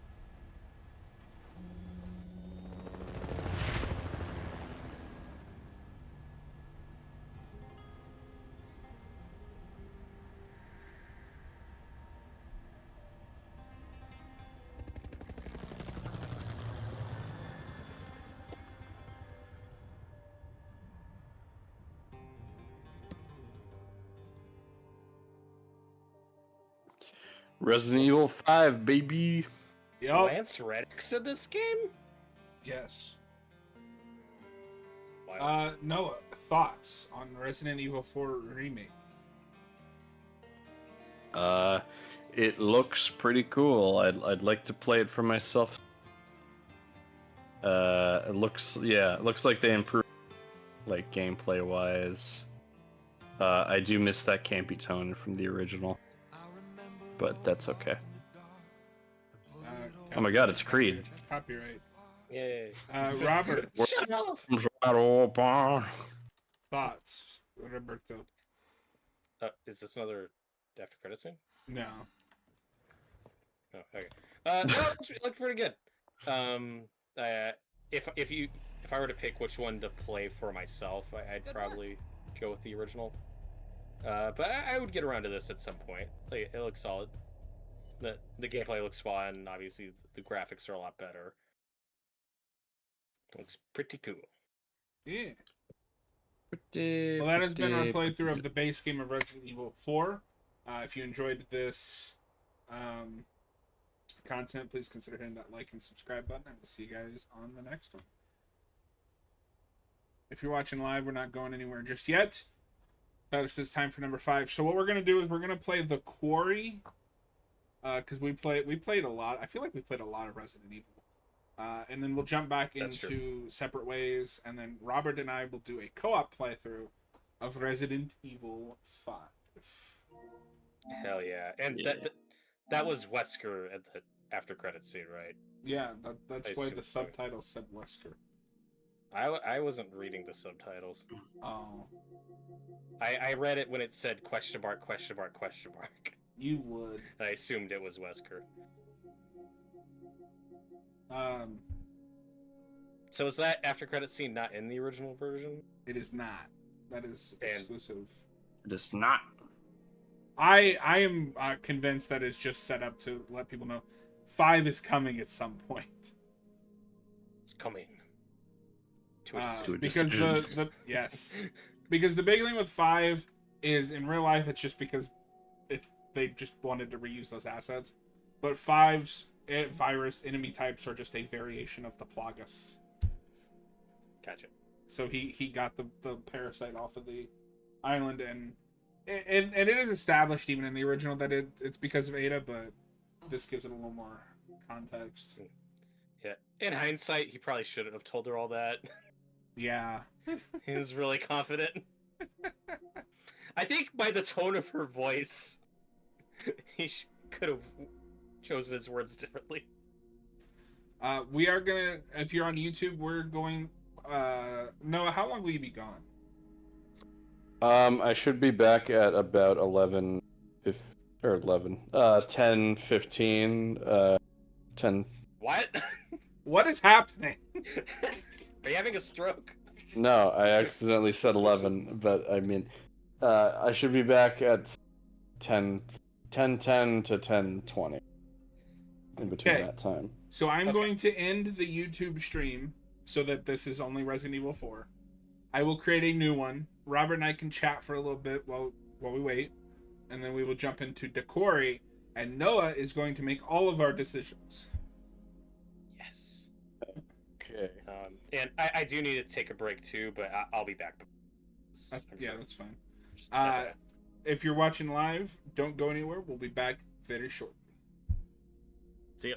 G: Resident Evil 5, baby.
A: Yup.
B: Lance Reddick's in this game?
A: Yes.
B: Wow.
A: Noah, thoughts on Resident Evil 4 Remake?
G: It looks pretty cool. I'd like to play it for myself. It looks like they improved, like, gameplay wise. I do miss that campy tone from the original, but that's okay. Oh my god, it's Creed.
A: Copyright.
B: Yay.
A: Robert,
B: Shut up!
A: thoughts? Roberto?
B: Is this another after credit scene?
A: No.
B: Oh, okay. No, it looked pretty good. If I were to pick which one to play for myself, I'd probably go with the original. But I would get around to this at some point. Like, it looks solid. The gameplay looks fun. Obviously, the graphics are a lot better. It looks pretty cool.
A: Yeah. Well, that has been our playthrough of the base game of Resident Evil 4. If you enjoyed this content, please consider hitting that like and subscribe button, and we'll see you guys on the next one. If you're watching live, we're not going anywhere just yet. It's time for number 5. So what we're going to do is we're going to play The Quarry, because we played a lot. I feel like we played a lot of Resident Evil. And then we'll jump back into separate ways, and then Robert and I will do a co-op playthrough of Resident Evil 5.
B: Hell yeah. And that was Wesker at the after credit scene, right?
A: Yeah, that's why the subtitles said Wesker.
B: I wasn't reading the subtitles.
A: Oh.
B: I read it when it said question mark, question mark, question mark.
A: You would.
B: I assumed it was Wesker. So is that after credit scene not in the original version?
A: It is not. That is exclusive.
G: It is not.
A: I am convinced that it's just set up to let people know 5 is coming at some point.
B: It's coming.
A: Because yes, because the big thing with 5 is in real life it's just because they just wanted to reuse those assets, but 5's virus enemy types are just a variation of the Plagas.
B: Gotcha.
A: So he got the parasite off of the island, and it is established even in the original that it's because of Ada, but this gives it a little more context.
B: Yeah. In hindsight, he probably shouldn't have told her all that.
A: Yeah.
B: He was really confident. I think by the tone of her voice, he could have chosen his words differently.
A: We are gonna, if you're on YouTube, we're going, Noah, how long will you be gone?
G: I should be back at about 10, 15, 10.
B: What?
A: What is happening?
B: Are you having a stroke?
G: No, I accidentally said 11, but I mean, I should be back at 10:10 to 10:20 in between that time.
A: So I'm going to end the YouTube stream so that this is only Resident Evil 4. I will create a new one. Robert and I can chat for a little bit while we wait, and then we will jump into The Quarry, and Noah is going to make all of our decisions.
B: Yes.
G: Okay.
B: And I do need to take a break too, but I'll be back.
A: Yeah, that's fine. If you're watching live, don't go anywhere. We'll be back very shortly.
B: See ya.